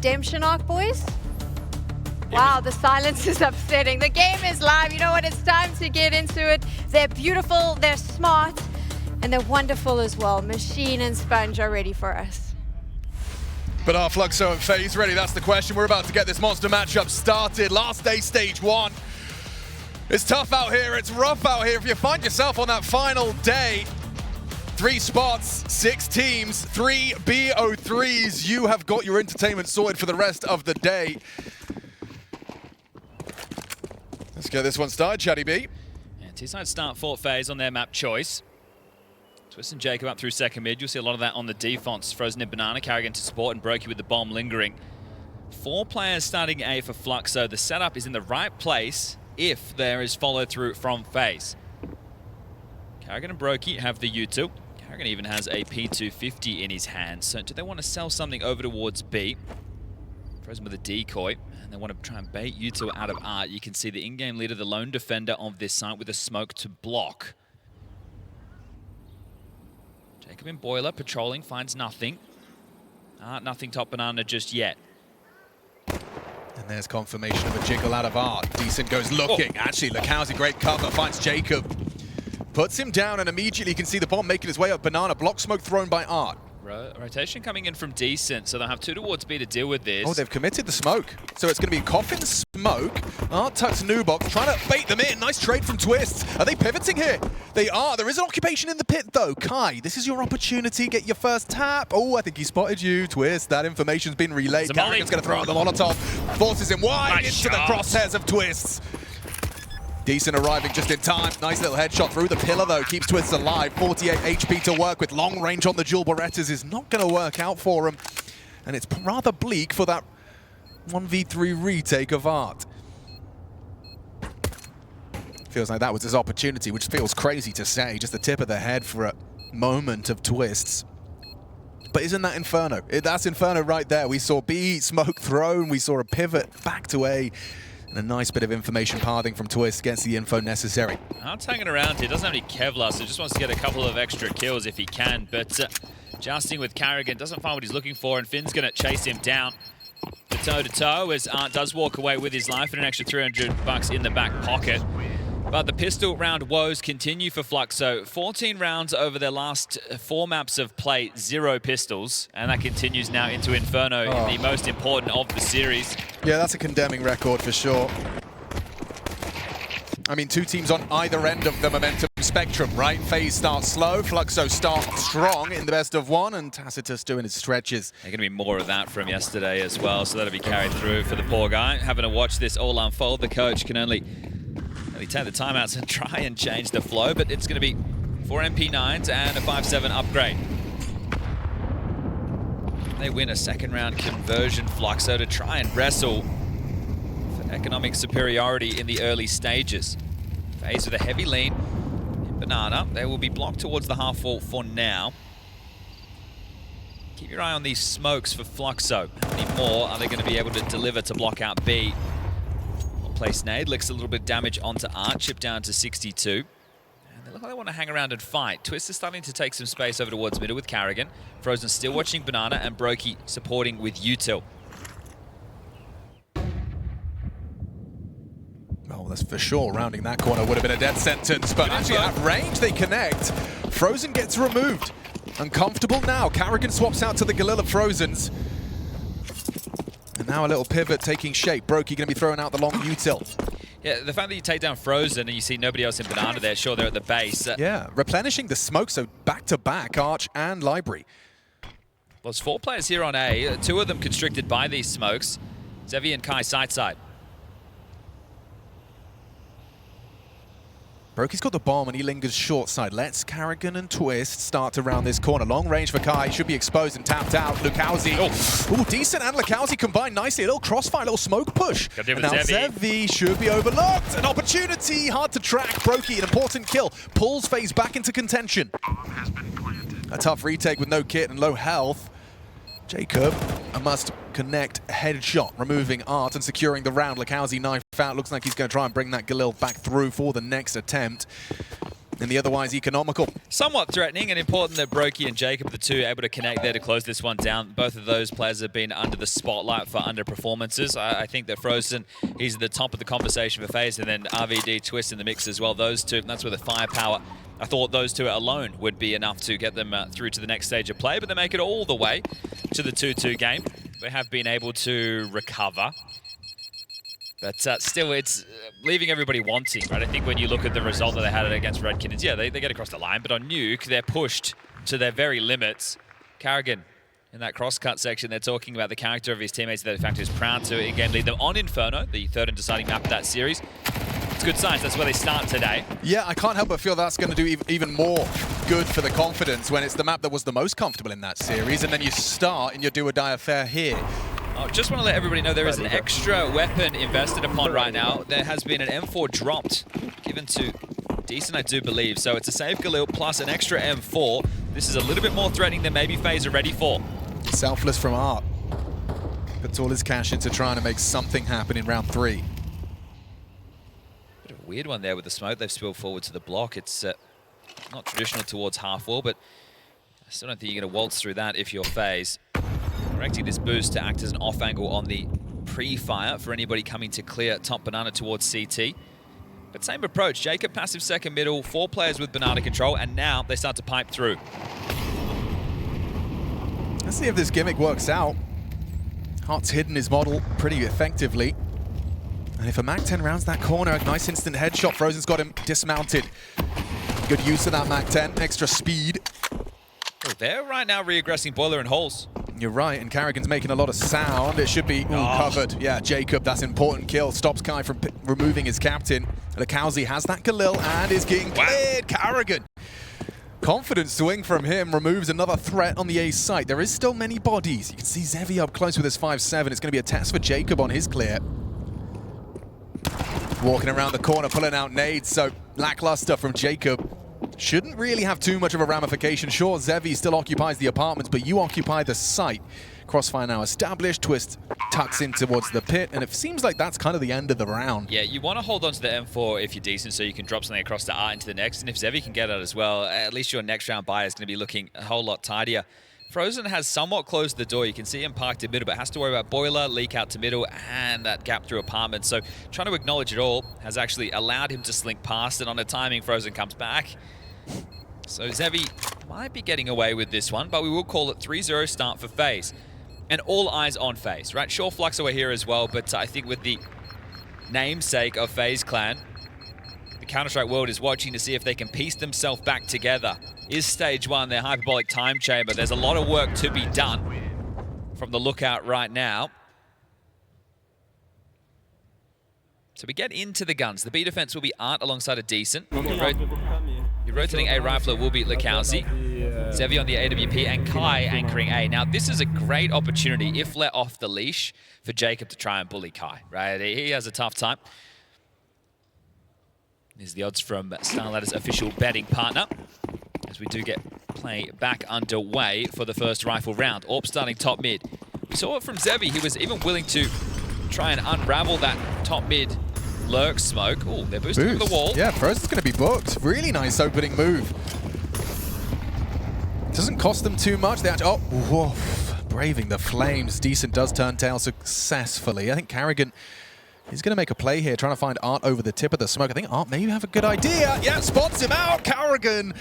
redemption arc, boys? Wow, the silence is upsetting. The game is live. You know what? It's time to get into it. They're beautiful, they're smart, and they're wonderful as well. Machine and Sponge are ready for us. But are Fluxo and FaZe ready? That's the question. We're about to get this monster matchup started. Last day, stage one. It's tough out here. It's rough out here. If you find yourself on that final day, 3 spots, 6 teams, 3 BO3s, you have got your entertainment sorted for the rest of the day. Let's get this one started, Chatty B. And T-side start for FaZe on their map choice. Twistzz and Jacob up through second mid. You'll see a lot of that on the defense. Frozen in Banana, Carrigan to support, and Brokey with the bomb lingering. 4 players starting A for Fluxo. The setup is in the right place if there is follow through from FaZe. Carrigan and Brokey have the U2. Carrigan even has a P250 in his hand. So do they want to sell something over towards B? Frozen with a decoy. They want to try and bait U2 out of art. You can see the in-game leader, the lone defender of this site with a smoke to block. Jacob in Boiler, patrolling, finds nothing. Nothing top Banana just yet. And there's confirmation of a jiggle out of art. Decent goes looking. Oh. Actually, Lukowski, great cover, finds Jacob. Puts him down, and immediately you can see the bomb making its way up Banana. Block smoke thrown by Art. Rotation coming in from Decent, so they'll have 2 towards B to deal with this. Oh, they've committed the smoke. So it's going to be Coffin smoke. Art tucks Nubox, trying to bait them in. Nice trade from Twistzz. Are they pivoting here? They are. There is an occupation in the pit, though. Kai, this is your opportunity. Get your first tap. Oh, I think he spotted you. Twistzz, that information's been relayed. Carrigan's going to throw out the Molotov. Forces him wide into the crosshairs of Twistzz. Decent arriving just in time. Nice little headshot through the pillar, though. Keeps Twistzz alive. 48 HP to work with. Long range on the dual Berettas is not going to work out for him. And it's rather bleak for that 1v3 retake of Art. Feels like that was his opportunity, which feels crazy to say. Just the tip of the head for a moment of Twistzz. But isn't that Inferno? That's Inferno right there. We saw B smoke thrown. We saw a pivot back to A. And a nice bit of information pathing from Twistzz gets the info necessary. Art's hanging around here. Doesn't have any Kevlar, so just wants to get a couple of extra kills if he can. But jousting with Carrigan, doesn't find what he's looking for, and Finn's going to chase him down. The toe-to-toe as Art does walk away with his life and an extra $300 in the back pocket. But the pistol round woes continue for Fluxo. 14 rounds over their last 4 maps of play, 0 pistols. And that continues now into Inferno, in the most important of the series. Yeah, that's a condemning record for sure. I mean, 2 teams on either end of the momentum spectrum, right? FaZe starts slow, Fluxo starts strong in the best of 1, and Tacitus doing his stretches. There's going to be more of that from yesterday as well, so that'll be carried through for the poor guy. Having to watch this all unfold, the coach can only take the timeouts and try and change the flow, but it's going to be 4 MP9s and a 5-7 upgrade. They win a second round conversion, Fluxo, to try and wrestle for economic superiority in the early stages. FaZe with a heavy lean in Banana. They will be blocked towards the half wall for now. Keep your eye on these smokes for Fluxo. How many more are they going to be able to deliver to block out B? Place nade, licks a little bit of damage onto Art, chip down to 62. And they look like they want to hang around and fight. Twistzz is starting to take some space over towards middle with Carrigan. Frozen still watching Banana, and Brokey supporting with Util. Oh, that's for sure. Rounding that corner would have been a death sentence, but actually at range they connect. Frozen gets removed. Uncomfortable now. Carrigan swaps out to the Galil of Frozens. And now a little pivot taking shape. Brokey going to be throwing out the long util. Yeah, the fact that you take down Frozen and you see nobody else in Banana there, sure, they're at the base. Yeah, replenishing the smoke, so back-to-back, Arch and Library. Well, there's 4 players here on A, 2 of them constricted by these smokes. Zevi and Kai side-side. Brokey's got the bomb and he lingers short side. Let's Carrigan and Twistzz start to round this corner. Long range for Kai, should be exposed and tapped out. Lukowski. Oh, Decent and Lukowski combined nicely. A little crossfire, a little smoke push. And now Zevi should be overlooked. An opportunity, hard to track. Brokey, an important kill. Pulls FaZe back into contention. A tough retake with no kit and low health. Jacob, a must connect headshot, removing Art and securing the round. Lukowski knife out. Looks like he's going to try and bring that Galil back through for the next attempt. in the otherwise economical. Somewhat threatening and important that Brokey and Jacob, the two, able to connect there to close this one down. Both of those players have been under the spotlight for underperformances. I think that Frozen, he's at the top of the conversation for FaZe, and then RVD, Twistzz in the mix as well. Those two, that's where the firepower, I thought those two alone would be enough to get them through to the next stage of play, but they make it all the way to the 2-2 game. They have been able to recover. But still, it's leaving everybody wanting, right? I think when you look at the result that they had against Red Kittens, yeah, they get across the line, but on Nuke, they're pushed to their very limits. Karrigan, in that cross-cut section, they're talking about the character of his teammates that, in fact, is proud to, again, lead them on Inferno, the third and deciding map of that series. It's good signs. That's where they start today. Yeah, I can't help but feel that's going to do even more good for the confidence when it's the map that was the most comfortable in that series, and then you start in your do-or-die affair here. I just want to let everybody know there is an extra weapon invested upon right now. There has been an M4 dropped, given to Decent, I do believe. So it's a save Galil plus an extra M4. This is a little bit more threatening than maybe FaZe are ready for. Selfless from Art. Puts all his cash into trying to make something happen in round 3. Bit of a weird one there with the smoke. They've spilled forward to the block. It's not traditional towards half wall, but I still don't think you're going to waltz through that if you're FaZe. Correcting this boost to act as an off angle on the pre-fire for anybody coming to clear top banana towards CT. But same approach, Jacob passive second middle, 4 players with banana control, and now they start to pipe through. Let's see if this gimmick works out. Hart's hidden his model pretty effectively. And if a Mac-10 rounds that corner, a nice instant headshot, Frozen's got him dismounted. Good use of that Mac-10, extra speed. Oh, they're right now re-aggressing Boiler and Halls. You're right, and Karrigan's making a lot of sound. It should be covered. Yeah, Jacob, that's an important kill. Stops Kai from removing his captain. Lekowski has that Galil and is getting cleared. Karrigan. Confident swing from him removes another threat on the A site. There is still many bodies. You can see Zevi up close with his 5-7. It's going to be a test for Jacob on his clear. Walking around the corner, pulling out nades, so lackluster from Jacob. Shouldn't really have too much of a ramification. Sure, Zevi still occupies the apartments, but you occupy the site. Crossfire now established. Twistzz tucks in towards the pit, and it seems like that's kind of the end of the round. Yeah, you want to hold on to the M4 if you're decent, so you can drop something across the Art into the next, and if Zevi can get it as well, at least your next round buy is going to be looking a whole lot tidier. Frozen has somewhat closed the door. You can see him parked in middle, but has to worry about Boiler, leak out to middle, and that gap through apartments. So trying to acknowledge it all has actually allowed him to slink past, and on the timing, Frozen comes back. So Zevi might be getting away with this one, but we will call it 3-0 start for FaZe. And all eyes on FaZe, right? Sure, Fluxo are here as well, but I think with the namesake of FaZe Clan, the Counter-Strike world is watching to see if they can piece themselves back together. Is stage 1 their hyperbolic time chamber? There's a lot of work to be done from the lookout right now. So we get into the guns. The B defense will be Art alongside a Decent. Your rotating A rifler will be Lekowski. Zevi on the AWP and Kai anchoring A. Now, this is a great opportunity, if let off the leash, for Jacob to try and bully Kai, right? He has a tough time. Here's the odds from StarLadder's official betting partner, as we do get play back underway for the first rifle round. AWP starting top mid. We saw it from Zevi. He was even willing to try and unravel that top mid lurk smoke. Oh, they're boosting to the wall. Yeah, Frozen's going to be booked. Really nice opening move. Doesn't cost them too much. They actually, oh, woof, braving the flames. Decent does turn tail successfully. I think Karrigan is going to make a play here, trying to find Art over the tip of the smoke. I think Art maybe have a good idea. Yeah, spots him out. Karrigan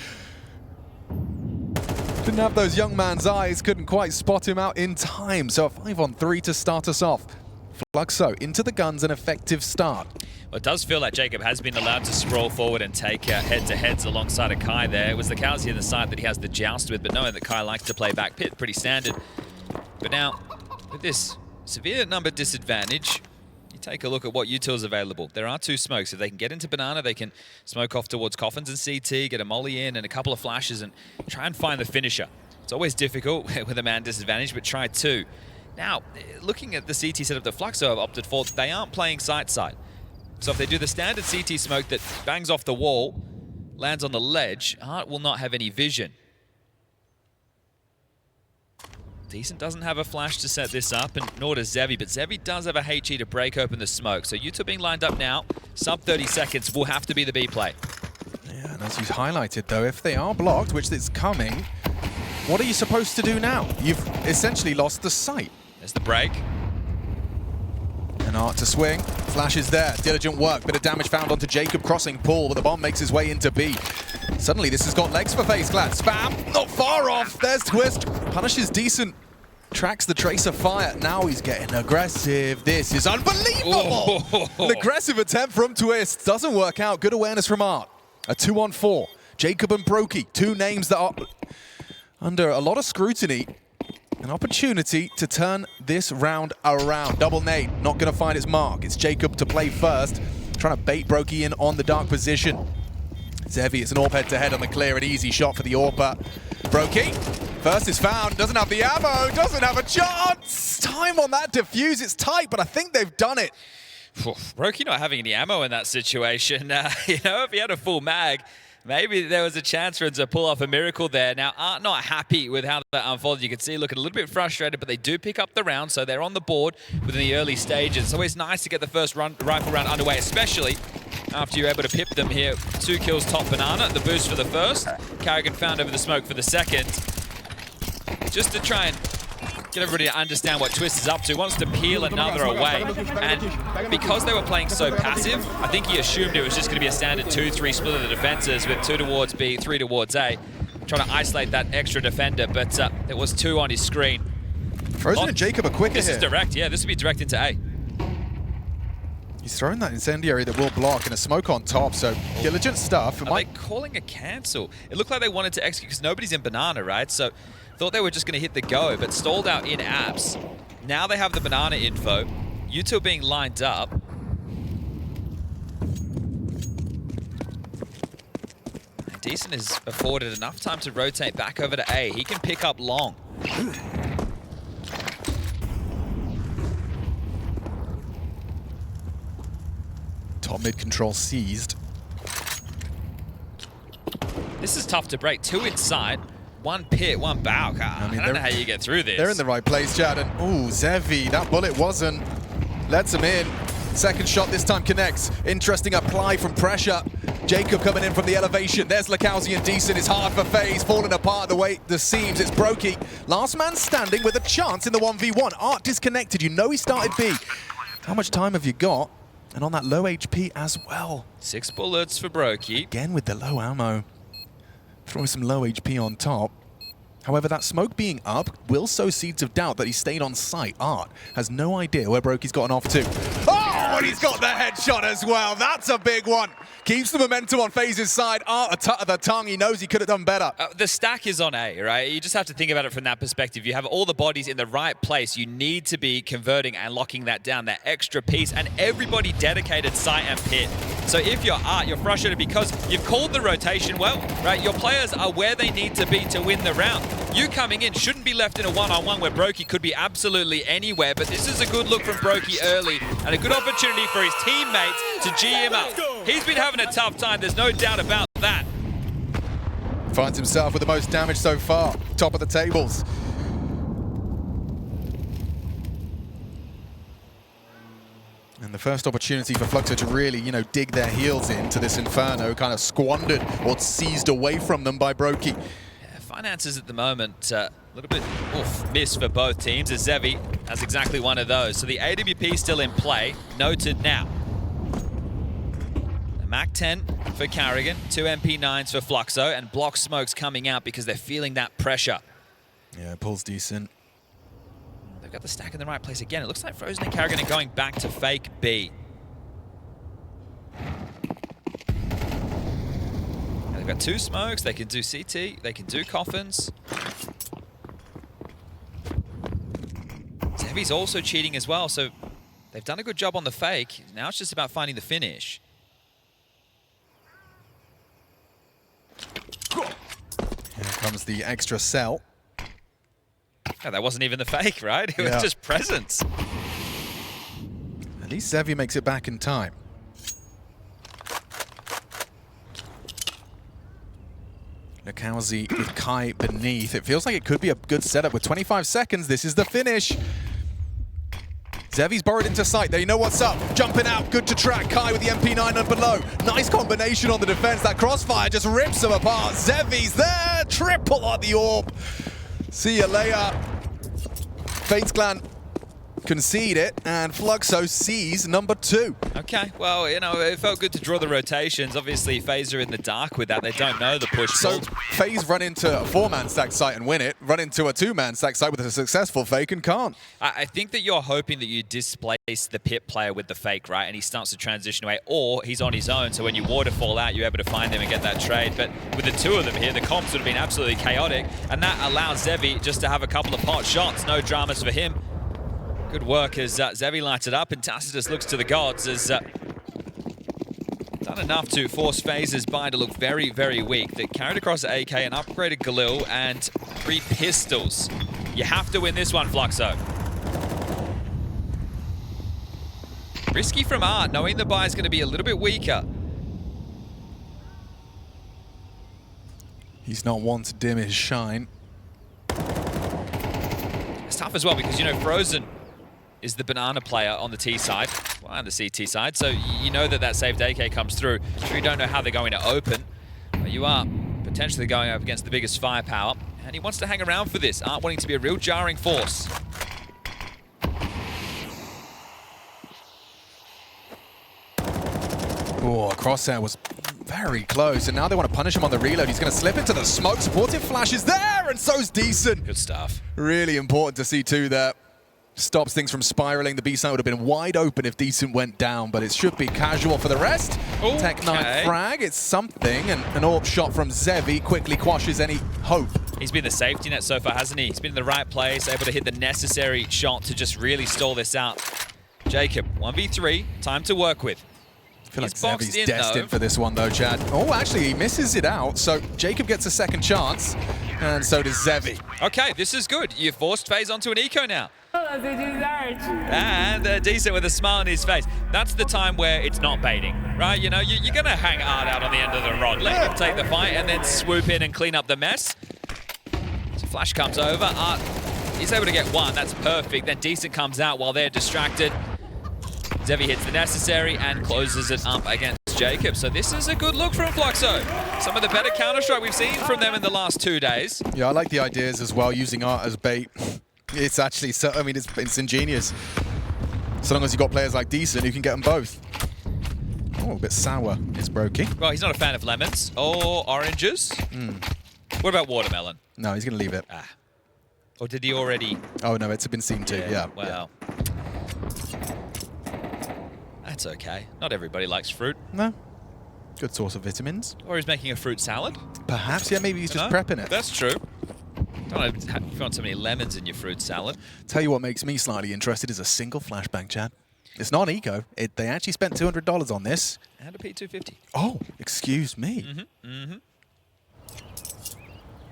didn't have those young man's eyes. Couldn't quite spot him out in time. So a 5-on-3 to start us off. Fluxo into the guns, an effective start. Well, it does feel like Jacob has been allowed to sprawl forward and take head-to-heads alongside of Kai there. It was the Lekowski in the side that he has the joust with, but knowing that Kai likes to play back pit, pretty standard. But now, with this severe number disadvantage, you take a look at what utils available. There are 2 smokes. If they can get into Banana, they can smoke off towards Coffins and CT, get a molly in and a couple of flashes and try and find the finisher. It's always difficult with a man disadvantage, but try 2. Now, looking at the CT setup that Fluxo have opted for, they aren't playing side-side. So if they do the standard CT smoke that bangs off the wall, lands on the ledge, Art will not have any vision. Decent doesn't have a flash to set this up, and nor does Zevi, but Zevi does have a HE to break open the smoke. So you two being lined up now, sub 30 seconds will have to be the B play. Yeah, As you highlighted, though, if they are blocked, which is coming, what are you supposed to do now? You've essentially lost the sight. There's the break. And Art to swing. Flash is there. Diligent work. Bit of damage found onto Jacob crossing pool, but the bomb makes his way into B. Suddenly, this has got legs for FaZe Clan. Spam, not far off. There's Twistzz. Punishes decent. Tracks the Tracer fire. Now he's getting aggressive. This is unbelievable. An aggressive attempt from Twistzz. Doesn't work out. Good awareness from Art. A 2-on-4. Jacob and Brokey. Two names that are under a lot of scrutiny. An opportunity to turn this round around. Double nade, not going to find its mark. It's Jacob to play first, trying to bait Brokey in on the dark position. Zevi, it's an AWP head-to-head on the clear, an easy shot for the AWPer. Brokey, first is found, doesn't have the ammo, doesn't have a chance. Time on that defuse, it's tight, but I think they've done it. Brokey not having any ammo in that situation. You know, if he had a full mag, maybe there was a chance for him to pull off a miracle there. Now, Art not happy with how that unfolded. You can see looking a little bit frustrated, but they do pick up the round, so they're on the board within the early stages. It's always nice to get the first rifle round underway, especially after you're able to pip them here. 2 kills top banana, the boost for the first. Carrigan found over the smoke for the second. Just to try and get everybody to understand what Twistzz is up to. Wants to peel another away. And because they were playing so passive, I think he assumed it was just going to be a standard 2-3 split of the defenses with 2 towards B, 3 towards A. Trying to isolate that extra defender, but there was 2 on his screen. Frozen and Jacob are quicker This here. is direct, yeah. This would be direct into A. He's throwing that incendiary that will block and a smoke on top, so diligent stuff. Are they calling a cancel? It looked like they wanted to execute because nobody's in banana, right? So thought they were just going to hit the go, but stalled out in apps. Now they have the banana info. You two are being lined up. And Decent is afforded enough time to rotate back over to A. He can pick up long. Top mid control seized. This is tough to break. 2 inside. 1 pit, 1 bow. I don't know how you get through this. They're in the right place, Chad. And ooh, Zevi, that bullet wasn't. Lets him in. Second shot this time connects. Interesting apply from pressure. Jacob coming in from the elevation. There's Lakowski and Decent. It's hard for FaZe, falling apart the way the seams. It's Brokey. Last man standing with a chance in the 1v1. Art disconnected. You know he started B. How much time have you got? And on that low HP as well. 6 bullets for Brokey. Again with the low ammo. Throwing some low HP on top. However, that smoke being up will sow seeds of doubt that he stayed on site. Art has no idea where Brokey's gotten off to. Oh, and he's got the headshot as well. That's a big one. Keeps the momentum on FaZe's side. Art a tut of the tongue. He knows he could have done better. The stack is on A, right? You just have to think about it from that perspective. You have all the bodies in the right place. You need to be converting and locking that down, that extra piece, and everybody dedicated site and pit. So if you're Art, you're frustrated because you've called the rotation well, right? Your players are where they need to be to win the round. You coming in shouldn't be left in a one-on-one where Brokey could be absolutely anywhere, but this is a good look from Brokey early and a good opportunity for his teammates to G him up. He's been having a tough time, there's no doubt about that. Finds himself with the most damage so far. Top of the tables. And the first opportunity for Fluxo to really, dig their heels into this Inferno, kind of squandered or seized away from them by Brokey. Finances at the moment, a little bit miss for both teams, as Zevi has exactly one of those. So the AWP still in play, noted now. The MAC-10 for Carrigan, 2 MP9s for Fluxo, and block smokes coming out because they're feeling that pressure. Yeah, pulls decent. They've got the stack in the right place again. It looks like Frozen and Carrigan are going back to fake B. They've got 2 smokes, they can do CT, they can do coffins. Zevi's also cheating as well, so they've done a good job on the fake. Now it's just about finding the finish. Here comes the extra cell. Oh, that wasn't even the fake, right? It was just presence. At least Zevi makes it back in time. Lakowski with Kai beneath. It feels like it could be a good setup with 25 seconds. This is the finish. Zevi's borrowed into sight. They know what's up. Jumping out. Good to track. Kai with the MP9 and below. Nice combination on the defense. That crossfire just rips them apart. Zevi's there. Triple on the orb. See you later. FaZe Clan concede it, and Fluxo sees number 2. Okay, well, you know, it felt good to draw the rotations. Obviously, FaZe are in the dark with that. They don't know the push. So FaZe run into a 4-man stack site and win it, run into a 2-man stack site with a successful fake and can't. I think that you're hoping that you displace the pit player with the fake, right? And he starts to transition away, or he's on his own. So when you waterfall out, you're able to find him and get that trade. But with the 2 of them here, the comps would have been absolutely chaotic. And that allows Zevi just to have a couple of pot shots. No dramas for him. Good work as Zevi lights it up, and Twistzz looks to the gods as done enough to force FaZe's buy to look very, very weak. They carried across AK, an upgraded Galil, and 3 pistols. You have to win this one, Fluxo. Risky from Art, knowing the buy is going to be a little bit weaker. He's not one to dim his shine. It's tough as well because, you know, Frozen is the banana player on the T side, well, and the CT side, so you know that that saved AK comes through. Sure, you don't know how they're going to open, but you are potentially going up against the biggest firepower, and he wants to hang around for this. Art wanting to be a real jarring force. Oh, Crosshair was very close, and now they want to punish him on the reload. He's going to slip into the smoke. Supportive flash is there, and so's Decent. Good stuff. Really important to see too there. Stops things from spiraling. The B side would have been wide open if Decent went down, but it should be casual for the rest. Okay. Tech 9 frag, it's something, and an AWP shot from Zevi quickly quashes any hope. He's been the safety net so far, hasn't he? He's been in the right place, able to hit the necessary shot to just really stall this out. Jacob, 1v3, time to work with. I feel like Zevi's destined for this one though, Chad. Oh, actually, he misses it out, so Jacob gets a second chance, and so does Zevi. Okay, this is good. You've forced FaZe onto an eco now. And Decent with a smile on his face. That's the time where it's not baiting, right? You know, you're going to hang Art out on the end of the rod, let him take the fight, and then swoop in and clean up the mess. So Flash comes over. Art is able to get one. That's perfect. Then Decent comes out while they're distracted. Zevi hits the necessary and closes it up against Jacob. So this is a good look from Fluxo. Some of the better Counter-Strike we've seen from them in the last 2 days. Yeah, I like the ideas as well, using Art as bait. It's actually, so, I mean, it's ingenious. So long as you've got players like Decent who can get them both. Oh, a bit sour is Brokey. Well, he's not a fan of lemons or oranges. What about watermelon? No, he's going to leave it. Ah. Or did he already? Oh, no, it's been seen too, yeah. Well, that's okay. Not everybody likes fruit. No. Good source of vitamins. Or he's making a fruit salad. Perhaps, yeah, maybe he's just prepping it. That's true. Don't know if you want so many lemons in your fruit salad. Tell you what makes me slightly interested is a single flashbang, Chad. It's not eco. They actually spent $200 on this. And a P250. Oh, excuse me.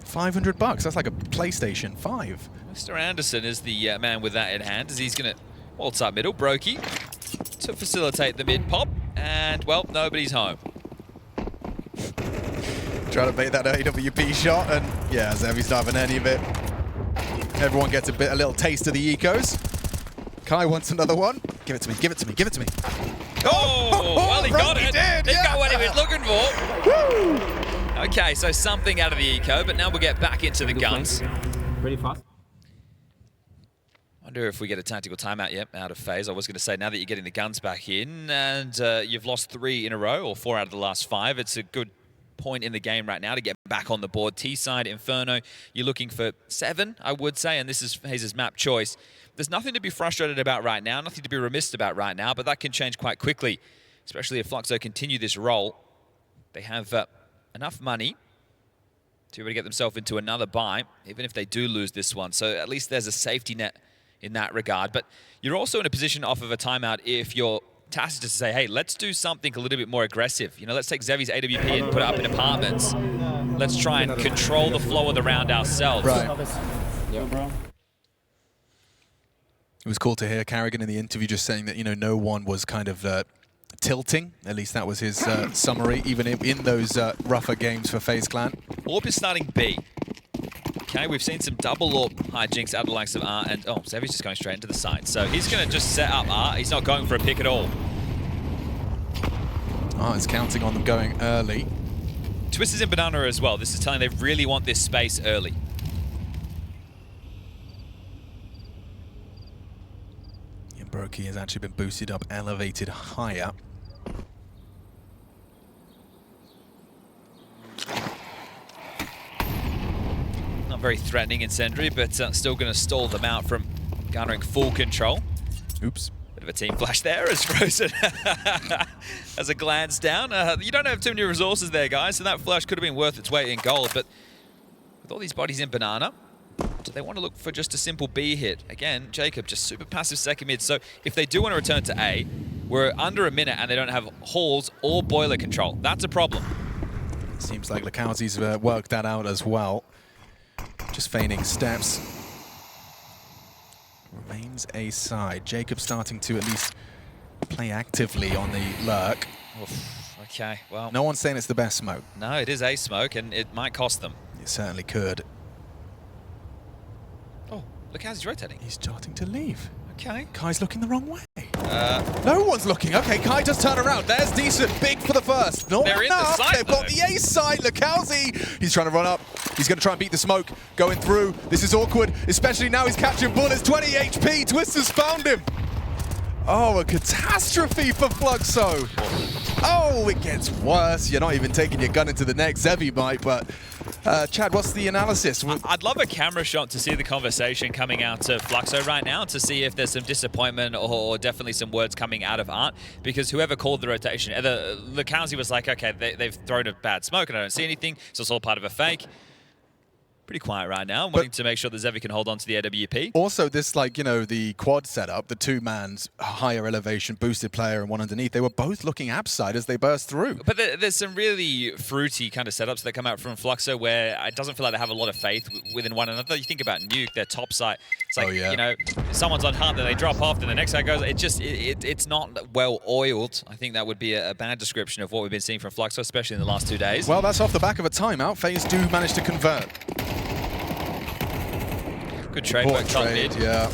$500. That's like a PlayStation 5. Mr. Anderson is the man with that in hand, as he's going to waltz up middle. Brokey to facilitate the mid pop. And, well, nobody's home. Trying to bait that AWP shot, and yeah, Zevi's not having any of it. Everyone gets a little taste of the ecos. Kai wants another one. Give it to me, give it to me, give it to me. Oh, well, he got it. He got what he was looking for. Woo! Okay, so something out of the eco, but now we'll get back into the guns. Pretty fast. Wonder if we get a tactical timeout yet out of FaZe. I was going to say, now that you're getting the guns back in, and you've lost 3 in a row, or 4 out of the last 5, it's a good point in the game right now to get back on the board. T-side, Inferno, you're looking for 7, I would say, and this is FaZe's map choice. There's nothing to be frustrated about right now, nothing to be remiss about right now, but that can change quite quickly, especially if Fluxo continue this role. They have enough money to be able to get themselves into another buy, even if they do lose this one. So at least there's a safety net in that regard. But you're also in a position off of a timeout if you're tasked to say, hey, let's do something a little bit more aggressive. You know, let's take Zevi's AWP and put it up in apartments. Let's try and control the flow of the round ourselves. Right. Yeah, bro. It was cool to hear Carrigan in the interview just saying that, you know, no one was kind of tilting. At least that was his summary, even in those rougher games for FaZe Clan. AWP is starting B. Okay, we've seen some double AWP hijinks out of the likes of Art, and Zevy's just going straight into the side. So he's going to just set up Art. He's not going for a pick at all. Art is counting on them going early. Twistzz is in banana as well. This is telling they really want this space early. Yeah, Brokey has actually been boosted up, elevated higher. Not very threatening incendiary, but still going to stall them out from garnering full control. Oops. Bit of a team flash there as Frozen has a glance down. You don't have too many resources there, guys, so that flash could have been worth its weight in gold, but with all these bodies in banana, do they want to look for just a simple B hit? Again, Jacob, just super passive second mid, so if they do want to return to A, we're under a minute and they don't have halls or boiler control. That's a problem. Seems like Lakowski's worked that out as well. Just feigning steps. Remains A side. Jacob starting to at least play actively on the lurk. Oof, okay, well. No one's saying it's the best smoke. No, it is A smoke, and it might cost them. It certainly could. Oh, look how he's rotating. He's starting to leave. Okay. Kai's looking the wrong way. No one's looking. Okay, Kai does turn around. There's decent. Big for the first. Not They're enough. in the side, They've got the ace side. Lakowski. He's trying to run up. He's going to try and beat the smoke. Going through. This is awkward, especially now he's catching bullets. 20 HP. Twistzz has found him. Oh, a catastrophe for Fluxo. Oh, it gets worse. You're not even taking your gun into the neck. Zevy might, but Chad, what's the analysis? I'd love a camera shot to see the conversation coming out of Fluxo right now, to see if there's some disappointment or definitely some words coming out of Art, because whoever called the rotation, Lakowski was like, okay, they've thrown a bad smoke and I don't see anything, so it's all part of a fake. Pretty quiet right now. I'm wanting to make sure that Zevy can hold on to the AWP. Also, this, like, you know, the quad setup, the two-man's higher elevation boosted player and one underneath, they were both looking app side as they burst through. But there's some really fruity kind of setups that come out from Fluxo where it doesn't feel like they have a lot of faith within one another. You think about Nuke, their top side. It's like, you know, someone's on heart, then they drop off, then the next guy goes. It's not well oiled. I think that would be a bad description of what we've been seeing from Fluxo, especially in the last 2 days. Well, that's off the back of a timeout. FaZe do manage to convert. Good trade work, top mid. Yeah.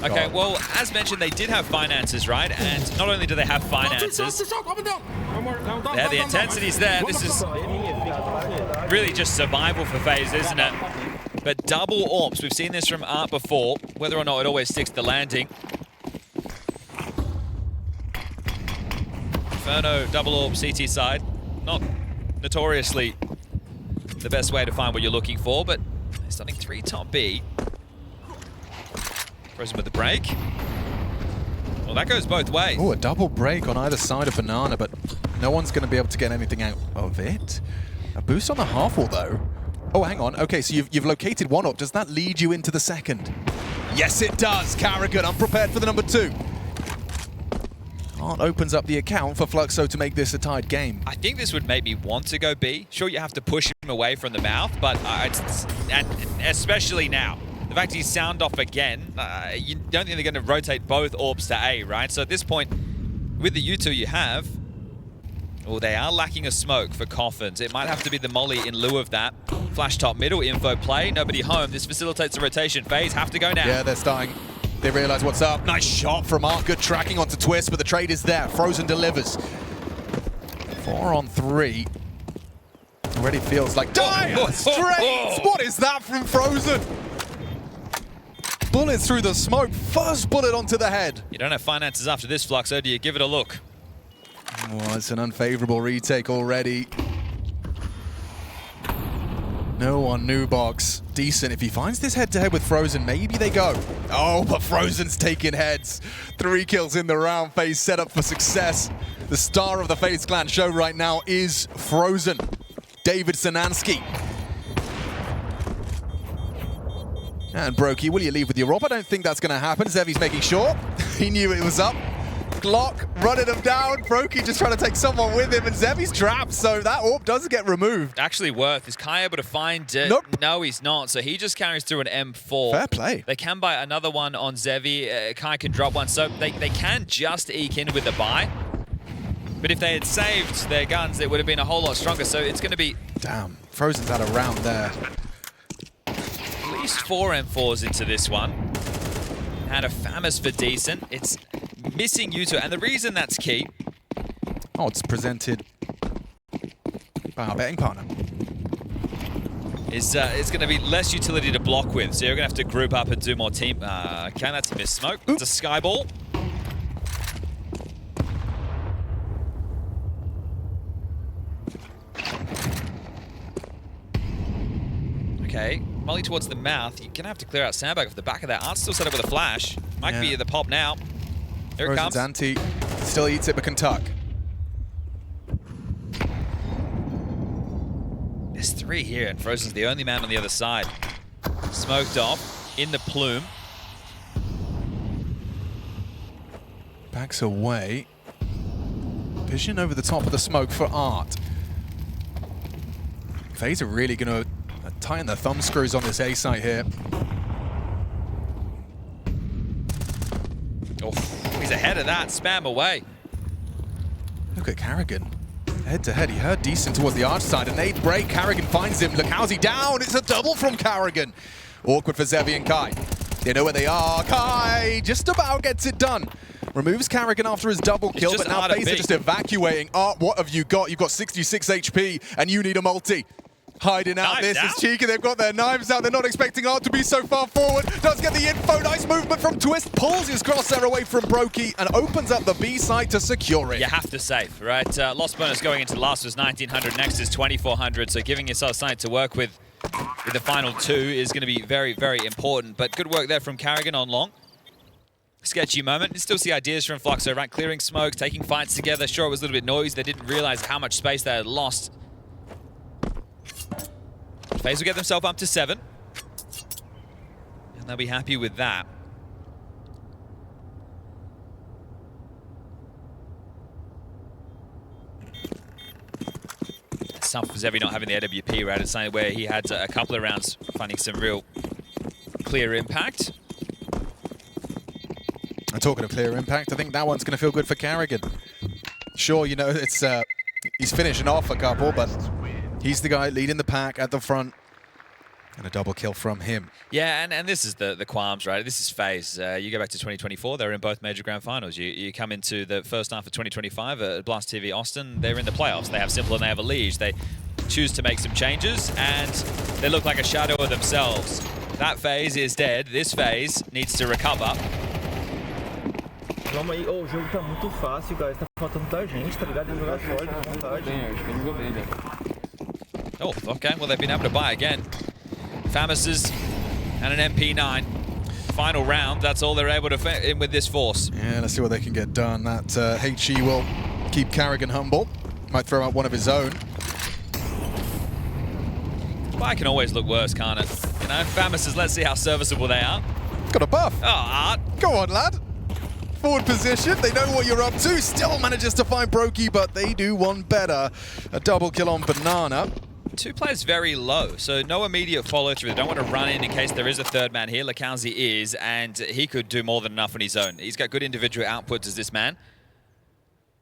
Okay, well, as mentioned, they did have finances, right? And not only do they have finances, yeah, the intensity's there. This is really just survival for FaZe, isn't it? But double AWPs, we've seen this from Art before. Whether or not it always sticks to the landing. Inferno, double AWP, CT side. Not notoriously the best way to find what you're looking for, but starting 3 top B. Frozen with the break. Well, that goes both ways. Oh, a double break on either side of banana, but no one's going to be able to get anything out of it. A boost on the half wall, though. Oh, hang on. Okay, so you've located one up. Does that lead you into the second? Yes, it does. Carrigan unprepared for the number 2. Art opens up the account for Fluxo to make this a tied game. I think this would make me want to go B. Sure, you have to push him away from the mouth, but and especially now. The fact he's sound off again, you don't think they're going to rotate both AWPs to A, right? So at this point, with the U2 you have, well, they are lacking a smoke for Coffins. It might have to be the molly in lieu of that. Flash top middle, info play, nobody home. This facilitates the rotation. FaZe have to go now. Yeah, they're starting. They realize what's up. Nice shot from Art. Good tracking onto Twistzz, but the trade is there. Frozen delivers. 4 on 3. Already feels like dire straight. What is that from Frozen? Bullets through the smoke. First bullet onto the head. You don't have finances after this, Fluxo. Do you give it a look? Oh, it's an unfavorable retake already. No on new box. Decent. If he finds this head-to-head with Frozen, maybe they go. Oh, but Frozen's taking heads. 3 kills in the round. FaZe set up for success. The star of the FaZe Clan show right now is Frozen. David Sanansky. And Brokey, will you leave with your AWP? I don't think that's going to happen. Zevy's making sure. He knew it was up. Glock running him down. Brokey just trying to take someone with him, and Zevy's trapped, so that AWP does get removed. Actually worth. Is Kai able to find it? Nope. No, he's not. So he just carries through an M4. Fair play. They can buy another one on Zevy. Kai can drop one. So they can just eke in with the buy. But if they had saved their guns, it would have been a whole lot stronger. So it's going to be... Damn. Frozen's had a round there. least 4 M4s into this one. Had a FAMAS for decent. It's missing Yuto, and the reason that's key... Oh, it's presented by our betting partner. Is it's going to be less utility to block with, so you're going to have to group up and do more team... okay, that's a missed smoke. It's a sky ball. Okay, molly towards the mouth. You're going to have to clear out Sandbag off the back of that. Art's still set up with a flash. Might be at the pop now. Here it comes. Anti still eats it, but can tuck. There's 3 here, and Frozen's the only man on the other side. Smoked off, in the plume. Backs away. Vision over the top of the smoke for Art. FaZe are really going to tighten their thumb screws on this A site here. Oh, he's ahead of that. Spam away. Look at Carrigan. Head to head, he heard decent towards the arch side. A nade break, Carrigan finds him. Lukowski down, it's a double from Carrigan. Awkward for Zevi and Kai. They know where they are. Kai just about gets it done. Removes Carrigan after his double kill, but now FaZe are just evacuating. Art, what have you got? You've got 66 HP, and you need a multi. Hiding out, this is cheeky. They've got their knives out. They're not expecting Art to be so far forward. Does get the info. Nice movement from Twistzz. Pulls his crosshair away from Brokey and opens up the B site to secure it. You have to save, right? Lost bonus going into last was 1900. Next is 2400. So giving yourself something to work with the final 2 is going to be very, very important. But good work there from Carrigan on long. Sketchy moment. You still see ideas from Fluxo, right? Clearing smoke, taking fights together. Sure, it was a little bit noisy. They didn't realize how much space they had lost. FaZe will get themselves up to 7. And they'll be happy with that. It's tough for Zevi not having the AWP, right? It's something where he had a couple of rounds finding some real clear impact. And talking of clear impact, I think that one's going to feel good for Carrigan. Sure, you know, it's he's finishing off a couple, but he's the guy leading the pack at the front. And a double kill from him. Yeah, and this is the qualms, right? This is FaZe. You go back to 2024, they're in both major grand finals. You come into the first half of 2025 at Blast TV Austin, they're in the playoffs. They have Simple and they have a Liege. They choose to make some changes, and they look like a shadow of themselves. That FaZe is dead. This FaZe needs to recover. Vamos aí, o jogo tá muito fácil, guys. Tá faltando da gente, tá ligado? De jogar forte, com vontade. Oh, okay. Well, they've been able to buy again. FAMAS's and an MP9. Final round, that's all they're able to fit in with this force. Yeah, let's see what they can get done. That HE will keep Carrigan humble. Might throw out one of his own. Buy can always look worse, can't it? You know, FAMAS's, let's see how serviceable they are. Got a buff. Oh, Art. Go on, lad. Forward position, they know what you're up to. Still manages to find Brokey, but they do one better. A double kill on Banana. 2 players very low, so no immediate follow through. They don't want to run in case there is a 3rd man here. Lukowski is, and he could do more than enough on his own. He's got good individual outputs as this man.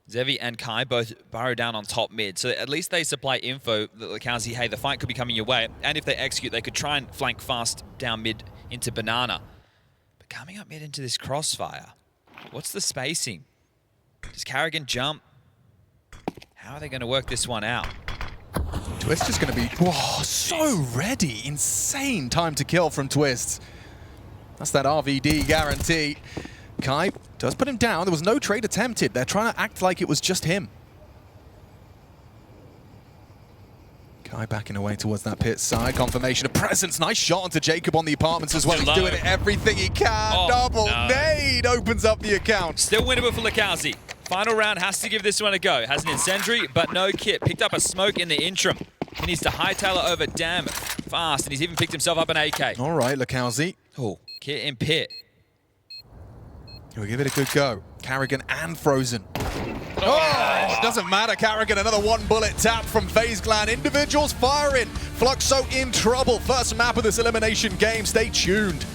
Zevi and Kai both burrow down on top mid, so at least they supply info that Lukowski, hey, the fight could be coming your way, and if they execute, they could try and flank fast down mid into Banana. But coming up mid into this crossfire, what's the spacing? Does Carrigan jump? How are they going to work this one out? Twistzz just going to be, whoa, so ready. Insane time to kill from Twistzz. That's that RVD guarantee. Kai does put him down. There was no trade attempted. They're trying to act like it was just him. Kai backing away towards that pit side. Confirmation of presence. Nice shot onto Jacob on the apartments as well. He's doing everything he can. Oh, double no. nade opens up the account. Still winnable for Lukowski. Final round has to give this one a go. Has an incendiary, but no kit. Picked up a smoke in the interim. He needs to hightail it over damn fast, and he's even picked himself up an AK. All right, Lukowski. Oh, kit in pit. We'll give it a good go. Carrigan and Frozen. Oh, it doesn't matter. Carrigan, another 1 bullet tap from FaZe Clan. Individuals firing. Fluxo in trouble. First map of this elimination game. Stay tuned.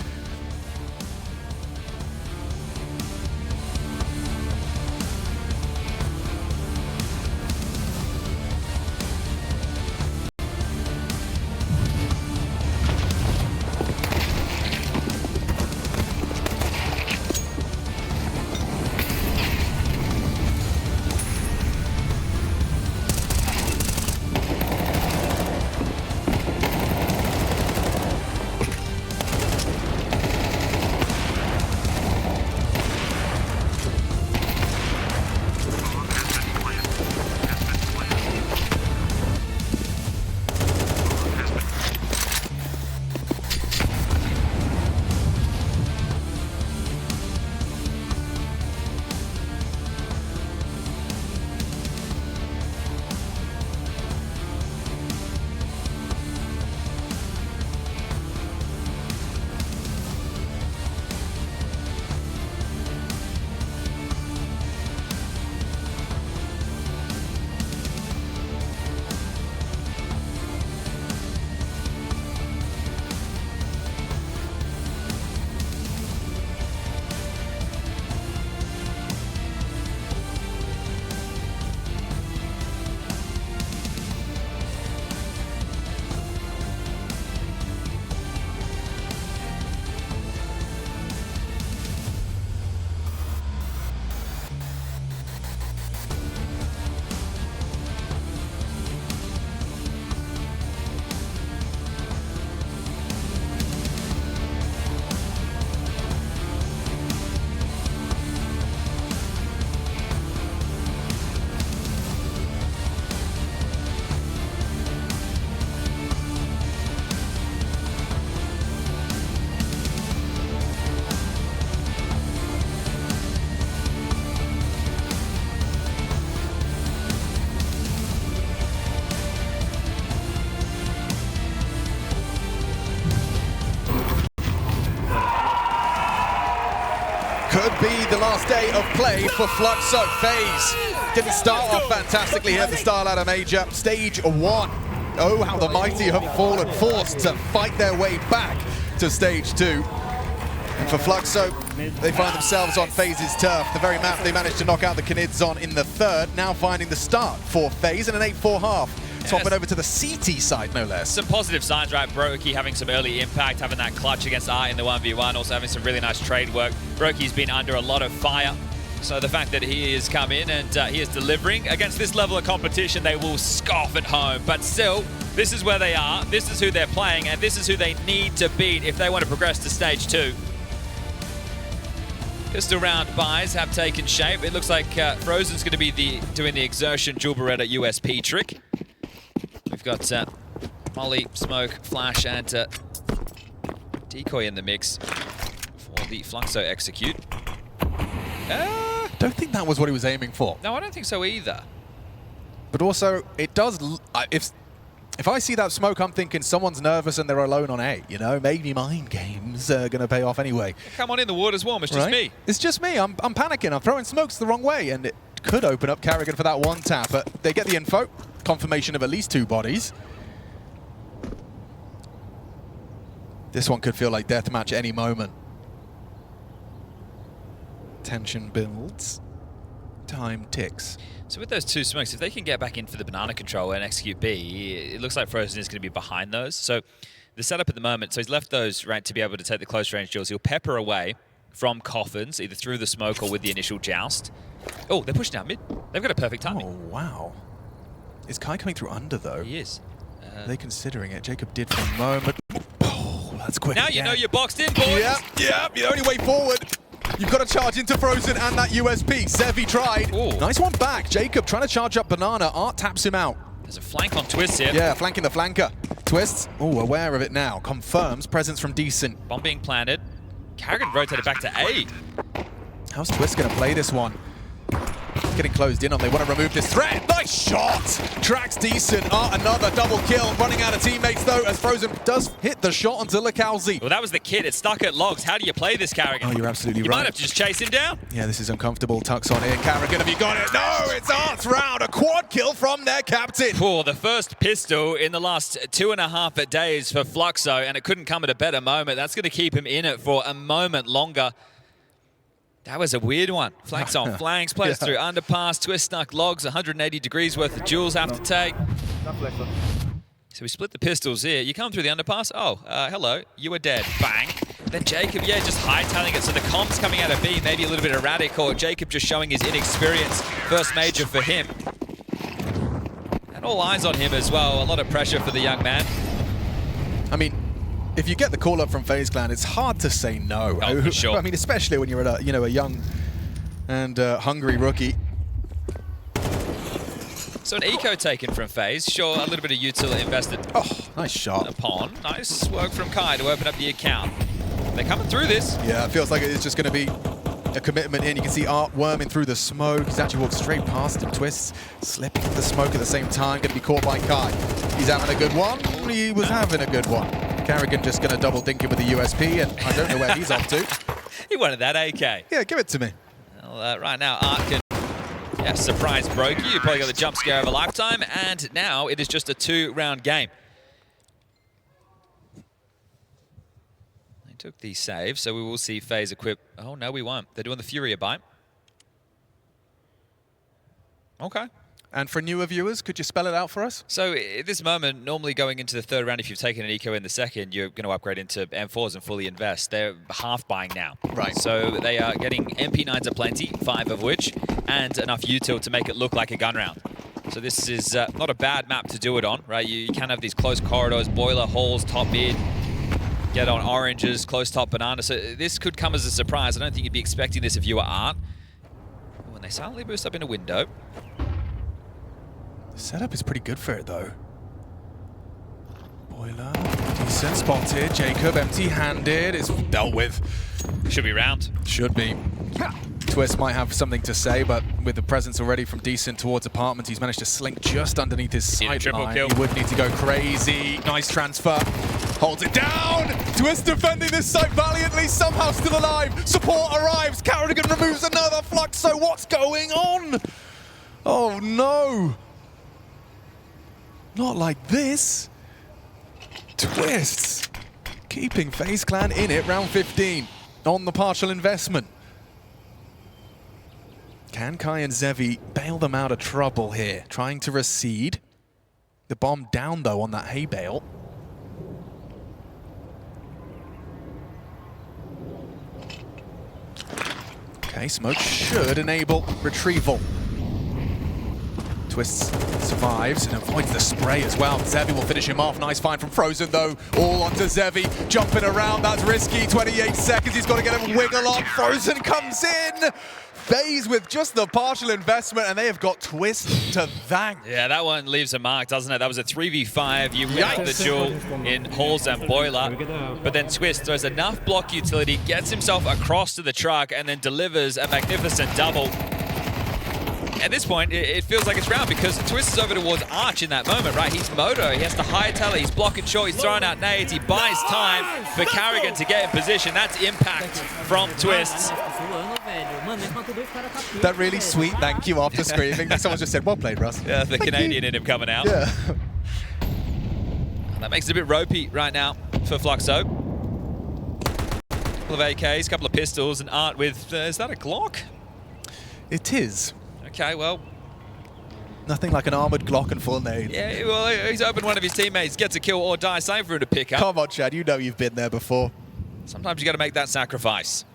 the last day of play for Fluxo. FaZe didn't start off fantastically here at the StarLadder Major. Stage 1. Oh, how the mighty have fallen, forced to fight their way back to stage 2. And for Fluxo, they find themselves on FaZe's turf, the very map they managed to knock out the Canids on in the 3rd, now finding the start for FaZe in an 8-4 half. Swapping over to the CT side, no less. Some positive signs, right? Brokey having some early impact, having that clutch against Art in the 1v1, also having some really nice trade work. Brokey's been under a lot of fire. So the fact that he has come in and he is delivering against this level of competition, they will scoff at home. But still, this is where they are, this is who they're playing, and this is who they need to beat if they want to progress to stage 2. Pistol round buys have taken shape. It looks like Frozen's going to be doing the exertion dual Beretta USP trick. We've got Molly, Smoke, Flash, and Decoy in the mix for the Fluxo execute. Don't think that was what he was aiming for. No, I don't think so either. But also, it does... If I see that smoke, I'm thinking someone's nervous and they're alone on A, you know? Maybe mind games are going to pay off anyway. Come on in, the water's warm. It's just me. It's just me. I'm panicking. I'm throwing smokes the wrong way, and it could open up Carrigan for that one tap, but they get the info. Confirmation of at least 2 bodies. This one could feel like deathmatch any moment. Tension builds. Time ticks. So with those 2 smokes, if they can get back in for the banana control and execute B, it looks like Frozen is going to be behind those. So the setup at the moment, so he's left those right to be able to take the close range duels. He'll pepper away from coffins, either through the smoke or with the initial joust. Oh, they're pushing down mid. They've got a perfect timing. Oh, wow. Is Kai coming through under, though? He is. Are they considering it? Jacob did for a moment. Oh, that's quick. Now you know you're boxed in, boys. Yep, the only way forward. You've got to charge into Frozen and that USP. Zevi tried. Ooh. Nice one back. Jacob trying to charge up Banana. Art taps him out. There's a flank on Twistzz here. Yeah, flanking the flanker. Twistzz, oh, aware of it now. Confirms presence from Decent. Bomb being planted. Carrigan rotated back to A. How's Twistzz going to play this one? Getting closed in on. They want to remove this threat. Nice shot. Tracks Decent. Another double kill. Running out of teammates, though, as Frozen does hit the shot onto Lakowzi. Well, that was the kid. It's stuck at logs. How do you play this, Carrigan? Oh, you're absolutely You right. might have to just chase him down. Yeah, this is uncomfortable. Tucks on here. Carrigan, have you got it? No, it's Art's round. A quad kill from their captain. Oh, the first pistol in the last 2.5 days for Fluxo, and it couldn't come at a better moment. That's going to keep him in it for a moment longer. That was a weird one. Flanks on flanks, plays through underpass, Twistzz stuck logs, 180 degrees worth of duels have to take. So we split the pistols here. You come through the underpass. Oh, hello, you were dead. Bang. Then Jacob, yeah, just hightailing it. So the comp's coming out of B, maybe a little bit erratic, or Jacob just showing his inexperience. First major for him. And all eyes on him as well. A lot of pressure for the young man. I mean, if you get the call up from FaZe Clan, it's hard to say no. Oh, for sure. I mean, especially when you're a young and hungry rookie. So an eco taken from FaZe. Sure, a little bit of util invested. Oh, nice shot. Upon. Nice work from Kai to open up the account. They're coming through this. Yeah, it feels like it's just going to be a commitment in. You can see Art worming through the smoke. He's actually walked straight past him. Twistzz slipping into the smoke at the same time. Going to be caught by Kai. He's having a good one. He was having a good one. Carrigan just going to double dink him with the USP, and I don't know where he's off to. He wanted that AK. Yeah, give it to me. Well, right now, Art can surprise Brokey. You probably got the jump scare of a lifetime, and now it is just a 2-round game. They took the save, so we will see FaZe equip. Oh, no, we won't. They're doing the Furia bite. Okay. And for newer viewers, could you spell it out for us? So at this moment, normally going into the 3rd round, if you've taken an eco in the 2nd, you're going to upgrade into M4s and fully invest. They're half buying now. Right. So they are getting MP9s aplenty, 5 of which, and enough util to make it look like a gun round. So this is not a bad map to do it on, right? You can have these close corridors, boiler holes, top mid, get on oranges, close top banana. So this could come as a surprise. I don't think you'd be expecting this if you were Art. When they silently boost up in a window. Setup is pretty good for it, though. Boiler, decent spotted. Jacob, empty-handed, is dealt with. Should be round. Should be. Twistzz might have something to say, but with the presence already from Decent towards apartment, he's managed to slink just underneath his sideline. He would need to go crazy. Nice transfer. Holds it down! Twistzz defending this site valiantly, somehow still alive. Support arrives, Carrigan removes another Fluxo. What's going on? Oh no! Not like this. Twistzz keeping FaZe Clan in it, round 15 on the partial investment. Can Kai and Zevi bail them out of trouble here? Trying to recede. The bomb down though on that hay bale. Okay, smoke should enable retrieval. Twistzz survives and avoids the spray as well. Zevi will finish him off. Nice find from Frozen though. All onto Zevi. Jumping around, that's risky. 28 seconds, he's got to get him a wiggle on. Frozen comes in. FaZe with just the partial investment, and they have got Twistzz to thank. Yeah, that one leaves a mark, doesn't it? That was a 3v5. You win the duel in Halls and Boiler, but then Twistzz throws enough block utility, gets himself across to the truck, and then delivers a magnificent double. At this point, it feels like it's round because Twistzz is over towards Arch in that moment, right? He's Moto, he has to hightail it, he's blocking short, he's throwing out nades, he buys time for Carrigan to get in position. That's impact from Twistzz. That really sweet thank you after screaming. Someone just said, well played, Russ. Yeah, the Canadian in him coming out. Yeah. That makes it a bit ropey right now for Fluxo. Couple of AKs, couple of pistols, and Art with, is that a Glock? It is. Okay, well. Nothing like an armored Glock and full nade. Yeah, well, he's hoping one of his teammates gets a kill or die. Same for him to pick up. Come on, Chad, you know you've been there before. Sometimes you got to make that sacrifice.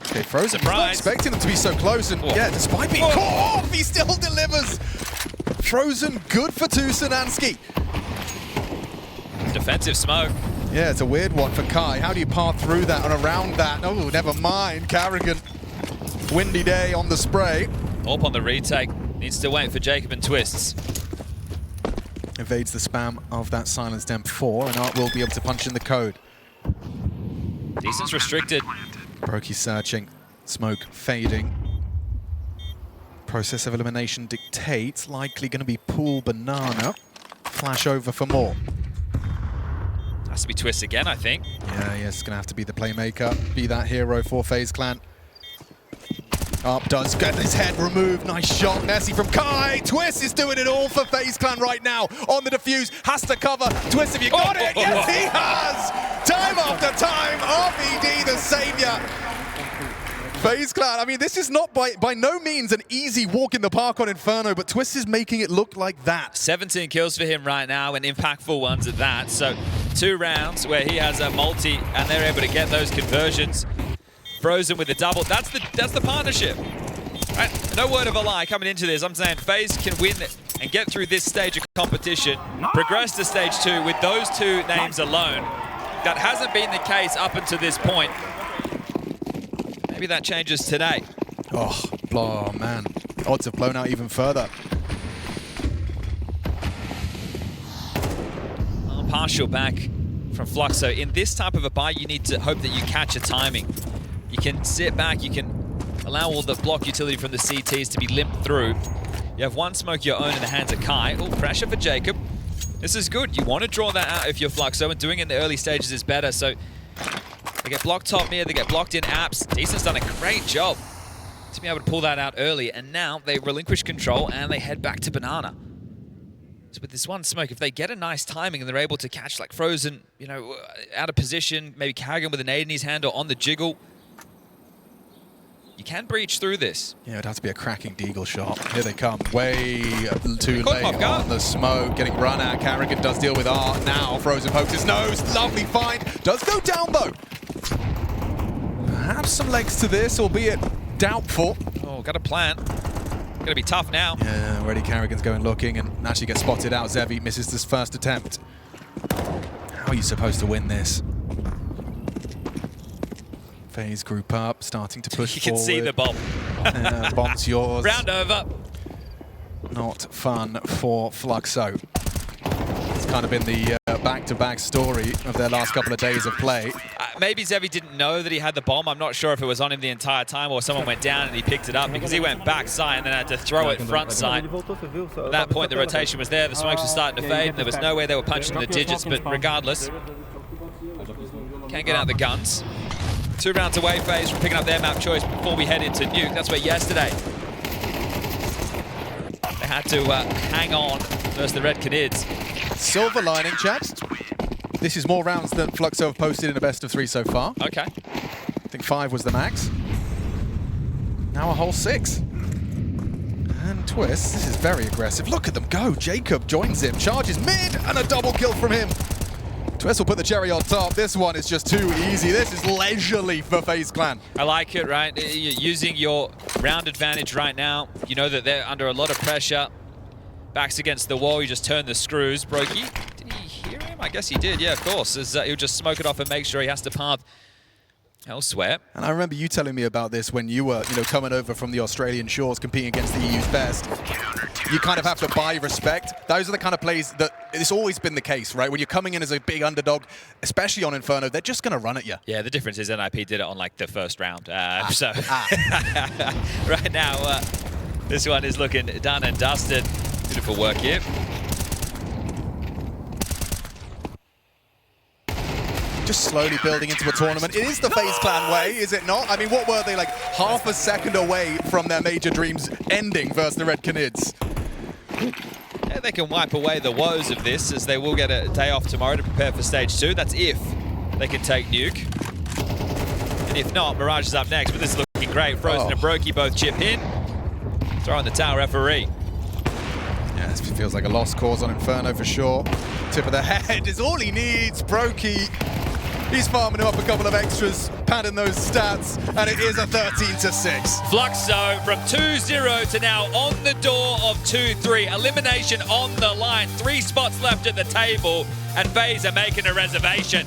Okay, Frozen, not expecting them to be so close, and yeah, despite being caught off, he still delivers. Frozen, good for Tusananski. Defensive smoke. Yeah, it's a weird one for Kai. How do you path through that and around that? Oh, never mind. Carrigan, windy day on the spray. Up on the retake. Needs to wait for Jacob and Twistzz. Evades the spam of that silence demp 4, and Art will be able to punch in the code. Decent's restricted. Brokey searching, smoke fading. Process of elimination dictates, likely going to be pool banana. Flash over for more. Has to be Twistzz again, I think. Yeah, it's going to have to be the playmaker, be that hero for FaZe Clan. Up does get his head removed. Nice shot, Nessie from Kai. Twistzz is doing it all for FaZe Clan right now. On the defuse, has to cover. Twistzz, have you got it? Yes, he has! Time after time, RBD the savior. FaZe Clan, I mean, this is not by no means an easy walk in the park on Inferno, but Twistzz is making it look like that. 17 kills for him right now, and impactful ones at that. So 2 rounds where he has a multi, and they're able to get those conversions. Frozen with the double. That's the partnership. Right? No word of a lie coming into this. I'm saying FaZe can win and get through this stage of competition, progress to stage 2 with those 2 names alone. That hasn't been the case up until this point. Maybe that changes today. Oh man. Odds have blown out even further. Partial back from Fluxo. In this type of a buy, you need to hope that you catch a timing. You can sit back, you can allow all the block utility from the CTs to be limped through. You have one smoke your own in the hands of Kai. Oh, pressure for Jacob. This is good. You want to draw that out if you're Fluxo, and doing it in the early stages is better. So they get blocked top mid, they get blocked in apps. Decent's done a great job to be able to pull that out early, and now they relinquish control and they head back to Banana. So with this one smoke, if they get a nice timing and they're able to catch like Frozen, you know, out of position, maybe Carrigan with a nade in his hand or on the jiggle, you can breach through this. Yeah, it'd have to be a cracking deagle shot. Here they come, way too late on the smoke, getting run at. Carrigan does deal with Art now. Frozen pokes his nose, lovely find. Does go down though. Perhaps some legs to this, albeit doubtful. Oh, got a plan. Gonna be tough now. Yeah, already Carrigan's going looking and actually gets spotted out. Zevi misses this first attempt. How are you supposed to win this? FaZe group up, starting to push forward. You can see the bomb. Bomb's yours. Round over. Not fun for Fluxo. It's kind of been the back-to-back story of their last couple of days of play. maybe Zevi didn't know that he had the bomb. I'm not sure if it was on him the entire time or someone went down and he picked it up because he went back side and then had to throw it front side. At that point, the rotation was there. The smokes were starting to fade. And there was no way they were punching the digits, but regardless, can't get out the guns. 2 rounds away, FaZe from picking up their map choice before we head into Nuke. That's where yesterday they had to hang on versus the Red Canids. Silver lining, chat. This is more rounds than Fluxo have posted in a best of 3 so far. Okay. I think 5 was the max. Now a whole 6. And Twistzz, this is very aggressive. Look at them go. Jacob joins him, charges mid, and a double kill from him. Twistzz will put the cherry on top. This one is just too easy. This is leisurely for FaZe Clan. I like it, right? You're using your round advantage right now. You know that they're under a lot of pressure. Backs against the wall, you just turn the screws. Brokey, did he hear him? I guess he did, yeah, of course. As he'll just smoke it off and make sure he has to path elsewhere. And I remember you telling me about this when you were, coming over from the Australian shores, competing against the EU's best. You kind of have to buy respect. Those are the kind of plays that it's always been the case, right? When you're coming in as a big underdog, especially on Inferno, they're just going to run at you. Yeah, the difference is NIP did it on like the first round. Right now, this one is looking done and dusted. Beautiful work here. Just slowly building into a tournament. It is the FaZe Clan way, is it not? I mean, what were they, like half a second away from their major dreams ending versus the Red Canids? Yeah, they can wipe away the woes of this as they will get a day off tomorrow to prepare for stage 2. That's if they can take Nuke. And if not, Mirage is up next, but this is looking great. Frozen and Brokey both chip in. Throw in the tower referee. Yeah, this feels like a lost cause on Inferno for sure. Tip of the head is all he needs. Brokey, he's farming him up a couple of extras, padding those stats, and it is a 13-6. Fluxo from 2-0 to now on the door of 2-3. Elimination on the line. 3 spots left at the table, and FaZe are making a reservation.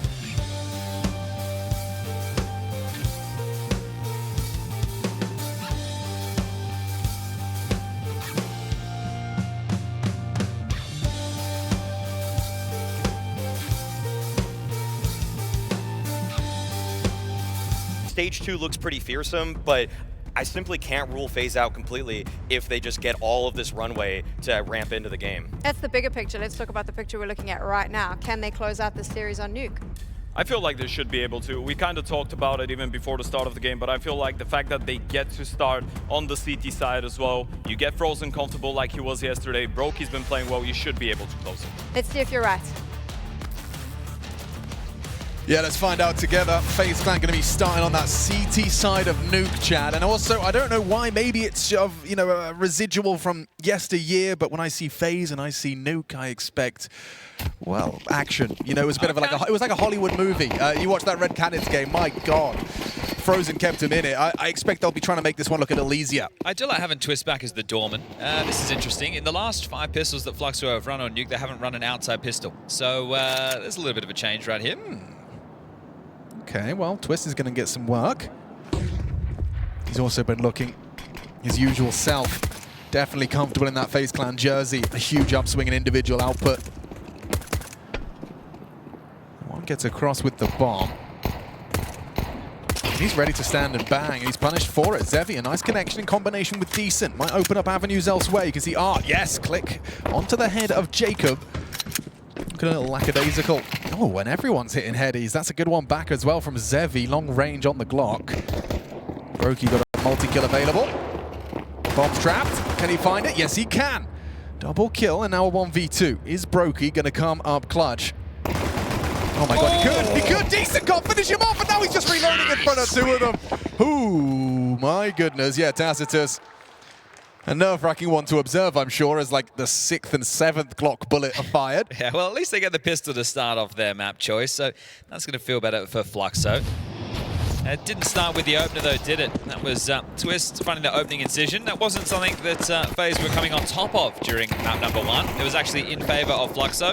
Stage 2 looks pretty fearsome, but I simply can't rule FaZe out completely if they just get all of this runway to ramp into the game. That's the bigger picture. Let's talk about the picture we're looking at right now. Can they close out the series on Nuke? I feel like they should be able to. We kind of talked about it even before the start of the game, but I feel like the fact that they get to start on the CT side as well, you get Frozen comfortable like he was yesterday, Brokey's been playing well, you should be able to close it. Let's see if you're right. Yeah, let's find out together. FaZe Clan going to be starting on that CT side of Nuke, Chad. And also, I don't know why, maybe it's a residual from yesteryear, but when I see FaZe and I see Nuke, I expect, well, action. It was a bit of it was like a Hollywood movie. You watch that Red Canids game, my God. Frozen kept him in it. I expect they'll be trying to make this one look a little easier. I do like having Twistzz back as the doorman. This is interesting. In the last 5 pistols that Fluxo have run on Nuke, they haven't run an outside pistol. So there's a little bit of a change right here. Okay, well, Twistzz is going to get some work. He's also been looking his usual self. Definitely comfortable in that FaZe Clan jersey. A huge upswing in individual output. One gets across with the bomb. He's ready to stand and bang, and he's punished for it. Zevi, a nice connection in combination with Decent. Might open up avenues elsewhere. You can see yes, click onto the head of Jacob. Looking a little lackadaisical. Oh, and everyone's hitting headies. That's a good one back as well from Zevi. Long range on the Glock. Brokey got a multi-kill available. Bomb's trapped. Can he find it? Yes, he can. Double kill, and now a 1v2. Is Brokey going to come up clutch? Oh my God, he could. He could. Decent can't finish him off, and now he's just reloading in front of 2 of them. Ooh, my goodness. Yeah, Tacitus. A nerve-wracking one to observe, I'm sure, as like the 6th and 7th Glock bullet are fired. Yeah, well, at least they get the pistol to start off their map choice, so that's going to feel better for Fluxo. It didn't start with the opener, though, did it? That was Twistzz finding the opening incision. That wasn't something that FaZe were coming on top of during map number 1. It was actually in favor of Fluxo.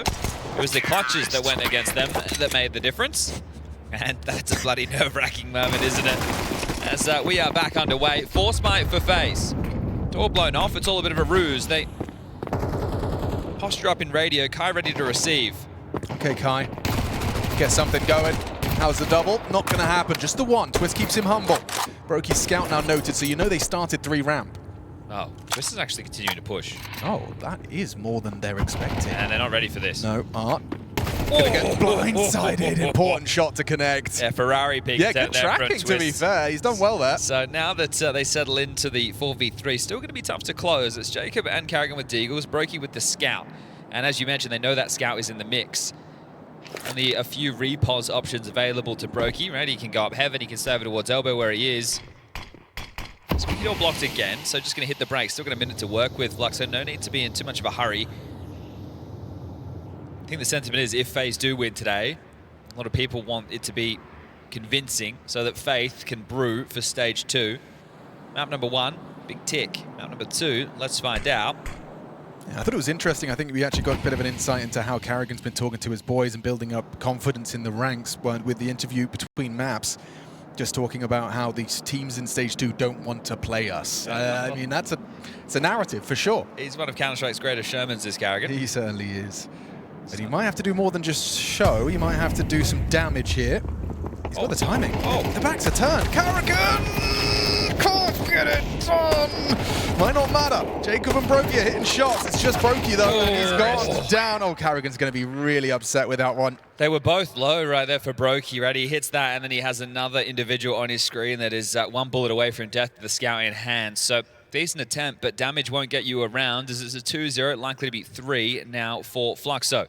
It was the clutches that went against them that made the difference. And that's a bloody nerve-wracking moment, isn't it? As we are back underway. Force fight for FaZe. Door blown off. It's all a bit of a ruse. They posture up in radio. Kai ready to receive. Okay, Kai. Get something going. How's the double? Not going to happen. Just the one. Twistzz keeps him humble. Brokey's scout now noted, so you know they started 3 ramp. Oh, Twistzz is actually continuing to push. Oh, that is more than they're expecting. And they're not ready for this. No, Art. Gonna get blindsided. Important shot to connect. Yeah, Ferrari peaks Yeah, out good there tracking, from to be Twistzz. fair. He's done well there. So now that they settle into the 4v3, still going to be tough to close. It's Jacob and Carrigan with Deagles, Brokey with the Scout. And as you mentioned, they know that Scout is in the mix. Only a few repos options available to Brokey, right? He can go up heaven, he can stay over towards elbow where he is. So we get all blocked again, so just going to hit the brakes. Still got a minute to work with Fluxo. No need to be in too much of a hurry. I think the sentiment is if FaZe do win today, a lot of people want it to be convincing so that Faith can brew for stage 2. Map number 1, big tick. Map number 2, let's find out. Yeah, I thought it was interesting. I think we actually got a bit of an insight into how Carrigan's been talking to his boys and building up confidence in the ranks with the interview between maps. Just talking about how these teams in stage 2 don't want to play us. I mean, it's a narrative for sure. He's one of Counter-Strike's greatest showmans, this Carrigan. He certainly is. But he might have to do more than just show. He might have to do some damage here. He's got the timing. Oh, the backs are turned. Carrigan can't get it done. Might not matter. Jacob and Brokey are hitting shots. It's just Brokey though, and he's gone down. Oh, Carrigan's going to be really upset with that one. They were both low right there for Brokey, right? He hits that, and then he has another individual on his screen that is 1 bullet away from death with the Scout in hand. So decent attempt, but damage won't get you around. This is a 2-0, likely to be 3 now for Fluxo.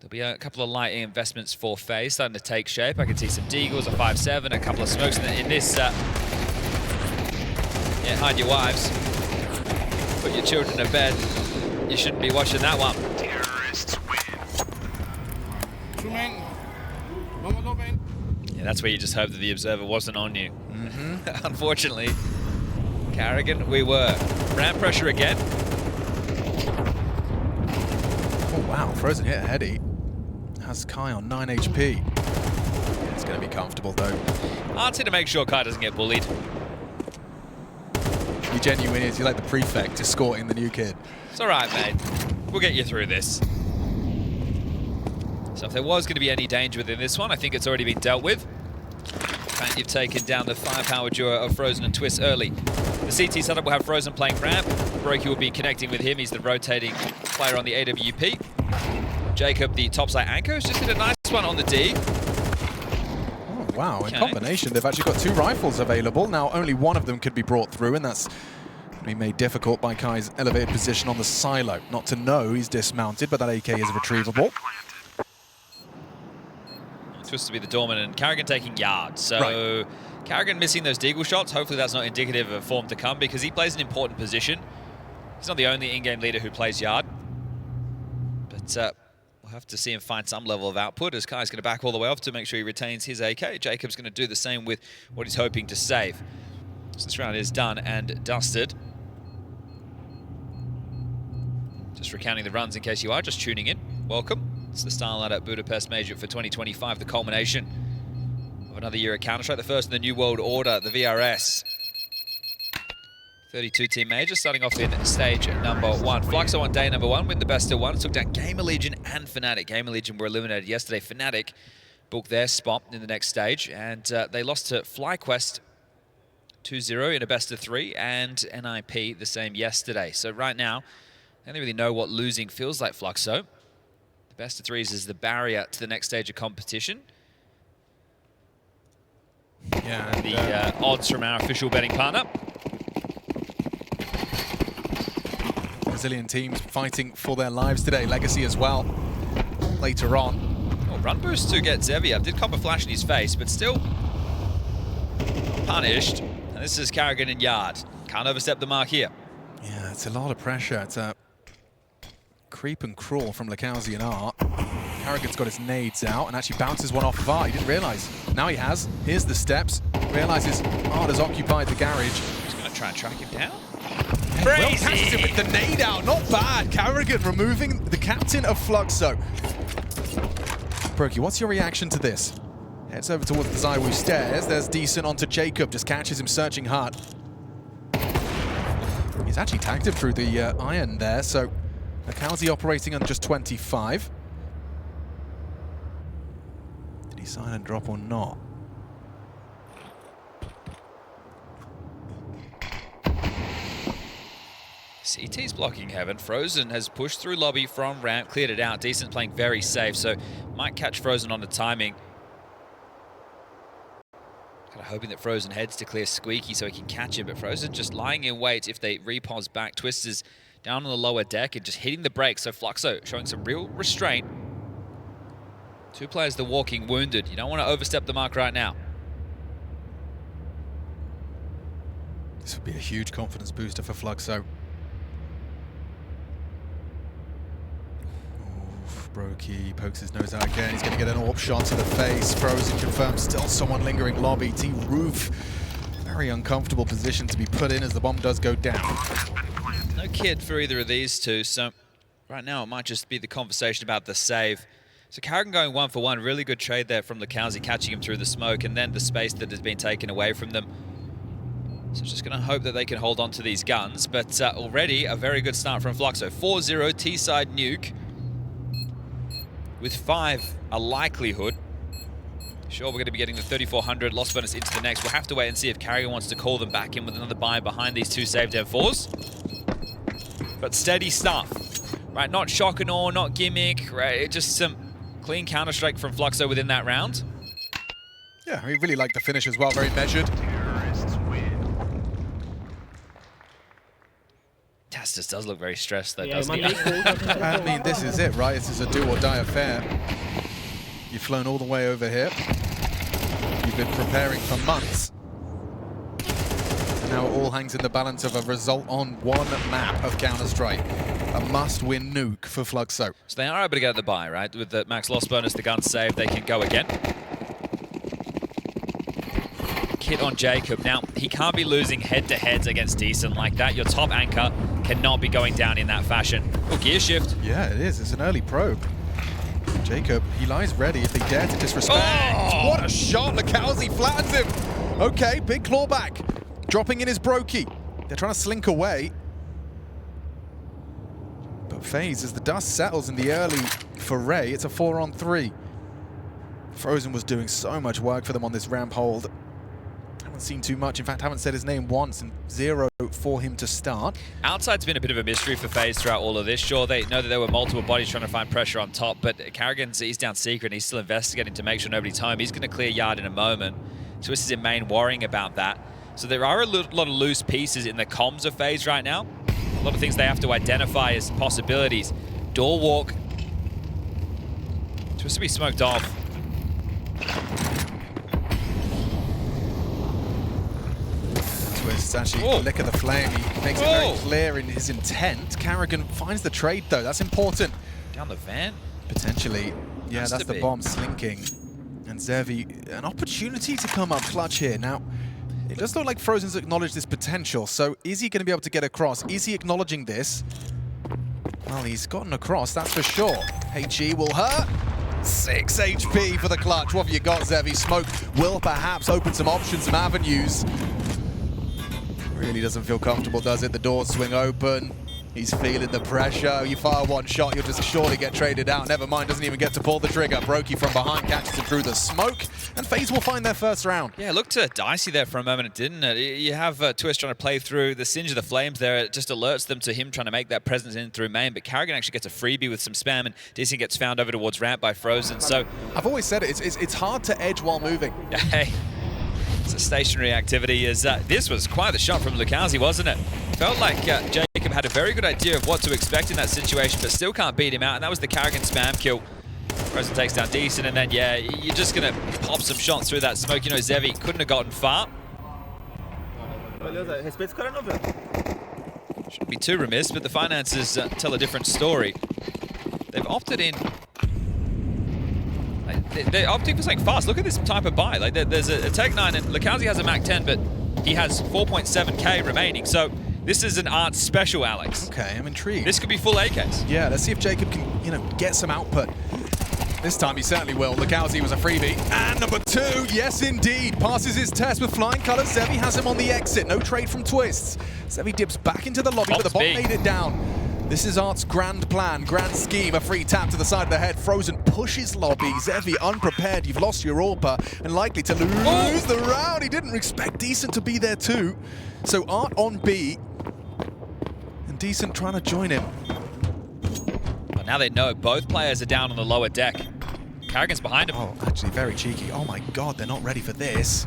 There'll be a couple of light investments for FaZe starting to take shape. I can see some Deagles, a 5-7, a couple of smokes in this. Yeah, hide your wives. Put your children to bed. You shouldn't be watching that one. Terrorists win. Yeah, that's where you just hope that the observer wasn't on you. Unfortunately, Carrigan, we were. Ramp pressure again. Oh, wow. Frozen hit heady. Has Kai on 9 HP. It's going to be comfortable, though. Art's here to make sure Kai doesn't get bullied. He genuinely is. You're like the prefect escorting the new kid. It's all right, mate. We'll get you through this. So if there was going to be any danger within this one, I think it's already been dealt with. In fact, you've taken down the firepower duo of Frozen and Twistzz early. The CT setup will have Frozen playing ramp. Brokey will be connecting with him. He's the rotating player on the AWP. Jacob, the topside anchor, has just hit a nice one on the D. Oh, wow. Okay. In combination, they've actually got 2 rifles available. Now, only one of them could be brought through, and that's be made difficult by Kai's elevated position on the silo. Not to know he's dismounted, but that AK is retrievable. Twistzz to be the dominant, and Carrigan taking yards. So Right. Carrigan missing those Deagle shots. Hopefully that's not indicative of form to come because he plays an important position. He's not the only in-game leader who plays yard. But we'll have to see him find some level of output as Kai's going to back all the way off to make sure he retains his AK. Jacob's going to do the same with what he's hoping to save. So this round is done and dusted. Just recounting the runs in case you are just tuning in. Welcome. It's the StarLadder Budapest Major for 2025, the culmination of another year at Counter-Strike, the first in the New World Order, the VRS. 32-team major, starting off in stage number 1. Fluxo on day number 1, win the best of 1, took down Gamer Legion and Fnatic. Gamer Legion were eliminated yesterday. Fnatic booked their spot in the next stage, and they lost to FlyQuest 2-0 in a best of 3, and NIP the same yesterday. So right now, they don't really know what losing feels like, Fluxo. The best of 3s is the barrier to the next stage of competition. Yeah, The odds from our official betting partner. Brazilian teams fighting for their lives today. Legacy as well later on. Oh, run boost to get Xavier. Did cop a flash in his face, but still punished. And this is Carrigan in yard. Can't overstep the mark here. Yeah, it's a lot of pressure. It's a creep and crawl from Lekowski and Art. Carrigan's got his nades out and actually bounces one off of Art. He didn't realise. Now he has. Here's the steps. Realises Art has occupied the garage. He's going to try and track him down. Well, catches him with the nade out. Not bad. Carrigan removing the captain of Fluxo. Brokey, what's your reaction to this? Heads over towards the Zywoo stairs. There's Decent onto Jacob. Just catches him searching hard. He's actually tagged him through the iron there. So Lekowski operating on just 25. Be silent drop or not. CT's blocking heaven. Frozen has pushed through lobby from ramp, cleared it out. Decent playing very safe, so might catch Frozen on the timing. Kind of hoping that Frozen heads to clear Squeaky so he can catch him, but Frozen just lying in wait if they repos back. Twistzz down on the lower deck and just hitting the brakes. So Fluxo showing some real restraint. Two players that walking wounded. You don't want to overstep the mark right now. This would be a huge confidence booster for Fluxo. Brokey pokes his nose out again. He's going to get an AWP shot to the face. Frozen confirms still someone lingering lobby. T-Roof, very uncomfortable position to be put in as the bomb does go down. No kid for either of these two, so right now it might just be the conversation about the save. So Karrigan going 1 for 1, really good trade there from Lukowski, catching him through the smoke and then the space that has been taken away from them. So just going to hope that they can hold on to these guns, but already a very good start from Fluxo. 4-0 T-side nuke. With 5, a likelihood. Sure, we're going to be getting the 3,400 loss bonus into the next. We'll have to wait and see if Karrigan wants to call them back in with another buy behind these two saved M4s. But steady stuff, right? Not shock and awe, not gimmick, right? Just some clean Counter-Strike from Fluxo within that round. Yeah, I really like the finish as well, very measured. Terrorists win. Twistzz does look very stressed though, Yeah, doesn't he? I mean, this is it, right? This is a do or die affair. You've flown all the way over here. You've been preparing for months. And now it all hangs in the balance of a result on one map of Counter-Strike. A must-win nuke for Fluxo. So they are able to get the buy, right? With the max loss bonus, the gun save, they can go again. Kit on Jacob. Now, he can't be losing head-to-heads against Decent like that. Your top anchor cannot be going down in that fashion. Oh, gear shift. Yeah, it is. It's an early probe. Jacob, he lies ready if they dare to disrespect. Oh! What a shot. Lukowski flattens him. Okay, big clawback. Dropping in his Brokey. They're trying to slink away. But FaZe, as the dust settles in the early foray, it's a 4-on-3. Frozen was doing so much work for them on this ramp hold. Haven't seen too much. In fact, haven't said his name once, and 0 for him to start. Outside's been a bit of a mystery for FaZe throughout all of this. Sure, they know that there were multiple bodies trying to find pressure on top, but Karrigan's he's down secret and he's still investigating to make sure nobody's home. He's going to clear yard in a moment. Twistzz is in main worrying about that. So there are a lot of loose pieces in the comms of FaZe right now. A lot of things they have to identify as possibilities. Door walk. Twistzz to be smoked off. Twistzz actually lick of the flame. He makes it very clear in his intent. Karrigan finds the trade though. That's important. Down the van? Potentially. Yeah, that's the bomb slinking. And Zevi, an opportunity to come up clutch here. Now, it does look like Frozen's acknowledged this potential. So is he going to be able to get across? Is he acknowledging this? Well, he's gotten across, that's for sure. HE will hurt. 6 HP for the clutch. What have you got, Zevi? Smoke will perhaps open some options, some avenues. Really doesn't feel comfortable, does it? The doors swing open. He's feeling the pressure. You fire one shot, you'll just surely get traded out. Never mind, doesn't even get to pull the trigger. Brokey from behind catches him through the smoke, and FaZe will find their first round. Yeah, it looked dicey there for a moment, didn't it? You have Twistzz trying to play through the Singe of the Flames there. It just alerts them to him trying to make that presence in through main, but Karrigan actually gets a freebie with some spam, and DC gets found over towards ramp by Frozen. So I've always said it's hard to edge while moving. Hey, it's a stationary activity. This was quite the shot from Lukowski, wasn't it? Felt like Jacob had a very good idea of what to expect in that situation, but still can't beat him out, and that was the Karrigan spam kill. Frozen takes down Decent, and then, yeah, you're just going to pop some shots through that smoke. You know, Zevi couldn't have gotten far. Shouldn't be too remiss, but the finances tell a different story. They've opted in. They're opting for something fast. Look at this type of buy. Like, there's a Tech-9, and Lukowski has a Mac 10, but he has 4.7k remaining. So this is an art special, Alex. Okay, I'm intrigued. This could be full AKs. Yeah, let's see if Jacob can, you know, get some output. This time he certainly will. Lukowski was a freebie. And number 2, yes indeed, passes his test with flying colors. Zevi has him on the exit. No trade from Twistzz. Zevi dips back into the lobby, but the bot made it down. This is Art's grand plan, grand scheme. A free tap to the side of the head. Frozen pushes lobby. Zevi unprepared. You've lost your AWPer and likely to lose the round. He didn't expect Decent to be there too. So Art on B. And Decent trying to join him. But now they know both players are down on the lower deck. Carrigan's behind him. Oh, actually very cheeky. Oh my god, they're not ready for this.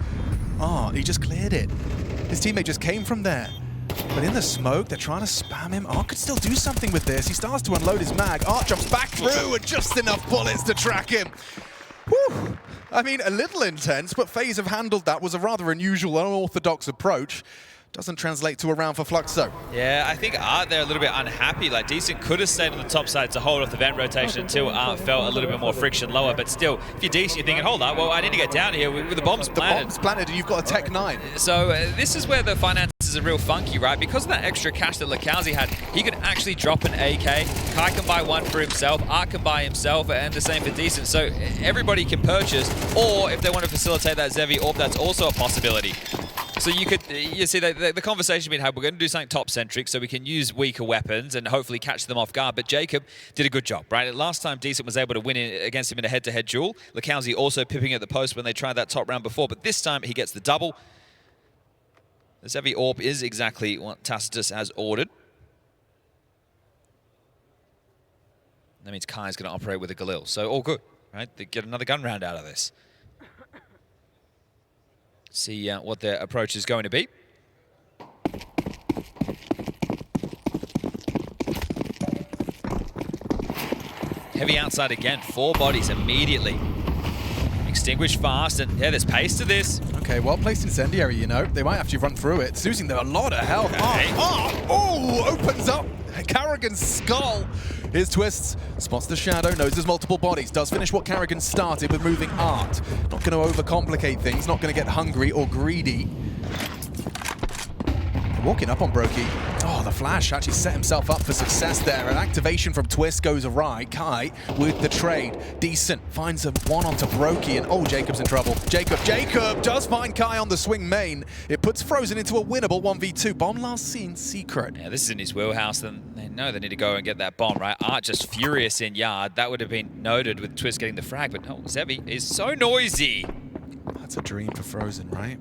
Art, he just cleared it. His teammate just came from there. But in the smoke, they're trying to spam him. Art could still do something with this. He starts to unload his mag. Art jumps back through and just enough bullets to track him. Whew. I mean, a little intense, but FaZe have handled that. Was a rather unusual, unorthodox approach. Doesn't translate to a round for Fluxo. Yeah, I think Art there a little bit unhappy. Like, Decent could have stayed on the top side to hold off the vent rotation until Art felt a little bit more friction lower. But still, if you're Decent, you're thinking, hold up, well, I need to get down here with the bombs planted. The bomb's planted and you've got a Tech 9. So this is where the finances are real funky, right? Because of that extra cash that Lakowski had, he could actually drop an AK. Kai can buy one for himself, Art can buy himself, and the same for Decent. So everybody can purchase, or if they want to facilitate that Zevi AWP, that's also a possibility. So you see the conversation we had, we're going to do something top-centric so we can use weaker weapons and hopefully catch them off guard. But Jacob did a good job, right? Last time Decent was able to win against him in a head-to-head duel. Lakowski also pipping at the post when they tried that top round before, but this time he gets the double. The Zevi AWP is exactly what Tacitus has ordered. That means Kai's going to operate with a Galil, so all good, right? They get another gun round out of this. See what their approach is going to be. Heavy outside again, 4 bodies immediately. Extinguish fast, and yeah, there's pace to this. Okay, well placed incendiary, you know. They might have to run through it. It's losing a lot of health. Okay. Oh, opens up Carrigan's skull. Here's Twistzz, spots the shadow, knows there's multiple bodies, does finish what Carrigan started with moving Art. Not going to overcomplicate things, not going to get hungry or greedy. Walking up on Brokey. Oh, the flash actually set himself up for success there. An activation from Twistzz goes awry. Kai with the trade. Decent finds a one onto Brokey, and oh, Jacob's in trouble. Jacob does find Kai on the swing main. It puts Frozen into a winnable 1v2. Bomb last seen secret. Yeah, this is in his wheelhouse, then they know they need to go and get that bomb, right? Art just furious in yard. That would have been noted with Twistzz getting the frag, but no, Zevi is so noisy. That's a dream for Frozen, right?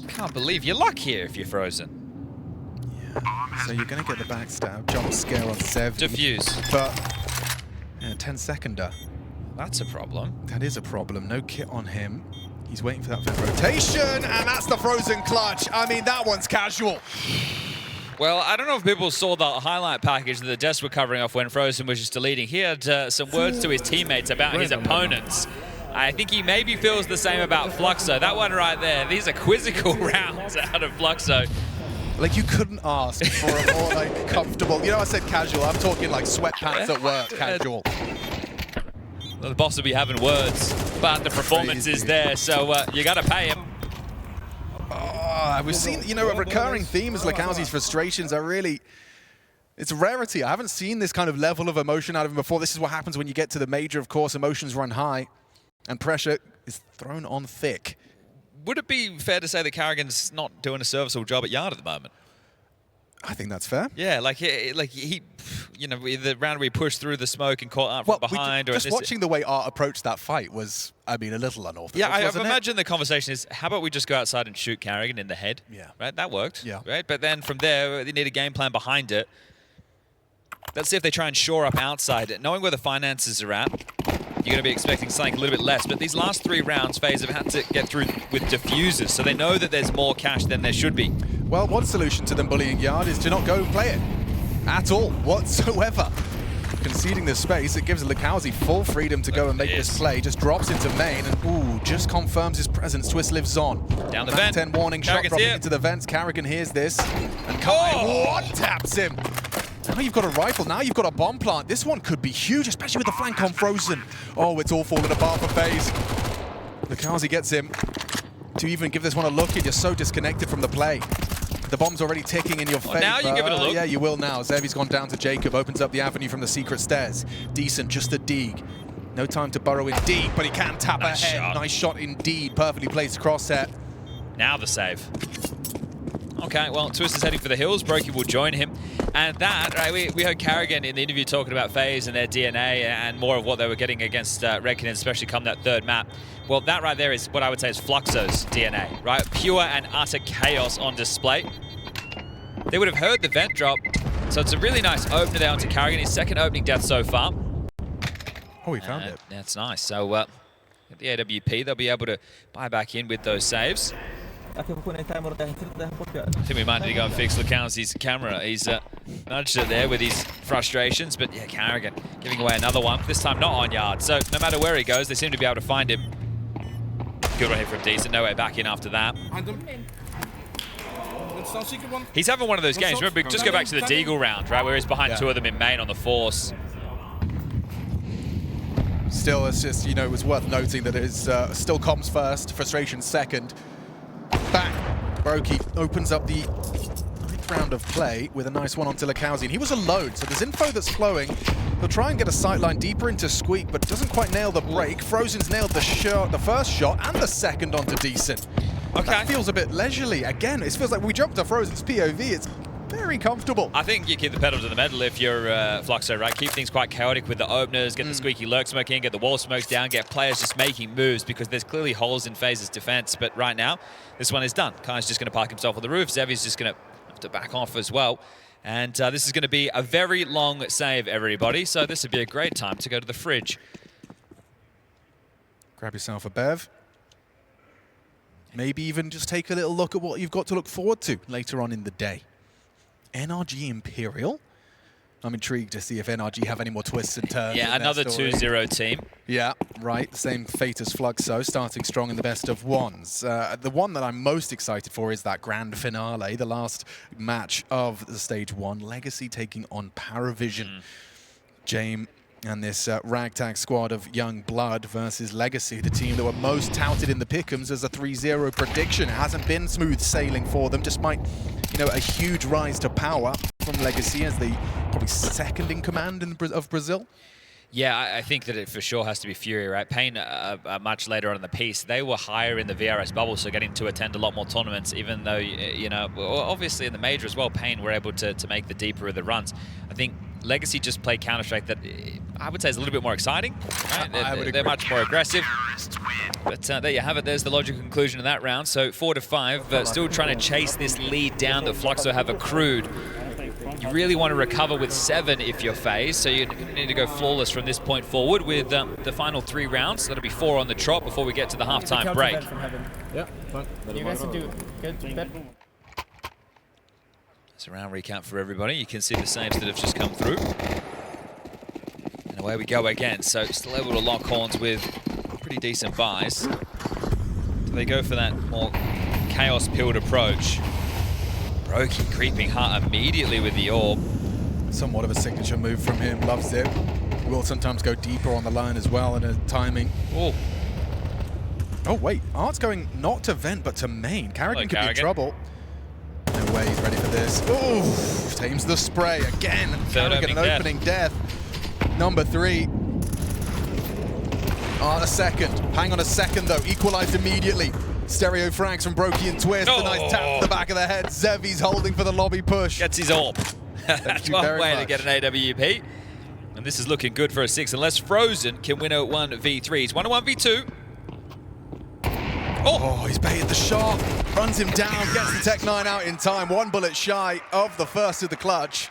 Can't believe your luck here if you're Frozen. Yeah. So you're going to get the backstab, jump scare on Zevi. Diffuse. But, yeah, 10-seconder. That's a problem. That is a problem. No kit on him. He's waiting for that vent rotation, and that's the Frozen clutch. I mean, that one's casual. Well, I don't know if people saw the highlight package that the devs were covering off when Frozen was just deleting. He had some words to his teammates about his opponents. I think he maybe feels the same about Fluxo. That one right there, these are quizzical rounds out of Fluxo. Like, you couldn't ask for a more, like, comfortable... You know, I said casual. I'm talking, like, sweatpants at work, casual. Well, the boss will be having words, but the performance is there, so you got to pay him. We've seen, you know, a recurring theme is Lakowski's frustrations are really... It's a rarity. I haven't seen this kind of level of emotion out of him before. This is what happens when you get to the major, of course. Emotions run high. And pressure is thrown on thick. Would it be fair to say that Carrigan's not doing a serviceable job at yard at the moment? I think that's fair. Yeah, like he, you know, the round where he pushed through the smoke and caught Art from behind. Just watching the way Art approached that fight was, I mean, a little unorthodox. Yeah, I imagine the conversation is, how about we just go outside and shoot Carrigan in the head? Yeah. Right, that worked. Yeah. Right, but then from there, they need a game plan behind it. Let's see if they try and shore up outside. Knowing where the finances are at, you're going to be expecting something a little bit less. But these last 3 rounds, FaZe have had to get through with diffusers, so they know that there's more cash than there should be. Well, one solution to them bullying yard is to not go and play it at all, whatsoever. Conceding the space, it gives Lakowski full freedom to go and make this play. Just drops into main and, ooh, just confirms his presence. Twistzz lives on. Down the vent. 10 warning shot dropping into the vents. Carrigan hears this. And Kai one-taps him. Now you've got a rifle, now you've got a bomb plant. This one could be huge, especially with the flank on Frozen. Oh, it's all falling apart for FaZe. Lakowski gets him. To even give this one a look, you're just so disconnected from the play. The bomb's already ticking in your face. Now you give it a look. Yeah, you will now. Zevi's gone down to Jacob, opens up the avenue from the secret stairs. Decent, just a dig. No time to burrow in deep, but he can tap ahead. Nice shot indeed, perfectly placed crosshair. Now the save. Okay, well, Twistzz is heading for the hills. Brokey will join him. And that, right, we heard Carrigan in the interview talking about FaZe and their DNA and more of what they were getting against Redkin, especially come that third map. Well, that right there is what I would say is Fluxo's DNA, right? Pure and utter chaos on display. They would have heard the vent drop, so it's a really nice opener there onto Carrigan, his second opening death so far. Oh, he found it. That's nice. So, at the AWP, they'll be able to buy back in with those saves. I think we might need to go and fix Lukowski's camera. He's nudged it there with his frustrations, but yeah, Carrigan giving away another one, this time not on yard. So no matter where he goes, they seem to be able to find him. Good one here from Decent, no way back in after that. He's having one of those games. Remember, just go back to the Deagle round, right, where he's behind two of them in main on the Force. Still, it's just, you know, it was worth noting that it is still comms first, frustration second. Bang! Brokey opens up the 9th round of play with a nice one onto Lukowski. And he was alone, so there's info that's flowing. He'll try and get a sightline deeper into Squeak, but doesn't quite nail the break. Frozen's nailed the first shot and the second onto Decent. Okay. That feels a bit leisurely. Again, it feels like we jumped to Frozen's POV. It's very comfortable. I think you keep the pedal to the metal if you're Fluxo, right? Keep things quite chaotic with the openers, get the squeaky lurk smoke in, get the wall smokes down, get players just making moves because there's clearly holes in FaZe's defense. But right now, this one is done. Kai's just going to park himself on the roof. Zevi's just going to have to back off as well. And this is going to be a very long save, everybody. So this would be a great time to go to the fridge. Grab yourself a bev. Maybe even just take a little look at what you've got to look forward to later on in the day. NRG Imperial. I'm intrigued to see if NRG have any more twists and turns. Yeah, another 2-0 team. Yeah, right. Same fate as Fluxo, starting strong in the best of ones. The one that I'm most excited for is that grand finale, the last match of the stage 1. Legacy taking on Paravision. Jame and this ragtag squad of young blood versus Legacy, the team that were most touted in the pick'ems as a 3-0 prediction. It hasn't been smooth sailing for them, despite, you know, a huge rise to power from Legacy as the probably second in command of Brazil. Yeah, I think that it for sure has to be Fury, right? Pain much later on in the piece. They were higher in the VRS bubble, so getting to attend a lot more tournaments, even though, you know, obviously in the Major as well, Pain were able to make the deeper of the runs. I think Legacy just played Counter-Strike that I would say is a little bit more exciting. Right? They're much more aggressive. But there you have it. There's the logical conclusion of that round. So 4-5, still trying to chase this lead down that Fluxo have accrued. You really want to recover with 7 if you're FaZe, so you need to go flawless from this point forward with the final 3 rounds. That'll be 4 on the trot before we get to the halftime break. Yeah, you guys do good. It's a round recap for everybody. You can see the saves that have just come through. And away we go again. So still able to lock horns with pretty decent buys. Do they go for that more chaos-pilled approach? Brokey creeping hard immediately with the orb. Somewhat of a signature move from him, loves it. Will sometimes go deeper on the line as well in a timing. Oh. Oh wait, Art's going not to vent but to main. Carrigan could be in trouble. No way, he's ready for this. Ooh, tames the spray again. Carrigan, an opening death. Number 3. Art a second. Hang on a second though, equalized immediately. Stereo frags from Brokey and Twistzz. A nice tap to the back of the head. Zevi's holding for the lobby push. Gets his orb. That's one way to get an AWP. And this is looking good for a 6, unless Frozen can win a 1v3. He's won a 1v2. Oh, he's baited the shot. Runs him down, gets the Tech 9 out in time. 1 bullet shy of the first of the clutch.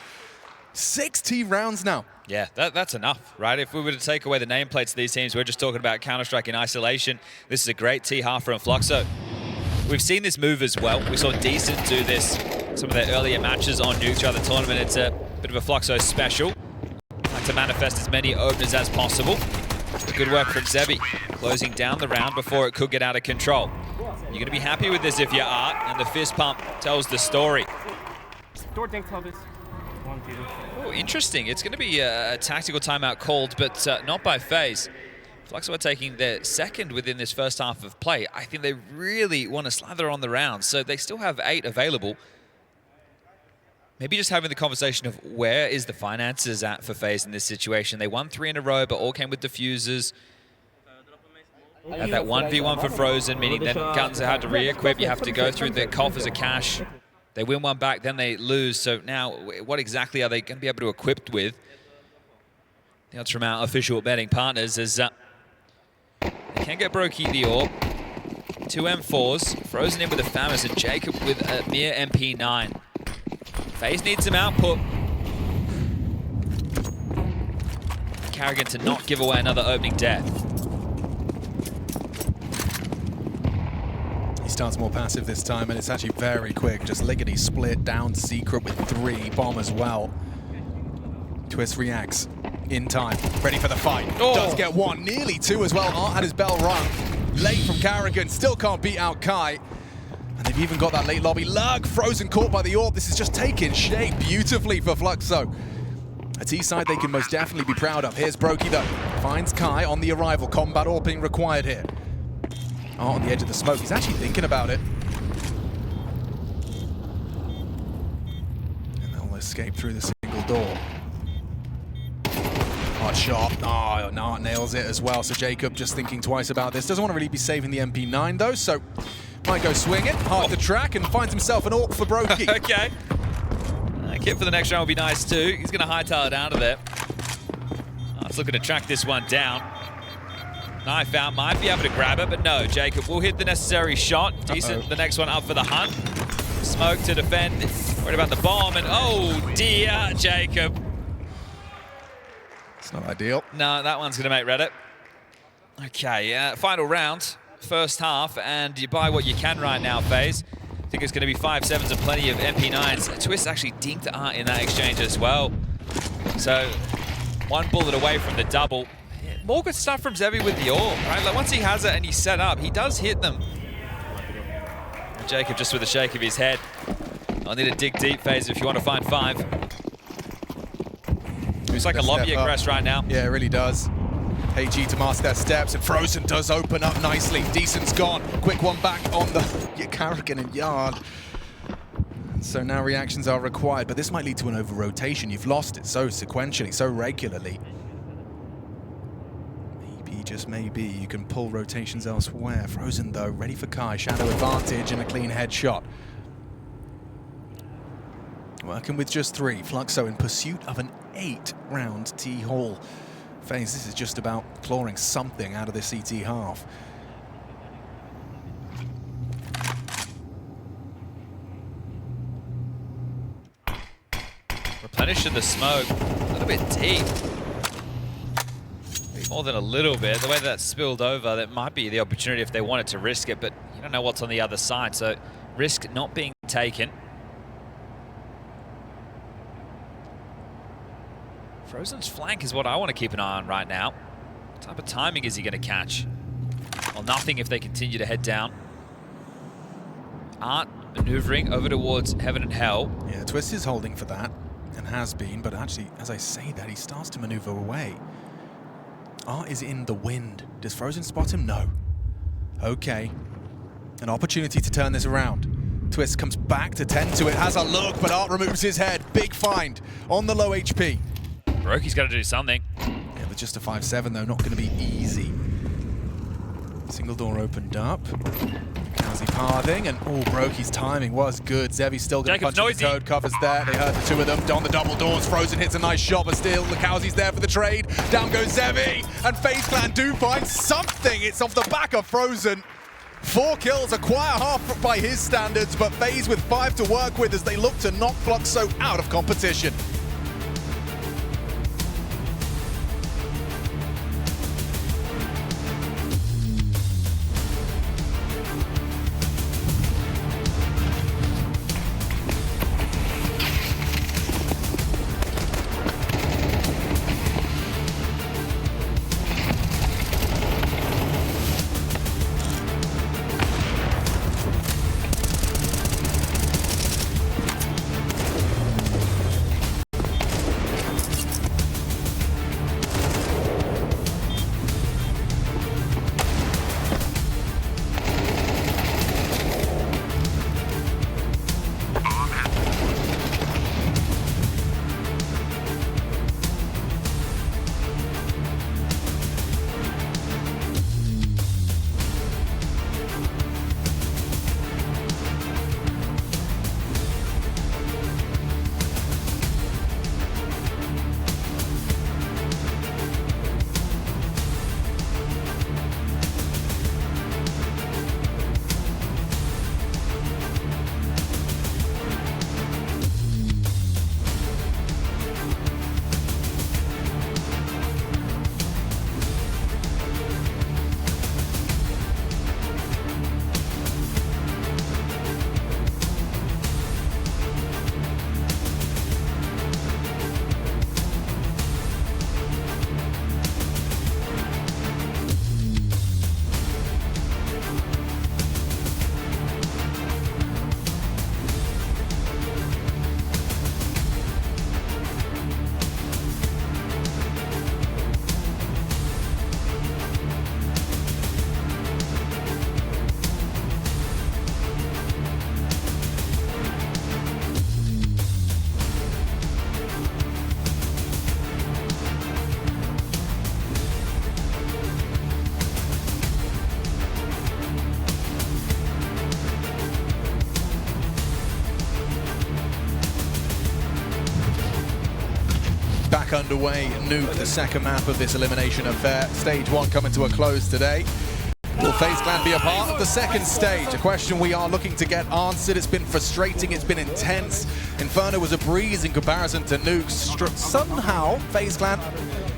6 T rounds now. Yeah, that's enough, right? If we were to take away the nameplates of these teams, we're just talking about Counter-Strike in isolation. This is a great T half from Fluxo. We've seen this move as well. We saw Decent do this some of their earlier matches on Nuke throughout the tournament. It's a bit of a Fluxo special. Like to manifest as many openers as possible. Good work from Zevi, closing down the round before it could get out of control. You're going to be happy with this if you're Art, and the fist pump tells the story. Oh, interesting. It's going to be a tactical timeout called, but not by FaZe. Fluxo are taking their second within this first half of play. I think they really want to slather on the round, so they still have 8 available. Maybe just having the conversation of where is the finances at for FaZe in this situation. They won 3 in a row, but all came with diffusers. Had that 1v1 for Frozen, meaning then guns are hard to re-equip. You have to go through the coffers of cash. They win one back, then they lose. So now, what exactly are they going to be able to equip with? The odds from our official betting partners is they can get Brokey the AWP. 2 M4s, Frozen in with a FAMAS, and Jacob with a mere MP9. FaZe needs some output. Carrigan to not give away another opening death. He starts more passive this time, and it's actually very quick. Just liggity split down Secret with 3, bomb as well. Twistzz reacts in time, ready for the fight. Oh. Does get 1, nearly 2 as well. Art had his bell rung. Late from Carrigan, still can't beat out Kai. And they've even got that late lobby lurk. Frozen caught by the AWP. This is just taking shape beautifully for Fluxo. A T-side they can most definitely be proud of. Here's Brokey though. Finds Kai on the arrival. Combat AWP being required here. On the edge of the smoke. He's actually thinking about it. And they'll escape through the single door. Hard shot. Oh, Nart nails it as well. So Jacob just thinking twice about this. Doesn't want to really be saving the MP9 though, so might go swing it. Hard to track and finds himself an AWP for Brokey. Okay. Kit for the next round would be nice too. He's going to hightail it out of there. He's looking to track this one down. Knife out, might be able to grab it, but no. Jacob will hit the necessary shot. Decent. The next one up for the hunt. Smoke to defend. Worried about the bomb, and oh dear, Jacob. It's not ideal. No, that one's going to make Reddit. Okay, final round, first half, and you buy what you can right now, FaZe. I think it's going to be 5-7s and plenty of MP9s. Twistzz actually dinked Art in that exchange as well. So, 1 bullet away from the double. Yeah, more good stuff from Zevi with the AWP, right? Like, once he has it and he's set up, he does hit them. And Jacob just with a shake of his head. I'll need to dig deep, FaZe, if you want to find 5. It's like a lobby aggress right now. Yeah, it really does. HG to mask their steps, and Frozen does open up nicely. Decent's gone. Quick one back on the Carrigan and Yard. So now reactions are required, but this might lead to an over-rotation. You've lost it so sequentially, so regularly. Maybe, just maybe, you can pull rotations elsewhere. Frozen, though, ready for Kai. Shadow advantage and a clean headshot. Working with just 3. Fluxo in pursuit of an 8-round T-haul. FaZe, this is just about clawing something out of this CT half. Replenishing the smoke a little bit deep. More than a little bit. The way that spilled over, that might be the opportunity if they wanted to risk it, but you don't know what's on the other side, so risk not being taken. Frozen's flank is what I want to keep an eye on right now. What type of timing is he going to catch? Well, nothing if they continue to head down. Art maneuvering over towards Heaven and Hell. Yeah, Twistzz is holding for that, and has been, but actually, as I say that, he starts to maneuver away. Art is in the wind. Does Frozen spot him? No. Okay. An opportunity to turn this around. Twistzz comes back to tend to it, has a look, but Art removes his head. Big find on the low HP. Brokey's got to do something. Yeah, with just a 5-7 though, not going to be easy. Single door opened up. Kowsey pathing, and Brokey's timing was good. Zevi's still going to punch the code, covers there. They heard the 2 of them. On the double doors, Frozen hits a nice shot, but still, the Kowsey's there for the trade. Down goes Zevi, and FaZe Clan do find something. It's off the back of Frozen. 4 kills, a quiet half by his standards, but FaZe with 5 to work with as they look to knock Fluxo out of competition. back underway. Nuke, the second map of this elimination affair. Stage 1 coming to a close today. Will FaZe Clan be a part of the second stage? A question we are looking to get answered. It's been frustrating, it's been intense. Inferno was a breeze in comparison to Nuke. Somehow, FaZe Clan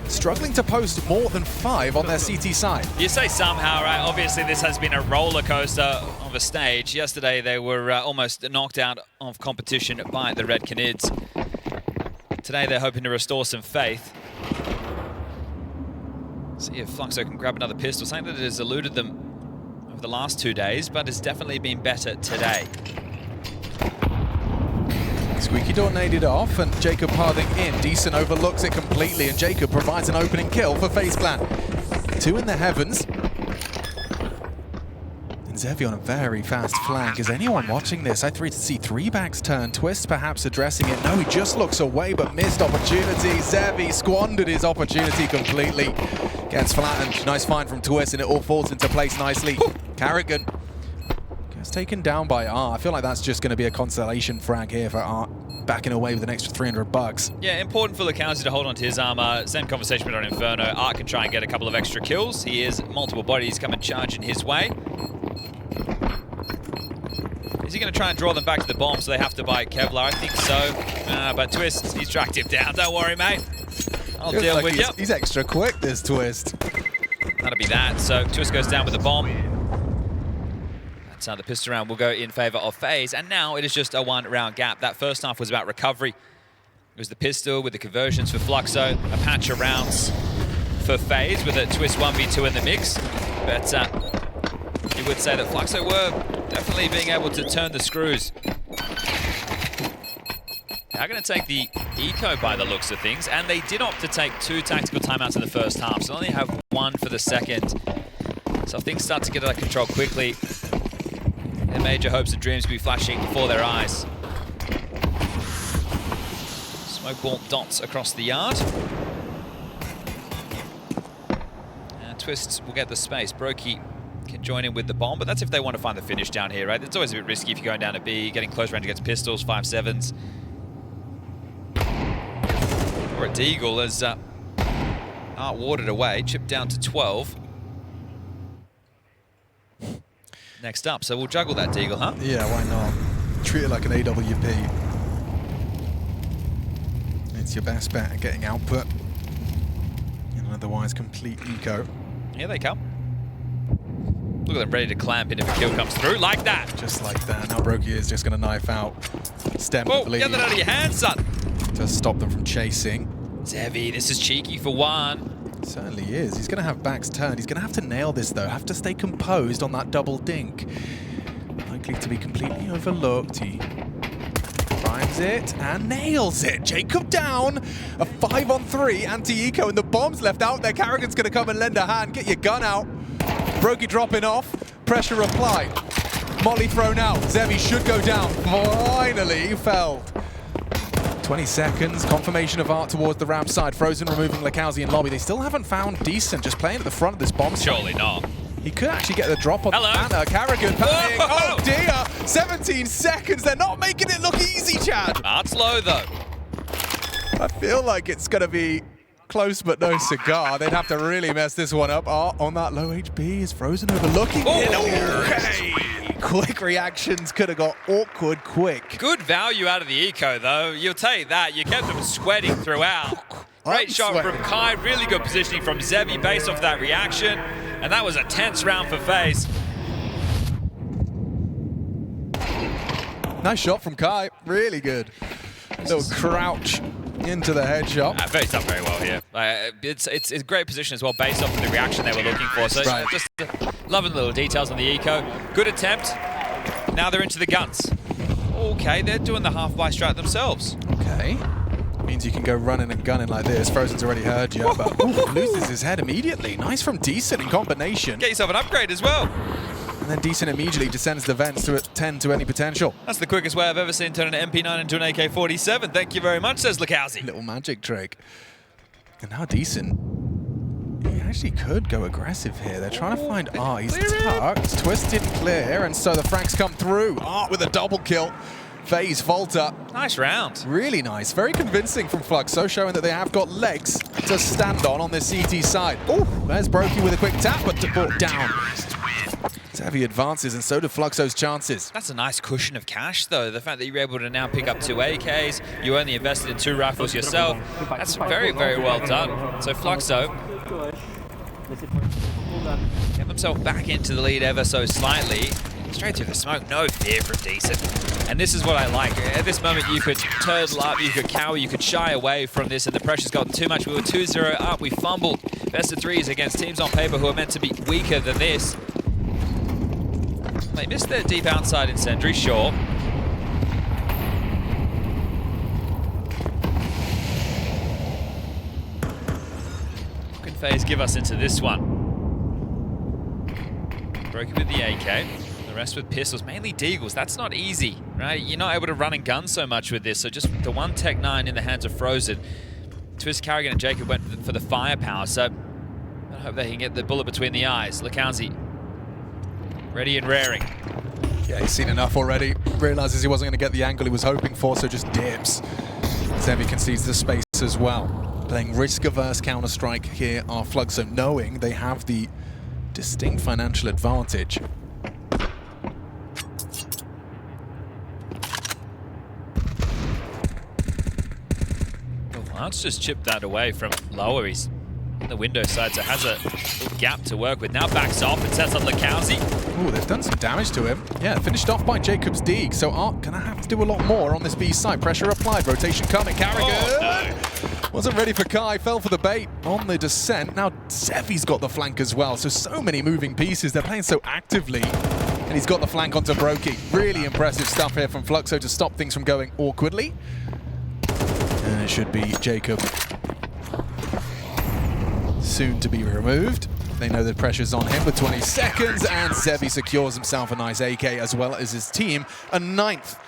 struggling to post more than 5 on their CT side. You say somehow, right? Obviously, this has been a roller coaster of a stage. Yesterday, they were almost knocked out of competition by the Red Canids. Today, they're hoping to restore some faith. See if Fluxo can grab another pistol, something that has eluded them over the last 2 days, but has definitely been better today. Squeaky door naded off, and Jacob pathing in. Decent overlooks it completely, and Jacob provides an opening kill for FaZe Clan. 2 in the heavens. And Zevi on a very fast flank. Is anyone watching this? I see 3 backs turn. Twistzz perhaps addressing it. No, he just looks away, but missed opportunity. Zevi squandered his opportunity completely. Gets flattened. Nice find from Twistzz, and it all falls into place nicely. Carrigan gets taken down by Art. I feel like that's just going to be a consolation frag here for Art, backing away with an extra $300. Yeah, important for Lukowski to hold on to his armor. Same conversation with on Inferno. Art can try and get a couple of extra kills. He is multiple bodies coming charging his way. Is he going to try and draw them back to the bomb so they have to buy Kevlar? I think so. But Twistzz, he's tracked him down. Don't worry, mate. I'll deal with you. He's extra quick, this Twistzz. That'll be that. So Twistzz goes down with the bomb. That's how the pistol round will go in favor of FaZe. And now it is just a 1-round gap. That first half was about recovery. It was the pistol with the conversions for Fluxo, a patch of rounds for FaZe with a Twistzz 1v2 in the mix. But you would say that Fluxo were definitely being able to turn the screws. They're going to take the eco by the looks of things, and they did opt to take 2 tactical timeouts in the first half, so only have 1 for the second. So things start to get out of control quickly. Their major hopes and dreams will be flashing before their eyes. Smoke ball dots across the yard. And Twistzz will get the space. Brokey can join in with the bomb, but that's if they want to find the finish down here, right? It's always a bit risky if you're going down to B, getting close range against pistols, 5.7s. Or a Deagle as Art warded away, chipped down to 12. Next up, so we'll juggle that Deagle, huh? Yeah, why not? Treat it like an AWP. It's your best bet at getting output in an otherwise complete eco. Here they come. Look at them ready to clamp in if a kill comes through, like that. Just like that. Now Brokey is just going to knife out. Stem Whoa, the lead. get that out of your hands, son. To stop them from chasing. Zevi, this is cheeky for 1. Certainly is. He's going to have backs turned. He's going to have to nail this, though. Have to stay composed on that double dink. Likely to be completely overlooked. He primes it and nails it. Jacob down. A 5-on-3 anti-eco, and the bomb's left out there. Carrigan's going to come and lend a hand. Get your gun out. Brokey dropping off. Pressure applied. Molly thrown out. Zevi should go down. Finally felled. 20 seconds, confirmation of Art towards the ramp side. Frozen removing Lukowski in lobby. They still haven't found Decent, just playing at the front of this bomb site. Surely not. He could actually get the drop on the banner. Carrigan panicking. Oh dear, 17 seconds. They're not making it look easy, Chad. Art's low though. I feel like it's going to be close but no cigar. They'd have to really mess this one up. Art on that low HP is Frozen overlooking it. Okay. Quick reactions, could have got awkward quick. Good value out of the eco though. You'll take that. You kept them sweating throughout. Great shot from Kai. Really good positioning from Zevi based off that reaction. And that was a tense round for FaZe. Nice shot from Kai. Really good. Little crouch into the headshot. FaZe done very well here. It's a great position as well based off of the reaction they were looking for. So right. Just loving the little details on the eco. Good attempt. Now they're into the guns. Okay, they're doing the half-buy strat themselves. Okay. Means you can go running and gunning like this. Frozen's already heard you, but loses his head immediately. Nice from Decent in combination. Get yourself an upgrade as well. And then Decent immediately descends the vents to 10 to any potential. That's the quickest way I've ever seen turn an MP9 into an AK-47. Thank you very much, says Lukowski. Little magic trick. And now Decent. He actually could go aggressive here. They're trying to find Art. He's tucked. Twistzz didn't clear, and so the frags come through. Art with a double kill. FaZe falter. Nice round. Really nice. Very convincing from Fluxo, showing that they have got legs to stand on this CT side. Oh, there's Brokey with a quick tap, but brought down. Heavy advances, and so do Fluxo's chances. That's a nice cushion of cash, though. The fact that you're able to now pick up 2 AKs, you only invested in 2 rifles yourself. That's very, very well done. So Fluxo get themselves back into the lead ever so slightly. Straight through the smoke, no fear from Decent. And this is what I like. At this moment, you could turtle up, you could cower, you could shy away from this, and the pressure's gotten too much. We were 2-0 up, we fumbled. Best of 3s against teams on paper who are meant to be weaker than this. They missed their deep outside incendiary, sure. What can FaZe give us into this one? Broken with the AK, the rest with pistols, mainly deagles. That's not easy, right? You're not able to run and gun so much with this, so just the one Tech 9 in the hands of Frozen. Twistzz, Carrigan, and Jacob went for the firepower, so I hope they can get the bullet between the eyes. Lakanzi ready and raring. Yeah, he's seen enough already. Realizes he wasn't going to get the angle he was hoping for, so just dips. Zevi concedes the space as well. Playing risk-averse Counter-Strike here are Fluxo, knowing they have the distinct financial advantage. Lance just chipped that away from lower. He's in the window side, so has a little gap to work with. Now backs off and sets up Lakanzi. Ooh, they've done some damage to him. Yeah, finished off by Jacob's Deeg, so Art gonna have to do a lot more on this B side. Pressure applied, rotation coming. Carrigan wasn't ready for Kai, fell for the bait on the descent. Now Zevi's got the flank as well, so many moving pieces. They're playing so actively, and he's got the flank onto Brokey. Really impressive stuff here from Fluxo to stop things from going awkwardly. And it should be Jacob soon to be removed. They know the pressure's on him with 20 seconds, and Zevi secures himself a nice AK as well as his team a 9th.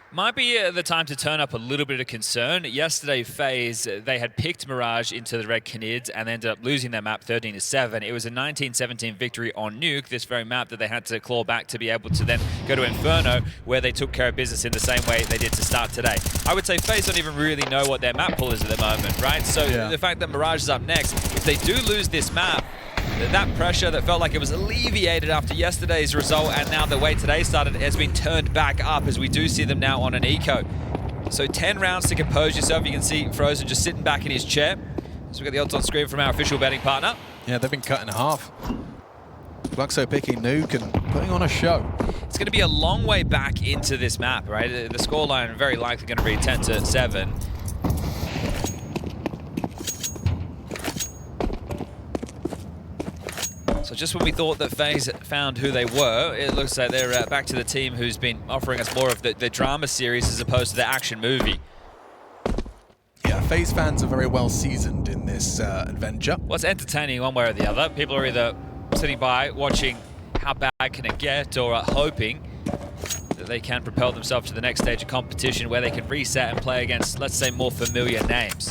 Might be the time to turn up a little bit of concern. Yesterday, FaZe, they had picked Mirage into the Red Canids and ended up losing their map 13-7. It was a 19-17 victory on Nuke, this very map that they had to claw back to be able to then go to Inferno, where they took care of business in the same way they did to start today. I would say FaZe don't even really know what their map pool is at the moment, right? So yeah, the fact that Mirage is up next, if they do lose this map, that pressure that felt like it was alleviated after yesterday's result and now the way today started has been turned back up as we do see them now on an eco. So 10 rounds to compose yourself. You can see Frozen just sitting back in his chair. So we've got the odds on screen from our official betting partner. Yeah, they've been cut in half. Fluxo picking Nuke and putting on a show. It's going to be a long way back into this map, right? The scoreline very likely going to be 10-7. So just when we thought that FaZe found who they were, it looks like they're back to the team who's been offering us more of the drama series as opposed to the action movie. Yeah, FaZe fans are very well seasoned in this adventure. Well, it's entertaining one way or the other. People are either sitting by watching how bad can it get, or hoping that they can propel themselves to the next stage of competition where they can reset and play against, let's say, more familiar names.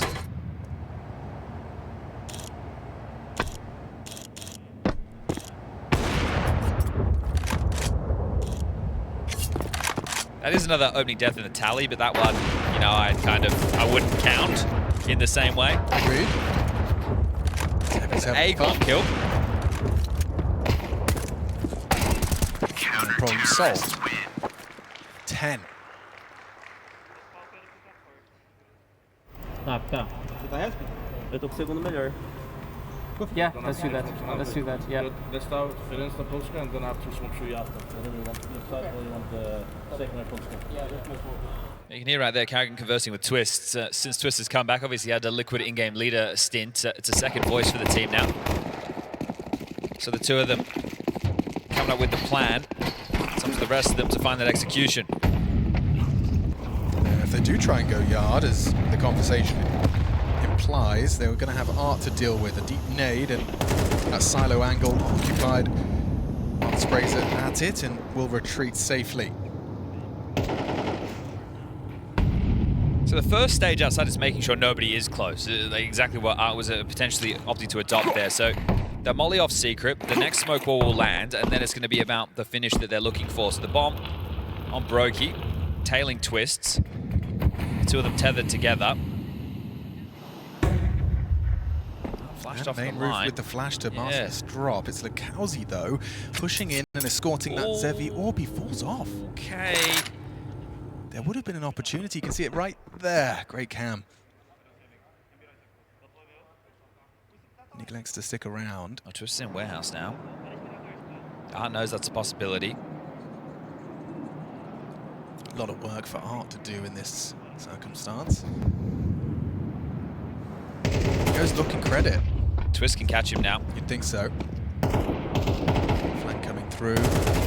That is another opening death in the tally, but that one, you know, I wouldn't count in the same way. Agreed. A got kill. Problem solved. 10. Ah, tá. Você tá resp? Eu tô com o segundo melhor. Yeah, let's do that. Let's do that. Yeah. Let's start fill in the post and then I have to smoke through you after. You want the second post. You can hear right there Carrigan conversing with Twistzz. Since Twistzz has come back, obviously had a Liquid in-game leader stint. It's a second voice for the team now. So the two of them coming up with the plan. It's up to the rest of them to find that execution. If they do try and go yard, as the conversation implies, they were going to have Art to deal with. A deep nade and that silo angle occupied. Art sprays it at it and will retreat safely. So the first stage outside is making sure nobody is close. Exactly what Art was potentially opting to adopt there. So the molly off secret, the next smoke wall will land, and then it's going to be about the finish that they're looking for. So the bomb on Brokey. tailing Twistzz. Two of them tethered together. Flashed off the main line. roof with the flash to mask this drop. It's Lakowski though, pushing in and escorting that Zevi. Orbi falls off. Okay. There would have been an opportunity. You can see it right there. Great cam. Neglects to stick around. Oh, Twistzz in warehouse now. Art knows that's a possibility. A lot of work for Art to do in this circumstance. Goes looking credit. Twistzz can catch him now. You'd think so. Flank coming through.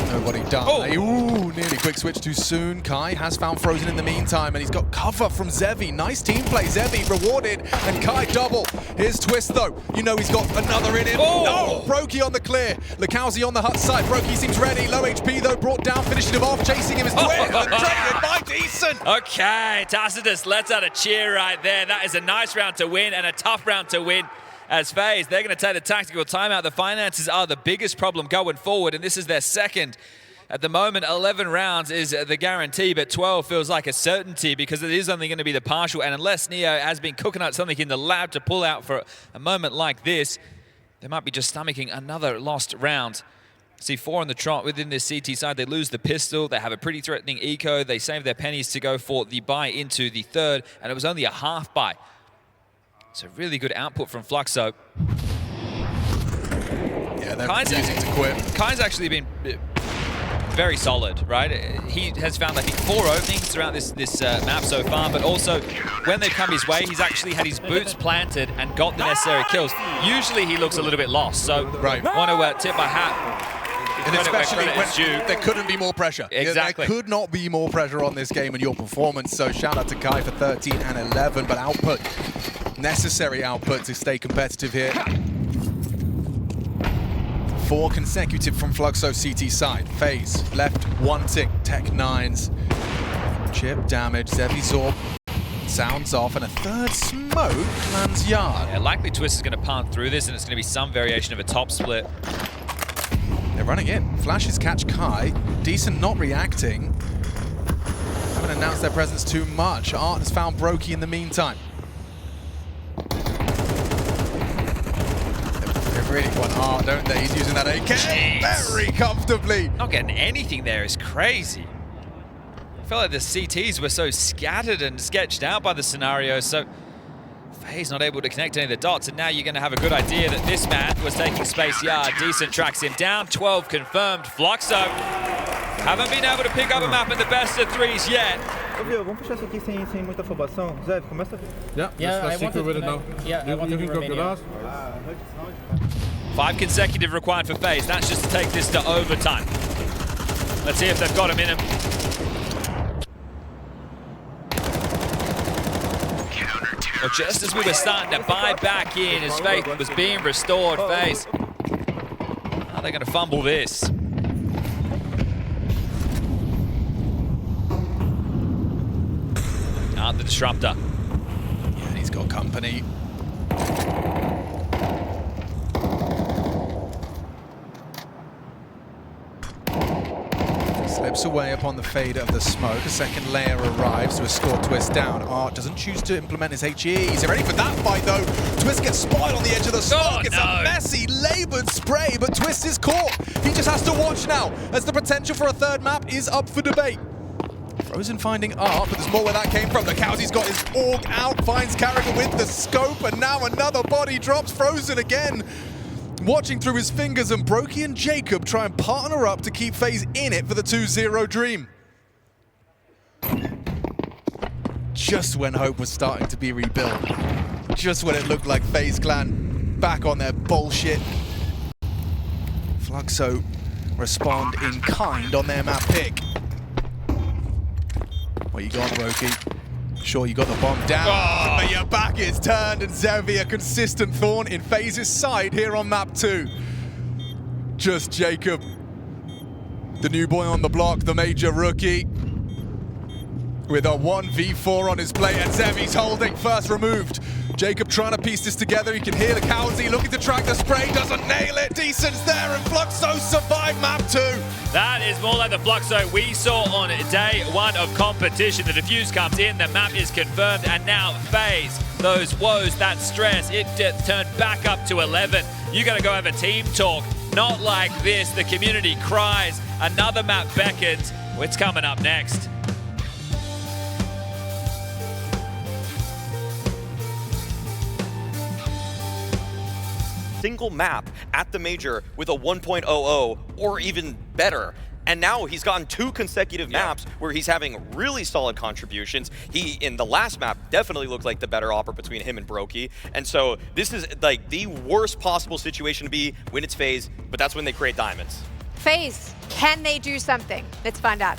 Nobody done. Oh. Ooh, nearly quick switch too soon. Kai has found Frozen in the meantime, and he's got cover from Zevi. Nice team play. Zevi rewarded, and Kai double. Here's Twistzz though. You know he's got another in him. Oh, Brokey on the clear. Lakowski on the hut side. Brokey seems ready. Low HP though, brought down, finishing him off. Chasing him is Twistzz, and traded by Decent. Okay, Tacitus lets out a cheer right there. That is a nice round to win and a tough round to win. As FaZe, they're going to take the tactical timeout. The finances are the biggest problem going forward, and this is their second. At the moment, 11 rounds is the guarantee, but 12 feels like a certainty because it is only going to be the partial, and unless Neo has been cooking up something in the lab to pull out for a moment like this, they might be just stomaching another lost round. See 4 on the trot within this CT side. They lose the pistol. They have a pretty threatening eco. They save their pennies to go for the buy into the third, and it was only a half buy. So really good output from Fluxo. Yeah, they're refusing to quit. Kai's actually been very solid, right? He has found, I think, 4 openings throughout this map so far, but also when they've come his way, he's actually had his boots planted and got the necessary kills. Usually he looks a little bit lost, so want to tip my hat. And especially when there couldn't be more pressure. Exactly. There could not be more pressure on this game and your performance. So shout out to Kai for 13 and 11, but output, necessary output to stay competitive here. 4 consecutive from Fluxo CT side. FaZe left wanting. Tech 9s. Chip damage. Zevi Zorb sounds off, and a third smoke lands yard. Yeah, likely Twistzz is going to punt through this, and it's going to be some variation of a top split. They're running in. Flashes catch Kai. Decent not reacting. Haven't announced their presence too much. Art has found Brokey in the meantime. They really want Art, don't they? He's using that AK very comfortably. Not getting anything there is crazy. I felt like the CTs were so scattered and sketched out by the scenario, so FaZe not able to connect any of the dots, and now you're going to have a good idea that this man was taking space yard. Decent tracks him down. 12 confirmed. Fluxo haven't been able to pick up a map in the best of 3s yet. Ô, Viu, vamos puxar isso aqui sem muita afobação. Zé, começa. Yeah, I wanted to now. Yeah, I wanted to Romania. 5 consecutive required for FaZe. That's just to take this to overtime. Let's see if they've got him in him. Well, just as we were starting to buy back in, as faith was being restored, FaZe. Are they going to fumble this? Art the disruptor. Yeah, he's got company. Slips away upon the fade of the smoke. A second layer arrives to escort Twistzz down. Art doesn't choose to implement his HE. He's ready for that fight though. Twistzz gets spotted on the edge of the smoke. It's a messy, labored spray, but Twistzz is caught. He just has to watch now, as the potential for a third map is up for debate. Frozen finding Art, but there's more where that came from. Lakowski's got his AUG out, finds Carragher with the scope, and now another body drops. Frozen again. Watching through his fingers, and Brokey and Jacob try and partner up to keep FaZe in it for the 2-0 dream. Just when hope was starting to be rebuilt. Just when it looked like FaZe Clan back on their bullshit. Fluxo respond in kind on their map pick. What you got, Brokey? Sure, you got the bomb down, but your back is turned, and Zevi, a consistent thorn in FaZe's side here on map 2. Just Jacob, the new boy on the block, the major rookie, with a 1v4 on his plate, and Zevi's holding, first removed. Jacob trying to piece this together. You can hear the Cowsy looking to track the spray. Doesn't nail it. Decent's there, and Fluxo survive map 2. That is more like the Fluxo we saw on day 1 of competition. The defuse comes in, the map is confirmed, and now FaZe, those woes, that stress, it turned back up to 11. You gotta go have a team talk. Not like this. The community cries. Another map beckons. What's coming up next? Single map at the Major with a 1.00 or even better. And now he's gotten 2 consecutive maps where he's having really solid contributions. He, in the last map, definitely looked like the better offer between him and Brokey. And so this is like the worst possible situation to be when it's FaZe, but that's when they create diamonds. FaZe, can they do something? Let's find out.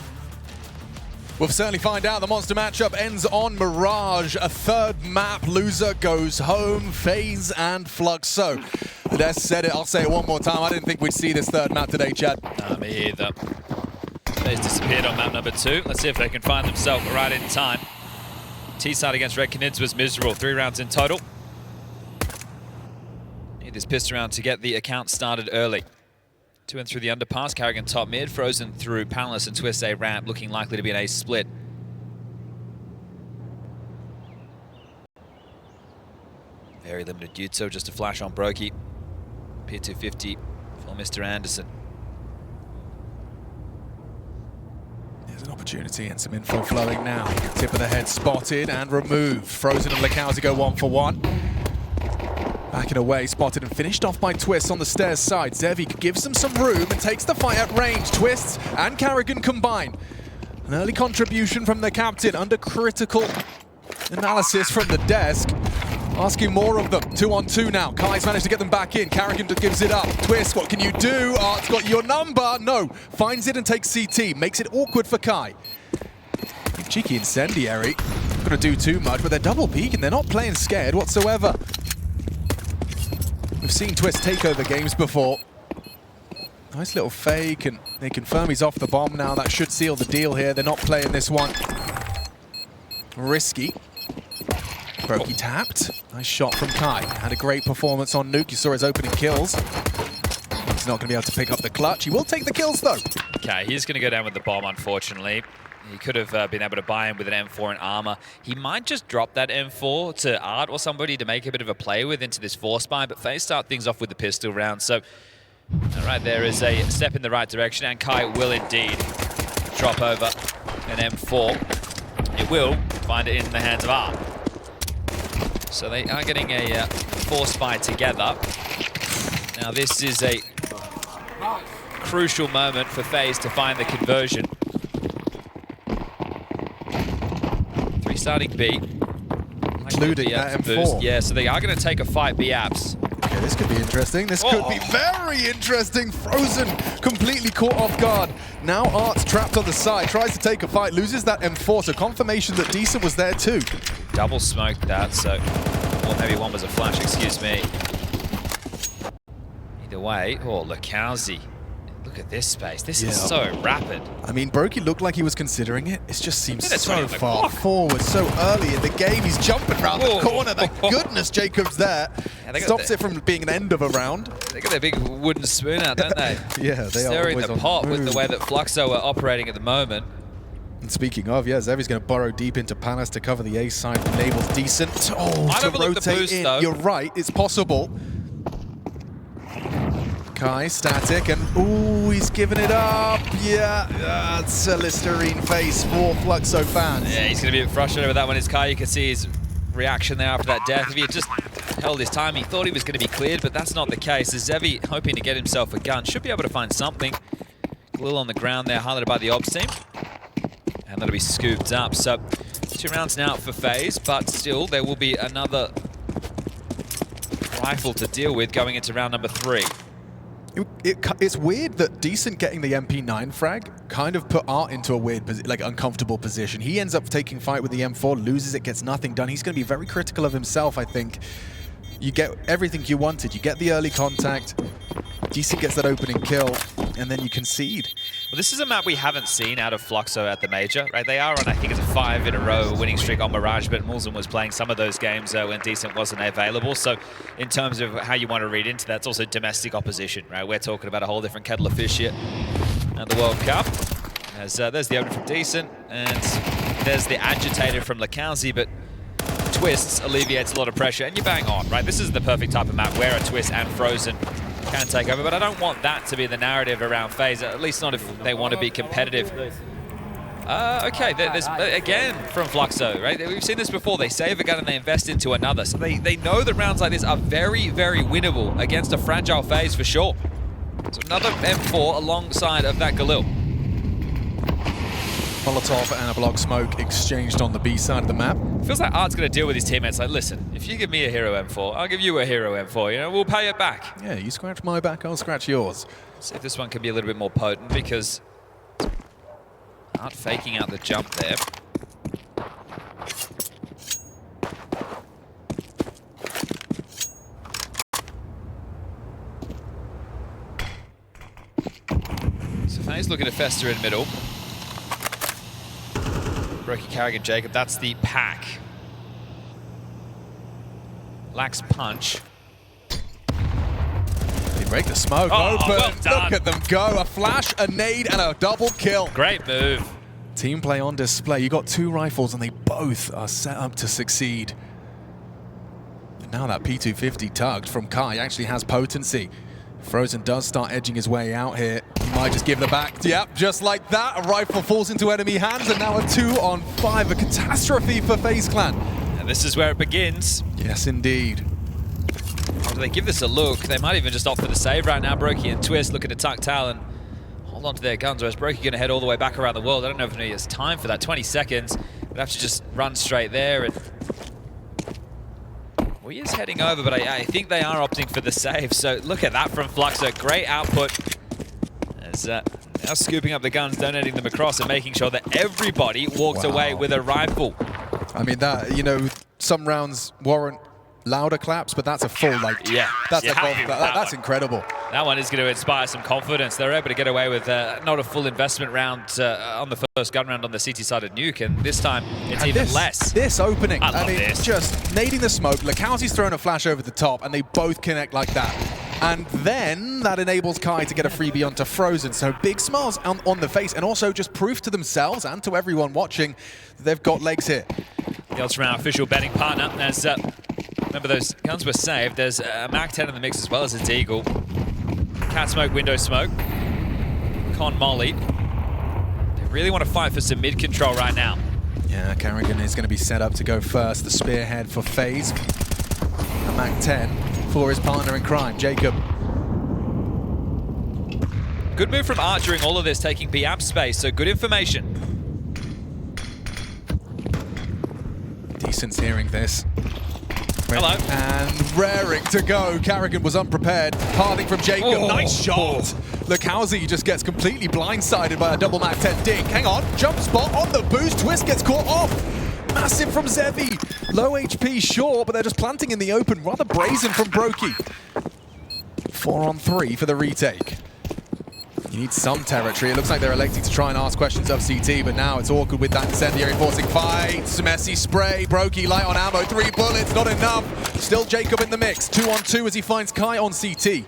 We'll certainly find out. The monster matchup ends on Mirage. A 3rd map. Loser goes home. FaZe and Fluxo. Des said it. I'll say it one more time. I didn't think we'd see this 3rd map today, Chad. Me either. FaZe disappeared on map number 2. Let's see if they can find themselves right in time. T-side against Red Canids was miserable. 3 rounds in total. Need this pissed around to get the account started early. 2 and through the underpass, Carrigan top mid, Frozen through Palace and Twistzz A ramp, looking likely to be an ace split. Very limited Jutsu, just a flash on Brokey. Pier 250 for Mr. Anderson. There's an opportunity and some info flowing now. Tip of the head spotted and removed. Frozen and Lekowski go 1 for 1. Backing away, spotted and finished off by Twistzz on the stairs side. Zevi gives them some room and takes the fight at range. Twistzz and Carrigan combine. An early contribution from the captain under critical analysis from the desk. Asking more of them. 2 on 2 now. Kai's managed to get them back in. Carrigan gives it up. Twistzz, what can you do? Art's got your number. No. Finds it and takes CT. Makes it awkward for Kai. Cheeky incendiary. Not going to do too much, but they're double peeking. They're not playing scared whatsoever. We've seen Twistzz take over games before. Nice little fake, and they confirm he's off the bomb now. That should seal the deal here. They're not playing this one. Risky. Brokey tapped. Nice shot from Kai. Had a great performance on Nuke. You saw his opening kills. He's not going to be able to pick up the clutch. He will take the kills, though. Okay, he's going to go down with the bomb, unfortunately. He could have been able to buy him with an M4 and armor. He might just drop that M4 to Art or somebody to make a bit of a play with into this force buy, but FaZe start things off with the pistol round. So, right there is a step in the right direction, and Kai will indeed drop over an M4. It will find it in the hands of Art. So they are getting a force buy together. Now this is a crucial moment for FaZe to find the conversion. 3 starting B. Including that M4. Yeah, so they are going to take a fight B-Apps. Okay, this could be interesting. This could be very interesting. Frozen completely caught off guard. Now Art's trapped on the side, tries to take a fight, loses that M4, so confirmation that Decent was there too. Double smoked that, so... Or maybe one was a flash, excuse me. Either way, Lekowski. Look at this space. This is so rapid. I mean, Brokey looked like he was considering it. It just seems so far forward, so early in the game. He's jumping around the corner. Thank goodness Jacob's there. Yeah, stops it from being an end of a round. They got their big wooden spoon out, don't they? Yeah, they are stirring the pot with the way that Fluxo are operating at the moment. And speaking of, Zevi's going to burrow deep into Palace to cover the A side. Enables Decent. Oh, to rotate in. You're right, it's possible. Kai, static, and ooh, he's giving it up. Yeah, it's a Listerine face for Fluxo fans. Yeah, he's going to be a bit frustrated with that one. His Kai, you can see his reaction there after that death. If he had just held his time, he thought he was going to be cleared, but that's not the case. As Zevi, hoping to get himself a gun, should be able to find something. A little on the ground there, highlighted by the Obs team. And that'll be scooped up. So 2 rounds now for FaZe, but still there will be another rifle to deal with going into round number 3. It's weird that Decent getting the MP9 frag kind of put Art into a weird, uncomfortable position. He ends up taking fight with the M4, loses it, gets nothing done. He's going to be very critical of himself, I think. You get everything you wanted. You get the early contact. Decent gets that opening kill, and then you concede. Well, this is a map we haven't seen out of Fluxo at the Major, right? They are on, I think it's a 5 in a row winning streak on Mirage, but Mulzen was playing some of those games when Decent wasn't available. So in terms of how you want to read into that, it's also domestic opposition, right? We're talking about a whole different kettle of fish here at the World Cup. There's the opener from Decent, and there's the agitator from Lakazi, but Twistzz alleviates a lot of pressure, and you bang on, right? This is the perfect type of map where a Twistzz and Frozen can take over, but I don't want that to be the narrative around FaZe, at least not if they want to be competitive. Okay, there's again from Fluxo, right? We've seen this before. They save a gun and they invest into another, so they know that rounds like this are very, very winnable against a fragile FaZe for sure. So another M4 alongside of that Galil. Molotov and a block smoke exchanged on the B side of the map. Feels like Art's going to deal with his teammates like, listen, if you give me a hero M4, I'll give you a hero M4, you know, we'll pay it back. Yeah, you scratch my back, I'll scratch yours. See if this one can be a little bit more potent, because Art faking out the jump there. So FaZe looking to fester in middle. Brokey, Carrigan, Jacob, that's the pack. Lacks punch. They break the smoke open. Well done. Look at them go. A flash, a nade, and a double kill. Great move. Team play on display. You got 2 rifles, and they both are set up to succeed. And now that P250 tugged from Kai actually has potency. Frozen does start edging his way out here. He might just give the back. Yep, just like that. A rifle falls into enemy hands, and now a 2-on-5. A catastrophe for FaZe Clan. And this is where it begins. Yes, indeed. Oh, do they give this a look? They might even just opt for the save right now. Brokey and Twistzz looking to tuck tail and hold on to their guns, whereas Brokey going to head all the way back around the world. I don't know if he has time for that. 20 seconds. We'd have to just run straight there. And he is heading over, but I think they are opting for the save. So look at that from Fluxo. Great output. As now scooping up the guns, donating them across, and making sure that everybody walks away with a rifle. I mean, that, you know, some rounds warrant louder claps, but that's a full, like, yeah, that's that's incredible. That one is going to inspire some confidence. They're able to get away with not a full investment round on the first gun round on the CT side of Nuke, and this time it's even less. This opening, I mean, this. Just nading the smoke. Lakowski's throwing a flash over the top, and they both connect like that. And then that enables Kai to get a freebie onto Frozen. So big smiles on the face, and also just proof to themselves and to everyone watching that they've got legs here. Yells from our official betting partner. There's, remember, those guns were saved. There's a Mac-10 in the mix as well as a Deagle. Cat smoke, window smoke. Con Molly. They really want to fight for some mid-control right now. Yeah, Carrigan is going to be set up to go first. The spearhead for FaZe. A Mac-10 for his partner in crime, Jacob. Good move from Art during all of this, taking B-Amp space, so good information. Decent's hearing this. Hello. And raring to go. Carrigan was unprepared. Harding from Jacob. Oh. Nice shot. Lakowski just gets completely blindsided by a double Mac-10 dink. Hang on. Jump spot on the boost. Twistzz gets caught off. Massive from Zevi. Low HP, sure, but they're just planting in the open. Rather brazen from Brokey. 4-on-3 for the retake. You need some territory. It looks like they're electing to try and ask questions of CT, but now it's awkward with that incendiary forcing fights. Messy spray. Brokey light on ammo. 3 bullets, not enough. Still Jacob in the mix. 2-on-2 as he finds Kai on CT.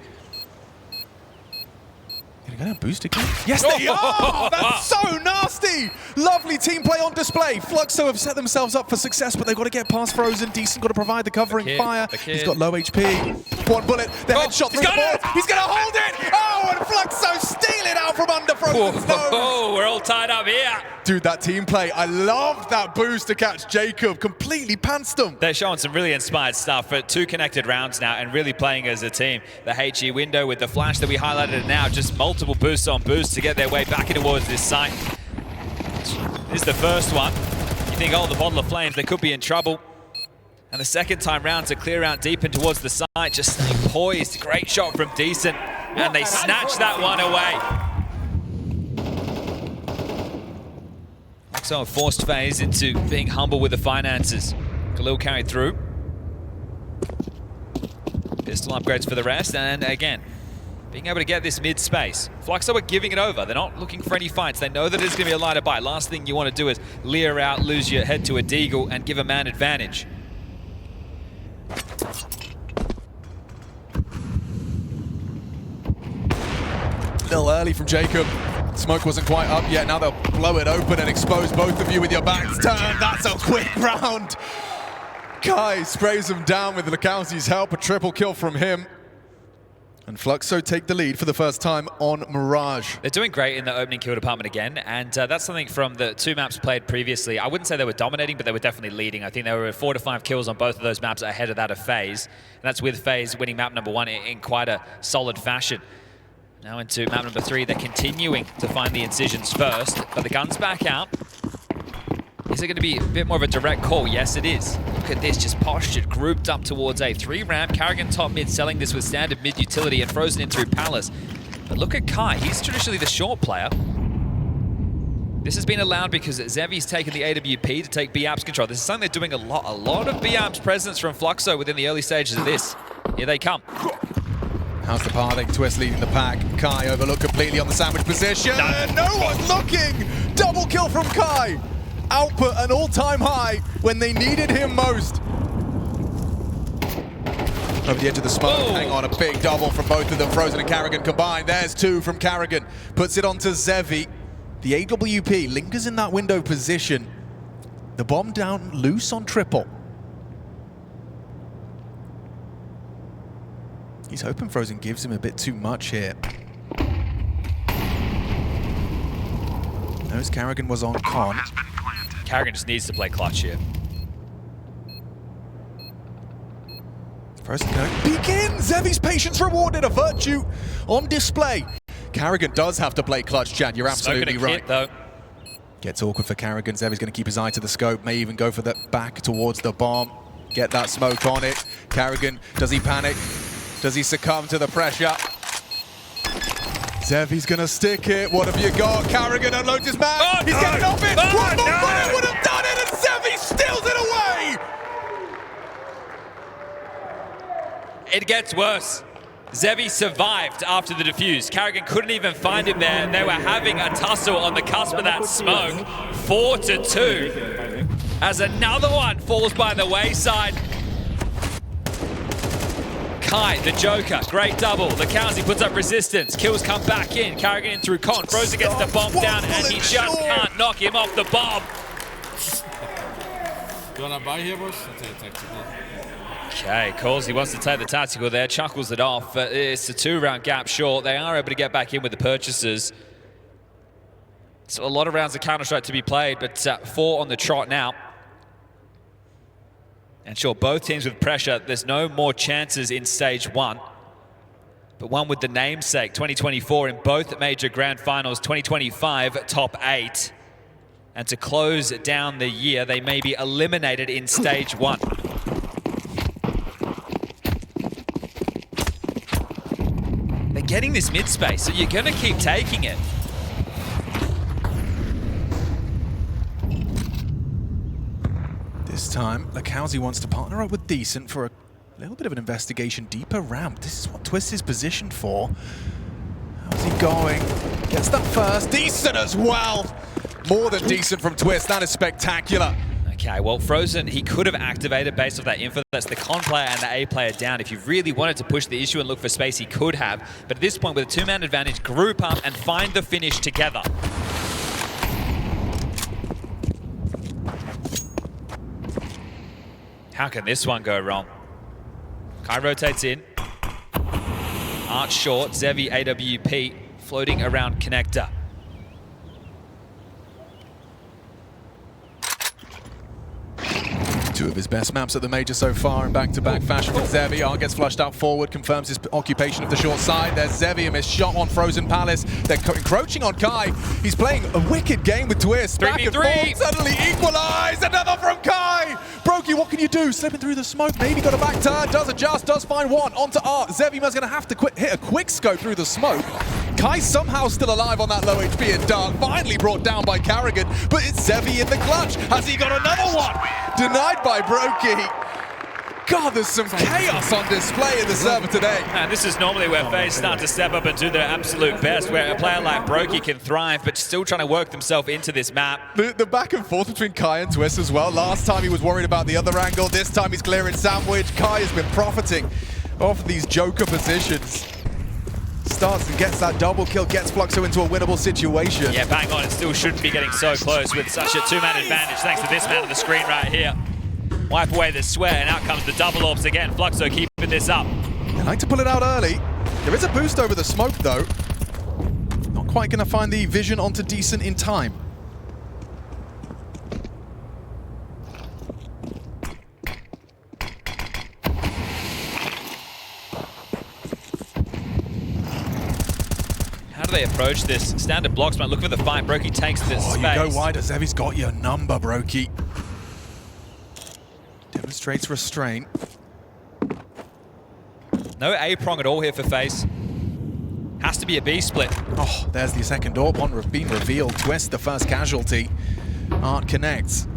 Gonna boost again? Yes, they are! That's so nasty! Lovely team play on display. Fluxo have set themselves up for success, but they've got to get past Frozen. Decent got to provide the covering fire. He's got low HP. 1 bullet. The headshot through the board. He's gonna hold it! Oh, and Fluxo steal it out from under Frozen's nose. Oh, we're all tied up here. Dude, that team play. I loved that boost to catch Jacob. Completely pantsed him. They're showing some really inspired stuff for 2 connected rounds now and really playing as a team. The HE window with the flash that we highlighted now, just multiple boosts on boosts to get their way back in towards this site. This is the first one. You think, oh, the bottle of flames, they could be in trouble. And the second time round to clear out deep in towards the site, just staying poised. Great shot from Decent. And they snatch that one away. So forced FaZe into being humble with the finances. Galil carried through. Pistol upgrades for the rest, and again, being able to get this mid space. Fluxo are giving it over. They're not looking for any fights. They know that it's going to be a line of buy. Last thing you want to do is leer out, lose your head to a deagle, and give a man advantage. A little early from Jacob. Smoke wasn't quite up yet. Now they'll blow it open and expose both of you with your backs turned. That's a quick round. Kai sprays him down with Lacauzi's help. A triple kill from him. And Fluxo take the lead for the first time on Mirage. They're doing great in the opening kill department again, and that's something from the 2 maps played previously. I wouldn't say they were dominating, but they were definitely leading. I think there were 4 to 5 kills on both of those maps ahead of that of FaZe. And that's with FaZe winning map number 1 in quite a solid fashion. Now into map number 3, they're continuing to find the incisions first, but the gun's back out. Is it going to be a bit more of a direct call? Yes, it is. Look at this, just postured, grouped up towards A. 3 ramp, Karrigan top mid, selling this with standard mid utility and frozen in through Palace. But look at Kai, he's traditionally the short player. This has been allowed because Zevi's taken the AWP to take B-Apps control. This is something they're doing a lot of B-Apps presence from Fluxo within the early stages of this. Here they come. How's the pathing? Twistzz leading the pack. Kai overlooked completely on the sandwich position. No one looking! Double kill from Kai! Output an all-time high when they needed him most. Over the edge of the smoke. Oh. Hang on, a big double from both of them. Frozen and Karrigan combined. There's 2 from Karrigan. Puts it onto Zevi. The AWP lingers in that window position. The bomb down loose on triple. He's hoping Frozen gives him a bit too much here. Knows Karrigan was on con. Karrigan just needs to play clutch here. Frozen going peek in! Zevi's patience rewarded, a virtue on display. Karrigan does have to play clutch, Chad. You're absolutely right. Hit, though. Gets awkward for Karrigan. Zevi's going to keep his eye to the scope. May even go for the back towards the bomb. Get that smoke on it. Karrigan, does he panic? Does he succumb to the pressure? Zevi's gonna stick it. What have you got? Karrigan unloads his man. Oh, he's getting off it. One more bullet would have done it, and Zevi steals it away. It gets worse. Zevi survived after the defuse. Karrigan couldn't even find him there. They were having a tussle on the cusp of that smoke. 4-2. As another one falls by the wayside. Kai, the Joker, great double. Lacauzi puts up resistance. Kills come back in. Karrigan in through con. Frozen gets the bomb down, and he just can't knock him off the bomb. You wanna buy here, boys? Okay, calls. He wants to take the tactical there. Chuckles it off. It's a 2-round gap short. They are able to get back in with the purchases. So a lot of rounds of Counter-Strike to be played, but 4 on the trot now. And sure, both teams with pressure. There's no more chances in stage 1. But one with the namesake, 2024 in both major grand finals, 2025 top 8. And to close down the year, they may be eliminated in stage 1. They're getting this mid space, so you're going to keep taking it. This time, Lacauzi wants to partner up with Decent for a little bit of an investigation. Deeper ramp. This is what Twistzz is positioned for. How's he going? Gets that first. Decent as well. More than decent from Twistzz. That is spectacular. Okay, well, Frozen, he could have activated based off that info. That's the con player and the A player down. If you really wanted to push the issue and look for space, he could have. But at this point, with a 2-man advantage, group up and find the finish together. How can this one go wrong? Kai rotates in. Arch short, Zevi AWP floating around connector. Two of his best maps at the Major so far in back-to-back fashion with Zevi. Art gets flushed out forward, confirms his occupation of the short side. There's Zevi, a missed shot on Frozen Palace. They're encroaching on Kai. He's playing a wicked game with Twistzz. Back and forth, suddenly equalized. Another from Kai. Brokey, what can you do? Slipping through the smoke, maybe got a back turn, does adjust, does find one. Onto Art. Zevi's gonna have to hit a quick scope through the smoke. Kai somehow still alive on that low HP and Dark, finally brought down by Karrigan, but it's Zevi in the clutch. Has he got another one? Denied by Brokey. God, there's some chaos on display in the server today. And this is normally where FaZe start to step up and do their absolute best, where a player like Brokey can thrive, but still trying to work themselves into this map. The back and forth between Kai and Twistzz as well. Last time he was worried about the other angle. This time he's clearing sandwich. Kai has been profiting off these Joker positions. Starts and gets that double kill, gets Fluxo into a winnable situation. Yeah, bang on. It still shouldn't be getting so close with such a two-man advantage, thanks to this man on the screen right here. Wipe away the swear, and out comes the double orbs again. Fluxo keeping this up. They like to pull it out early. There is a boost over the smoke, though. Not quite going to find the vision onto Decent in time. How do they approach this? Standard blocks might look for the fight. Brokey takes the space. You go wide. Zevi's got your number, Brokey. Demonstrates restraint. No A-prong at all here for FaZe. Has to be a B split. Oh, there's the second AWP on being revealed. Twistzz, the first casualty. Art connects.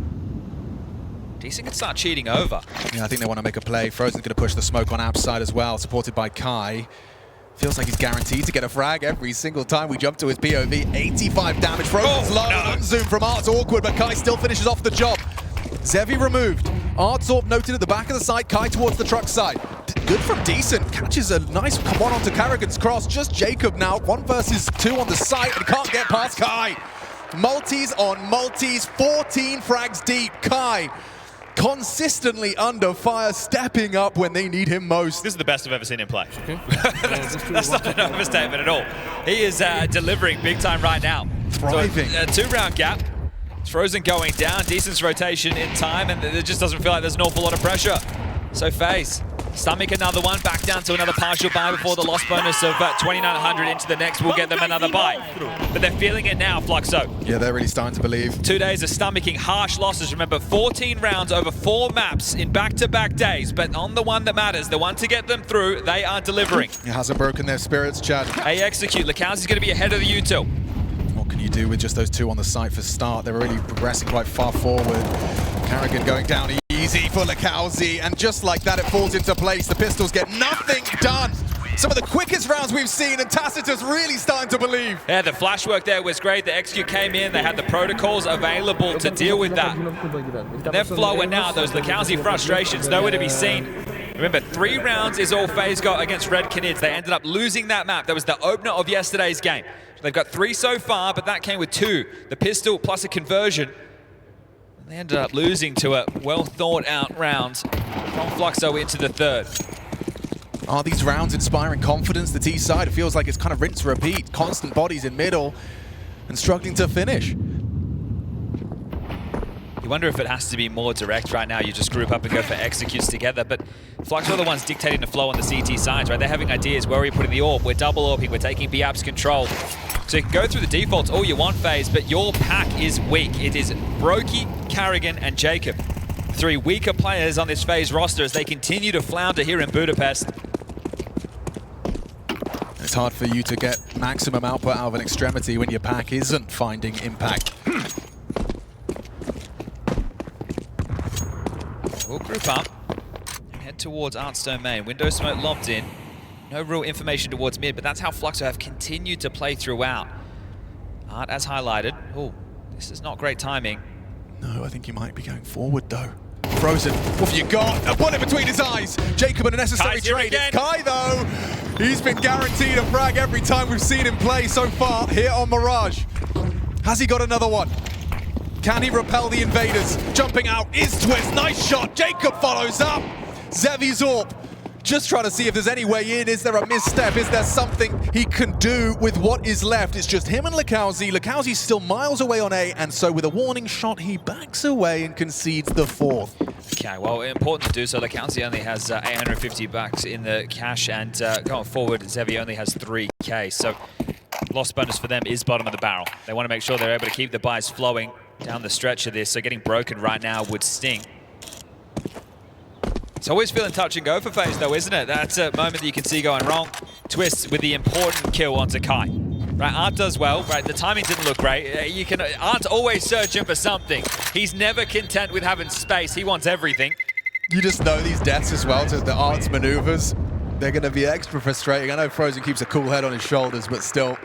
Decent can start cheating over. Yeah, I think they want to make a play. Frozen's going to push the smoke on App's side as well, supported by Kai. Feels like he's guaranteed to get a frag every single time we jump to his POV. 85 damage. Frozen's low. No. Zoom from Art's awkward, but Kai still finishes off the job. Zevi removed. Art's AWP noted at the back of the site. Kai towards the truck side. Good from Decent. Catches a nice one onto Carrigan's cross. Just Jacob now. 1 versus 2 on the site and can't get past Kai. Multis on multis. 14 frags deep. Kai consistently under fire, stepping up when they need him most. This is the best I've ever seen him play. That's not an overstatement at all. He is delivering big time right now. Thriving. So, a 2-round gap. Frozen going down, Decent's rotation in time, and it just doesn't feel like there's an awful lot of pressure. So FaZe, stomach another one, back down to another partial buy before the loss bonus of 2,900 into the next will get them another buy. But they're feeling it now, Fluxo. Yeah, they're really starting to believe. 2 days of stomaching harsh losses. Remember, 14 rounds over 4 maps in back-to-back days, but on the one that matters, the one to get them through, they are delivering. It hasn't broken their spirits, Chad. They execute. Lacauzi's going to be ahead of the U2. What can you do with just those 2 on the site for start? They're really progressing quite far forward. Carrigan going down easy for Lacauzi, and just like that, it falls into place. The Pistols get nothing done. Some of the quickest rounds we've seen, and Tacitus really starting to believe. Yeah, the flash work there was great. The execute came in. They had the protocols available to deal with that. And they're flowing now. Those Lacauzi frustrations, nowhere to be seen. Remember, 3 rounds is all FaZe got against Red Canids. They ended up losing that map. That was the opener of yesterday's game. They've got 3 so far, but that came with 2. The pistol plus a conversion. And they ended up losing to a well-thought-out round from Fluxo into the 3rd. Are these rounds inspiring confidence? The T side, it feels like it's kind of rinse, repeat. Constant bodies in middle and struggling to finish. You wonder if it has to be more direct right now. You just group up and go for executes together. But Fluxo are the ones dictating the flow on the CT sides, right? They're having ideas. Where are we putting the AWP? We're double AWPing. We're taking B-App's control. So you can go through the defaults all you want, FaZe, but your pack is weak. It is Brokey, Carrigan, and Jacob. 3 weaker players on this FaZe roster as they continue to flounder here in Budapest. It's hard for you to get maximum output out of an extremity when your pack isn't finding impact. We'll group up and head towards Art's domain. Window smoke lobbed in. No real information towards mid, but that's how Fluxo have continued to play throughout. Art, as highlighted. Oh, this is not great timing. No, I think he might be going forward, though. Frozen, what have you got? A bullet between his eyes. Jacob and a necessary trade. It's Kai, though. He's been guaranteed a frag every time we've seen him play so far here on Mirage. Has he got another one? Can he repel the invaders? Jumping out is Twistzz. Nice shot. Jacob follows up. Zevi's AWP. Just trying to see if there's any way in. Is there a misstep? Is there something he can do with what is left? It's just him and Lacauzi. Lacauzi's still miles away on A, and so with a warning shot, he backs away and concedes the 4th. Okay, well, important to do so. Lacauzi only has 850 bucks in the cash, and going forward, Zevi only has 3K. So loss bonus for them is bottom of the barrel. They want to make sure they're able to keep the buys flowing down the stretch of this, so getting broken right now would sting. It's always feeling touch and go for FaZe though, isn't it? That's a moment that you can see going wrong. Twistzz with the important kill onto Kai. Right, Art does well, right, the timing didn't look great. Art's always searching for something. He's never content with having space, he wants everything. You just know these deaths as well, to the Art's maneuvers. They're going to be extra frustrating. I know Frozen keeps a cool head on his shoulders, but still.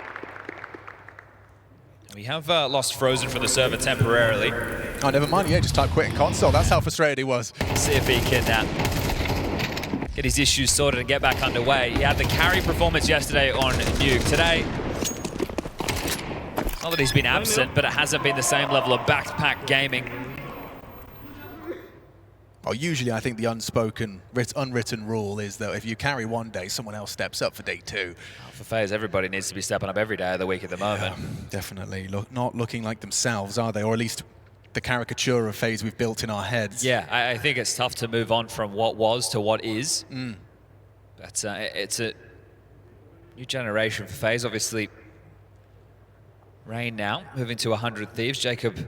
We have lost Frozen from the server temporarily. Oh, never mind. Yeah, just type quit in console. That's how frustrated he was. See if he can get his issues sorted and get back underway. He had the carry performance yesterday on Nuke. Today, not that he's been absent, but it hasn't been the same level of backpack gaming. Oh, usually I think the unspoken, unwritten rule is that if you carry one day, someone else steps up for day two. For FaZe, everybody needs to be stepping up every day of the week at the moment. Yeah, definitely. Not looking like themselves, are they? Or at least the caricature of FaZe we've built in our heads. Yeah, I think it's tough to move on from what was to what is. But it's a new generation for FaZe. Obviously, Rain now moving to 100 Thieves. Jacob,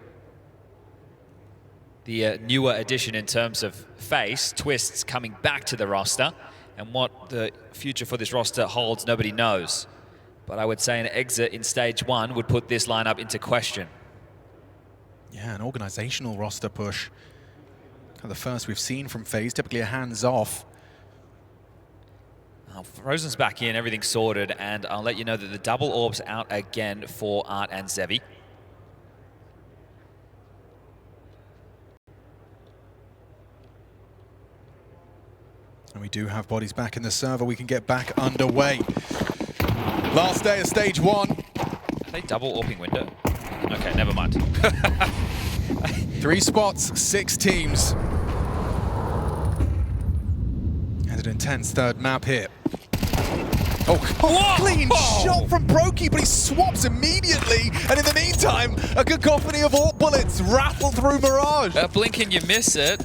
the newer addition in terms of FaZe. Twistzz coming back to the roster. And what the future for this roster holds, nobody knows. But I would say an exit in stage 1 would put this lineup into question. Yeah, an organizational roster push. Kind of the first we've seen from FaZe, typically a hands-off. Frozen's back in, everything's sorted, and I'll let you know that the double orb's out again for Art and Zevi. And we do have bodies back in the server. We can get back underway. Last day of stage 1. Are they double orbing window? Okay, never mind. 3 spots, 6 teams. And an intense third map here. Oh, clean shot from Brokey, but he swaps immediately. And in the meantime, a cacophony of AWP bullets rattle through Mirage. Blink and you miss it.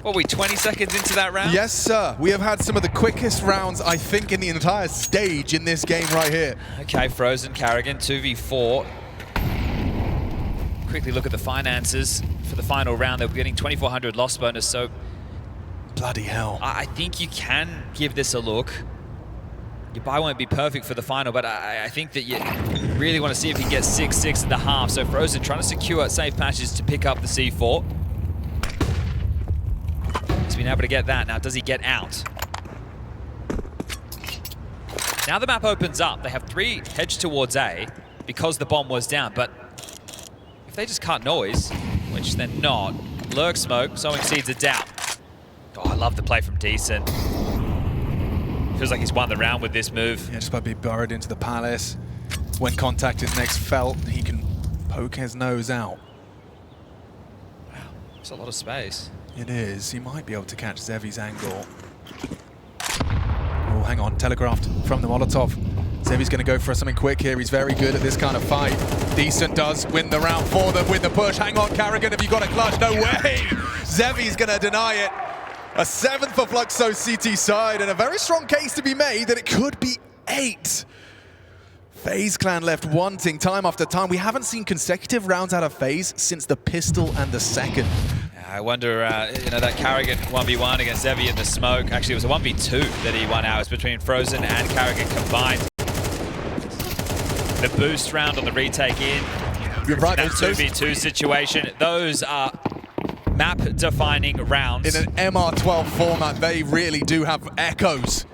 What are we, 20 seconds into that round? Yes, sir. We have had some of the quickest rounds, I think, in the entire stage in this game right here. Okay, Frozen, Carrigan, 2v4. Quickly look at the finances for the final round. They're getting 2,400 loss bonus, so... Bloody hell. I think you can give this a look. Your buy won't be perfect for the final, but I think that you really want to see if you can get 6-6 at the half. So Frozen trying to secure safe passages to pick up the C4. He's been able to get that. Now, does he get out? Now the map opens up. They have 3 hedged towards A because the bomb was down, but if they just cut noise, which they're not, lurk smoke, sowing seeds of doubt. Oh, I love the play from Decent. Feels like he's won the round with this move. Yeah, just by being burrowed into the palace. When contact is next felt, he can poke his nose out. Wow, that's a lot of space. It is. He might be able to catch Zevi's angle. Oh, hang on. Telegraphed from the Molotov. Zevi's going to go for something quick here. He's very good at this kind of fight. Decent does win the round for them with the push. Hang on, Carrigan, have you got a clutch? No way! Zevi's going to deny it. A 7th for Fluxo CT side, and a very strong case to be made that it could be 8. FaZe clan left wanting time after time. We haven't seen consecutive rounds out of FaZe since the pistol and the second. I wonder, you know, that Carrigan 1v1 against Zevi in the smoke. Actually, it was a 1v2 that he won out. It was between Frozen and Carrigan combined. The boost round on the retake in. You're right, that 2v2 situation. Those are map-defining rounds. In an MR12 format, they really do have echoes.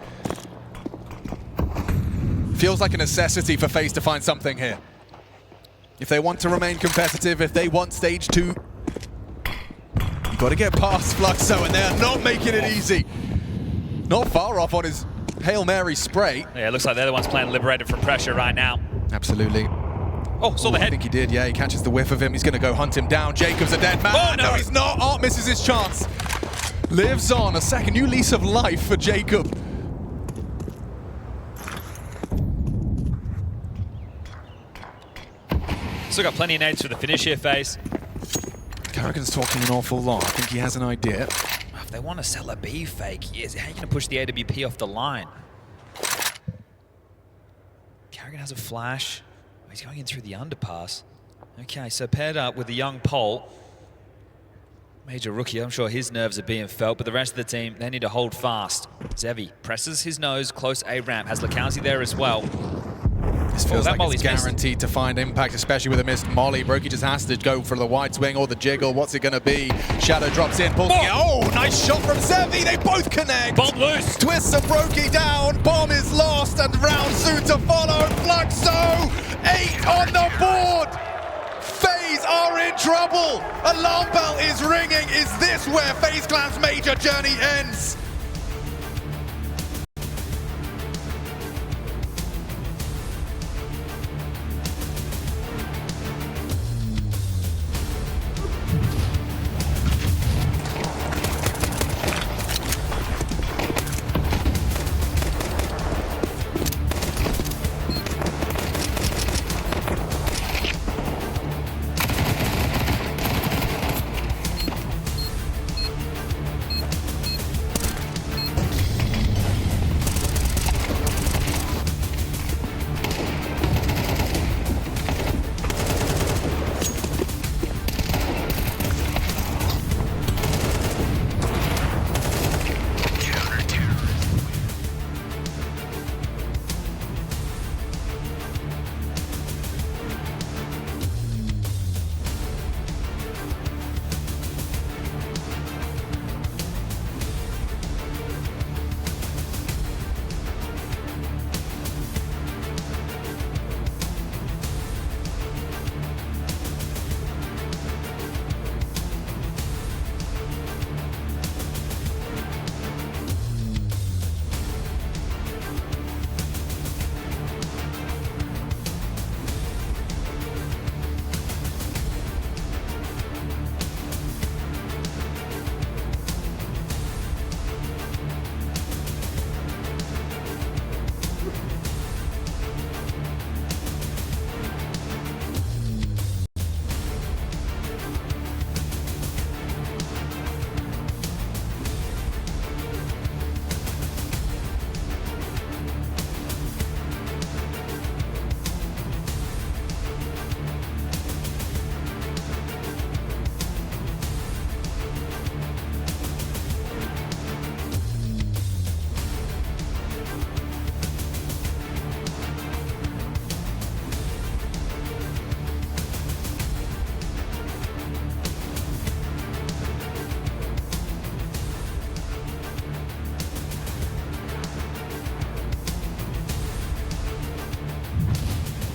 Feels like a necessity for FaZe to find something here. If they want to remain competitive, if they want stage 2, you've got to get past Fluxo, and they're not making it easy. Not far off on his Hail Mary spray. Yeah, it looks like they're the ones playing liberated from pressure right now. Absolutely. Oh, saw the head. I think he did, yeah. He catches the whiff of him. He's going to go hunt him down. Jacob's a dead man. Oh, no, he's not. Art misses his chance. Lives on. A second new lease of life for Jacob. Still got plenty of nades for the finish here, FaZe. Carrigan's talking an awful lot. I think he has an idea. If they want to sell a B fake, how are you going to push the AWP off the line? Carrigan has a flash. He's going in through the underpass. Okay, so paired up with the young Pole. Major rookie, I'm sure his nerves are being felt, but the rest of the team, they need to hold fast. Zevi presses his nose, close A ramp, has Lakowski there as well. This feels that like Molly's it's guaranteed to find impact, especially with a missed Molly. Brokey just has to go for the wide swing or the jiggle. What's it going to be? Shadow drops in, pulls it. Oh, nice shot from Zevi. They both connect. Bomb loose. Twistzz and Brokey down. Bomb is lost, and round soon to follow. Fluxo, 8 on the board. FaZe are in trouble. Alarm bell is ringing. Is this where FaZe Clan's major journey ends?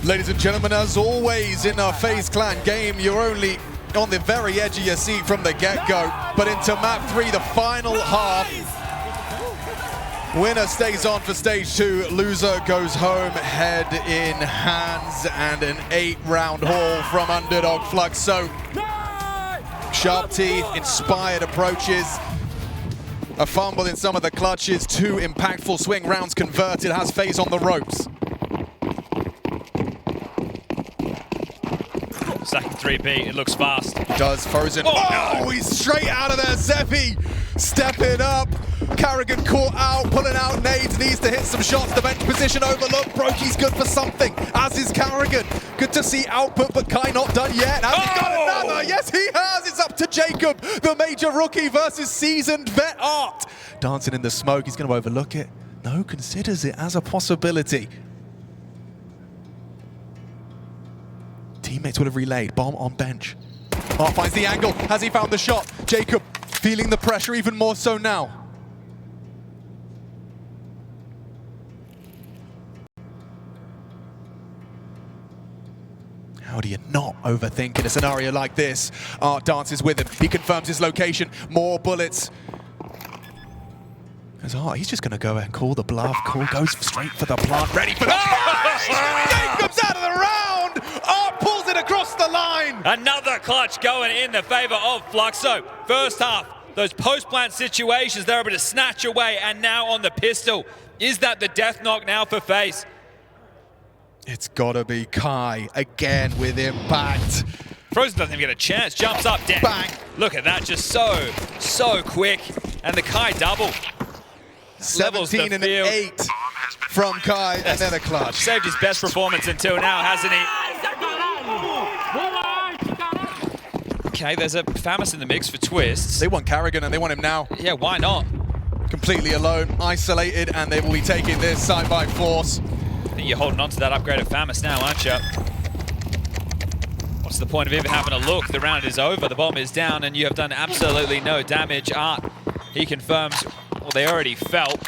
Ladies and gentlemen, as always in our FaZe Clan game, you're only on the very edge of your seat from the get-go. But into map 3, the final half. Winner stays on for stage 2, loser goes home, head in hands, and an 8-round haul from underdog Fluxo. Sharp teeth, inspired approaches, a fumble in some of the clutches, 2 impactful swing rounds converted, has FaZe on the ropes. Second 3P, it looks fast. Does Frozen. Oh, he's straight out of there. Zevi stepping up. Carrigan caught out, pulling out nades, needs to hit some shots. The bench position overlooked. Brokey's good for something, as is Carrigan. Good to see output, but Kai not done yet. Has he got another? Yes, he has. It's up to Jacob, the major rookie versus seasoned vet Art. Dancing in the smoke, he's going to overlook it. No, considers it as a possibility. Teammates would have relayed. Bomb on bench. Art finds the angle. Has he found the shot? Jacob feeling the pressure even more so now. How do you not overthink in a scenario like this? Art dances with him. He confirms his location. More bullets. As Art, he's just going to go and call the bluff. Call goes straight for the plant. Ready for the Jacob's out of the round. Art pulls it across the line. Another clutch going in the favor of Fluxo. First half, those post-plant situations they're able to snatch away, and now on the pistol. Is that the death knock now for FaZe? It's gotta be Kai again with impact. Frozen doesn't even get a chance. Jumps up, dead. Bang. Look at that, just so quick. And the Kai double. 17 and 8 from Kai, and then a clutch. Saved his best performance until now, hasn't he? Okay, there's a Famis in the mix for Twistzz. They want Carrigan and they want him now. Yeah, why not? Completely alone, isolated, and they will be taking this side by force. think you're holding on to that upgraded FAMAS now, aren't you? What's the point of even having a look? The round is over, the bomb is down, and you have done absolutely no damage. Art, he confirms what they already felt.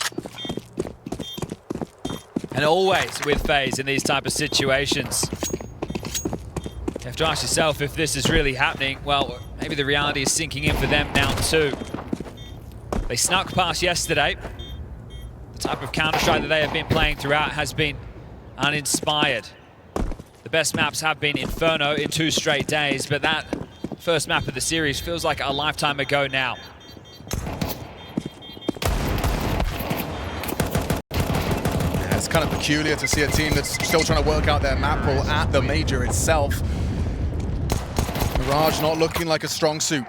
And always with FaZe in these type of situations. You have to ask yourself if this is really happening. Well, maybe the reality is sinking in for them now too. They snuck past yesterday. The type of Counter-Strike that they have been playing throughout has been uninspired. The best maps have been Inferno in 2 straight days, but that first map of the series feels like a lifetime ago now. Yeah, it's kind of peculiar to see a team that's still trying to work out their map pool at the Major itself. Mirage not looking like a strong suit.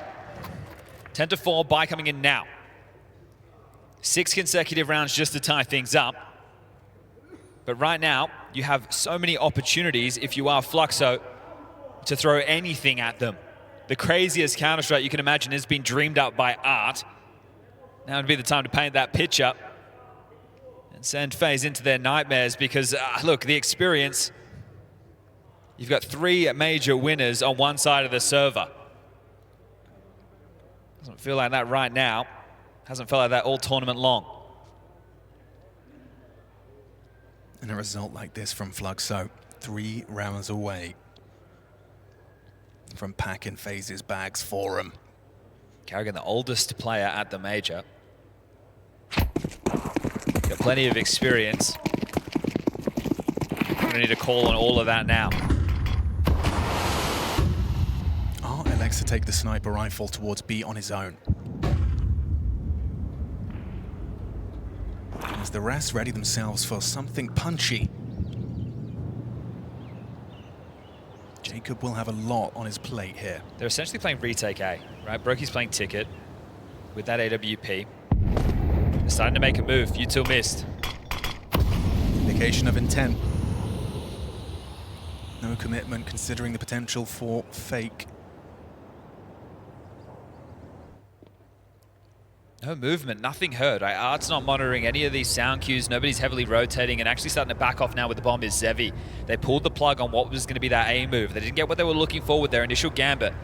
10-4, buy coming in now. 6 consecutive rounds just to tie things up. But right now, you have so many opportunities, if you are Fluxo, to throw anything at them. The craziest Counter-Strike you can imagine has been dreamed up by Art. Now would be the time to paint that picture and send FaZe into their nightmares because, look, the experience, you've got 3 major winners on one side of the server. Doesn't feel like that right now. Hasn't felt like that all tournament long. And a result like this from Fluxo, 3 rounds away from packing FaZe's bags for him. Karrigan, the oldest player at the Major. Got plenty of experience. Gonna need a call on all of that now. Art elects to take the sniper rifle towards B on his own. As the rest ready themselves for something punchy. Jacob will have a lot on his plate here. They're essentially playing retake A, right? Broky's playing ticket with that AWP. They're starting to make a move. U2 missed. Indication of intent. No commitment considering the potential for fake. No movement, nothing heard. Right? Art's not monitoring any of these sound cues. Nobody's heavily rotating and actually starting to back off now with the bomb is Zevi. They pulled the plug on what was going to be that A move. They didn't get what they were looking for with their initial gambit.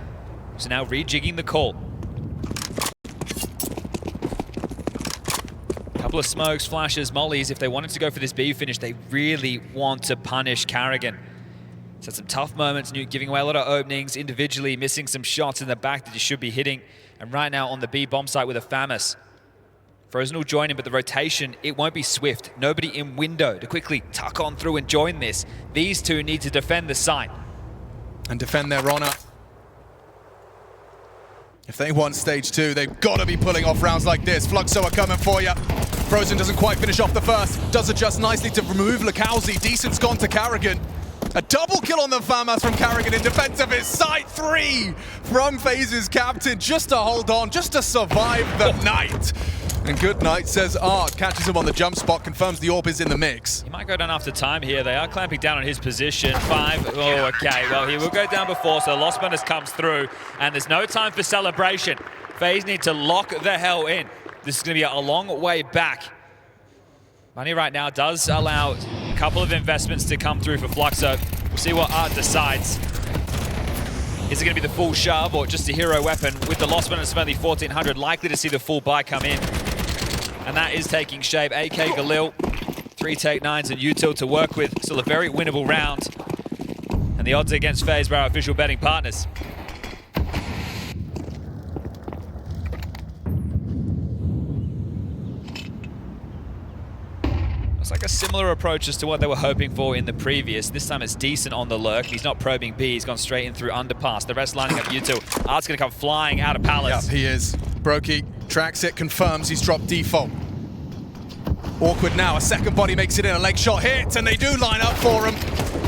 So now rejigging the call. Couple of smokes, flashes, mollies. If they wanted to go for this B finish, they really want to punish Karrigan. He's had some tough moments, Nuke giving away a lot of openings, individually missing some shots in the back that he should be hitting. And right now on the B bomb site with a FAMAS. Frozen will join him, but the rotation, it won't be swift. Nobody in window to quickly tuck on through and join this. These two need to defend the site. And defend their honor. If they want stage 2, they've got to be pulling off rounds like this. Fluxo are coming for you. Frozen doesn't quite finish off the first. Does adjust nicely to remove Lakowski. Decent's gone to Karrigan. A double kill on the FAMAS from Karrigan in defense of his site. 3 from FaZe's captain, just to hold on, just to survive the night. And good night, says Art. Catches him on the jump spot, confirms the AWP is in the mix. He might go down after time here. They are clamping down on his position. 5. Oh, okay. Well, he will go down before, so Lost Bonus comes through, and there's no time for celebration. FaZe need to lock the hell in. This is going to be a long way back. Money right now does allow a couple of investments to come through for Fluxo. We'll see what Art decides. Is it going to be the full shove or just a hero weapon? With the loss bonus of only 1,400, likely to see the full buy come in. And that is taking shape. AK Galil, 3 take 9s and U2 to work with. Still a very winnable round. And the odds against FaZe were our official betting partners. It's like a similar approach as to what they were hoping for in the previous. This time it's decent on the lurk. He's not probing B. He's gone straight in through underpass. The rest lining up U2. Art's going to come flying out of Palace. Yep, he is. Brokey tracks it, confirms he's dropped default. Awkward now. A second body makes it in. A leg shot hits, and they do line up for him.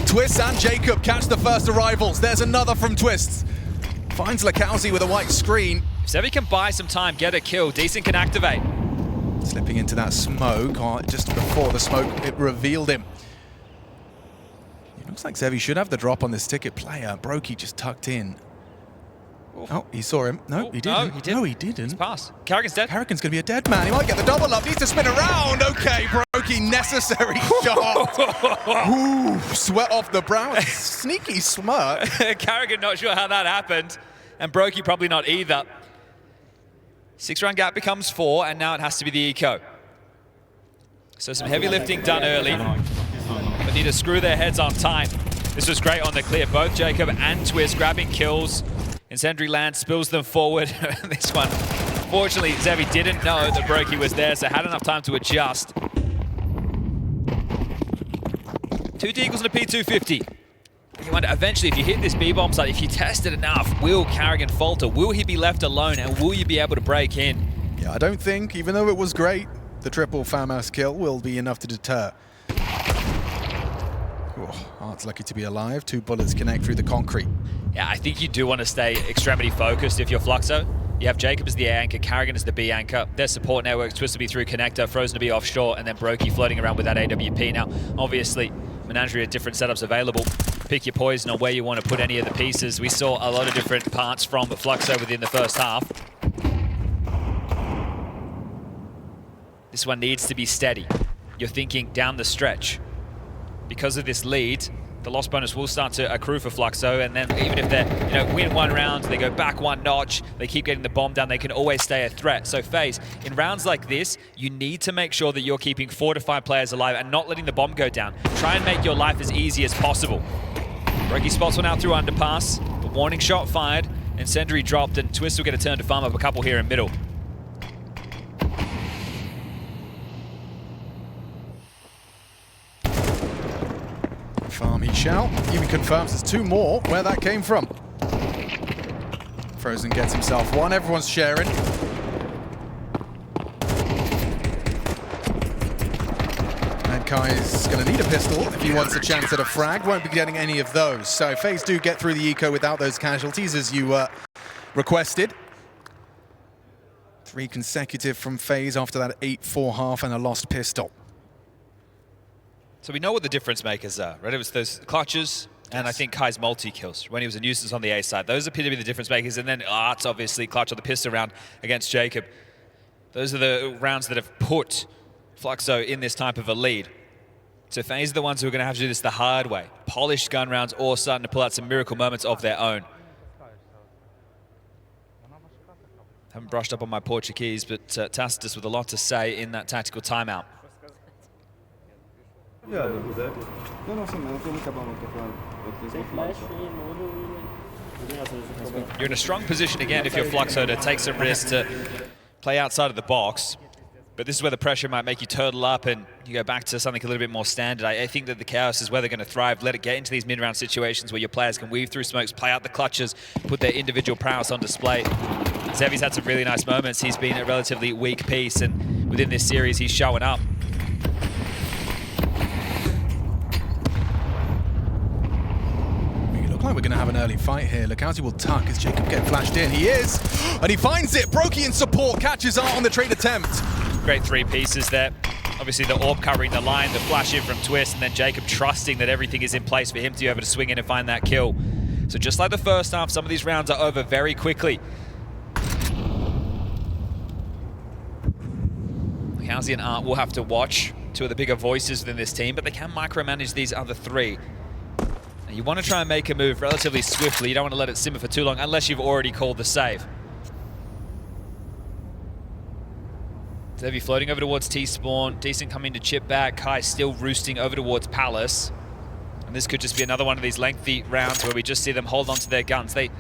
Twistzz and Jacob catch the first arrivals. There's another from Twistzz. Finds Lakowski with a white screen. If Zevi can buy some time, get a kill, Decent can activate. Slipping into that smoke, just before the smoke, it revealed him. It looks like Zevi should have the drop on this ticket player. Brokey just tucked in. Oh, he saw him. No, he didn't. No, he didn't. No, he didn't. It's passed. Karrigan's dead. Karrigan's going to be a dead man. He might get the double up. Needs to spin around. Okay, Brokey, necessary shot. Ooh, sweat off the brow. Sneaky smirk. Carrigan not sure how that happened, and Brokey probably not either. 6-round gap becomes 4, and now it has to be the eco. So some heavy lifting done early, but need to screw their heads on time. This was great on the clear. Both Jacob and Twistzz grabbing kills. Incendiary land spills them forward. This one, fortunately, Zevi didn't know that Brokey was there, so had enough time to adjust. 2 deagles and a P250. You wonder, eventually, if you hit this B-bomb site, if you test it enough, will Carrigan falter? Will he be left alone, and will you be able to break in? Yeah, I don't think, even though it was great, the triple FAMAS kill will be enough to deter. Oh, Art's lucky to be alive. 2 bullets connect through the concrete. Yeah, I think you do want to stay extremity focused if you're Fluxo. You have Jacob as the A anchor, Carrigan as the B anchor. Their support networks, Twistzz to be through connector, Frozen to be offshore, and then Brokey floating around with that AWP. Now, obviously, Menagerie had different setups available. Pick your poison on where you want to put any of the pieces. We saw a lot of different parts from Fluxo within the first half. This one needs to be steady. You're thinking down the stretch. Because of this lead, the loss bonus will start to accrue for Fluxo, and then even if they win 1 round, they go back 1 notch, they keep getting the bomb down, they can always stay a threat. So FaZe, in rounds like this, you need to make sure that you're keeping 4 to 5 players alive and not letting the bomb go down. Try and make your life as easy as possible. Brokey spots one out through underpass, the warning shot fired, Incendiary dropped, and Twistzz will get a turn to farm up a couple here in middle. Farm he shall. Even confirms there's 2 more. Where that came from. Frozen gets himself 1. Everyone's sharing. And Kai's going to need a pistol if he wants a chance at a frag. Won't be getting any of those. So FaZe do get through the eco without those casualties as you requested. 3 consecutive from FaZe after that 8-4 half and a lost pistol. So we know what the difference makers are, right? It was those clutches, and I think Kai's multi-kills when he was a nuisance on the A side. Those appear to be the difference makers, and then Art's obviously clutch on the pistol round against Jacob. Those are the rounds that have put Fluxo in this type of a lead. So FaZe are the ones who are going to have to do this the hard way. Polished gun rounds or starting to pull out some miracle moments of their own. Haven't brushed up on my Portuguese, but Tacitus with a lot to say in that tactical timeout. You're in a strong position again if you're Fluxo to take some risks to play outside of the box. But this is where the pressure might make you turtle up and you go back to something a little bit more standard. I think that the chaos is where they're going to thrive. Let it get into these mid-round situations where your players can weave through smokes, play out the clutches, put their individual prowess on display. Zevi's had some really nice moments. He's been a relatively weak piece, and within this series, he's showing up. Like we're going to have an early fight here. Lukowski will tuck as Jacob get flashed in. He is, and he finds it. Brokey in support, catches Art on the trade attempt. Great 3 pieces there. Obviously the AWP covering the line, the flash in from Twistzz, and then Jacob trusting that everything is in place for him to be able to swing in and find that kill. So just like the first half, some of these rounds are over very quickly. Lukowski and Art will have to watch 2 of the bigger voices within this team, but they can micromanage these other 3. You want to try and make a move relatively swiftly. You don't want to let it simmer for too long unless you've already called the save. Zevi floating over towards T-spawn. Decent coming to chip back. Kai still roosting over towards Palace. And this could just be another one of these lengthy rounds where we just see them hold on to their guns. They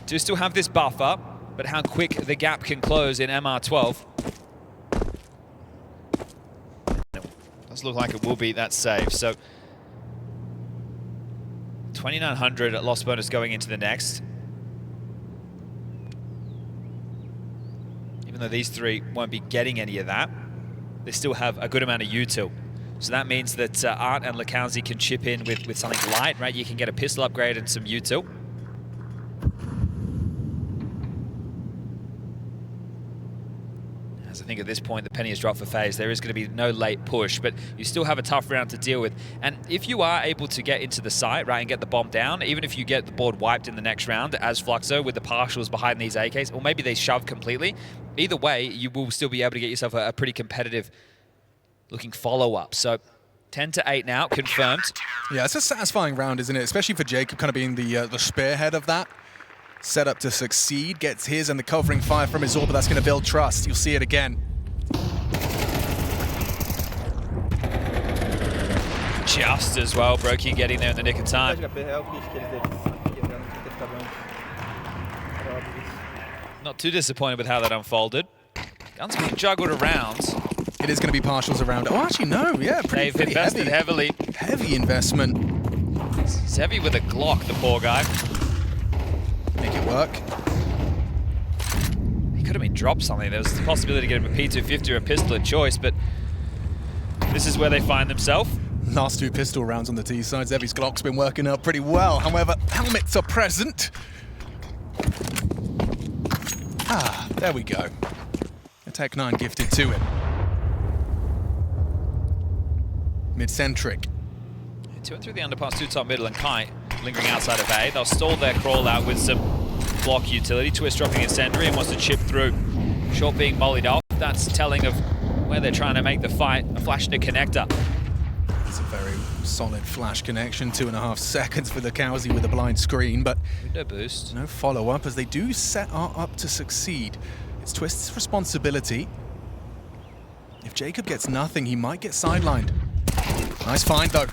do still have this buffer, but how quick the gap can close in MR12. Does look like it will be that save. So 2,900 loss bonus going into the next. Even though these 3 won't be getting any of that, they still have a good amount of util. So that means that Art and Lukowski can chip in with something light, right? You can get a pistol upgrade and some util. As I think at this point the penny has dropped for FaZe, there is going to be no late push, but you still have a tough round to deal with. And if you are able to get into the site, right, and get the bomb down, even if you get the board wiped in the next round as Fluxo with the partials behind these AKs, or maybe they shove completely, either way, you will still be able to get yourself a pretty competitive looking follow-up. So 10 to 8 now, confirmed. Yeah, it's a satisfying round, isn't it? Especially for Jacob kind of being the spearhead of that. Set up to succeed, gets his and the covering fire from his orb, but that's going to build trust. You'll see it again. Just as well, Brokey getting there in the nick of time. Not too disappointed with how that unfolded. Guns being juggled around. It is going to be partials around. Oh, actually, no. Yeah, They've invested heavily. Heavy investment. Zevi with a Glock, the poor guy. Make it work. He could have been dropped something. There was the possibility to get him a P250 or a pistol of choice, but this is where they find themselves. Last 2 pistol rounds on the T side. Zevi's Glock's been working out pretty well. However, helmets are present. Ah, there we go. A Tech 9 gifted to him. Mid-centric. 2 and through the underpass, 2 top middle, and Kai lingering outside of A. They'll stall their crawl out with some block utility. Twistzz dropping incendiary and wants to chip through. Short being mollied off. That's telling of where they're trying to make the fight. A flash into connector. It's a very solid flash connection. 2.5 seconds for the Cowsy with a blind screen, but window boost. No follow-up as they do set R up to succeed. It's Twistz's responsibility. If Jacob gets nothing, he might get sidelined. Nice find though.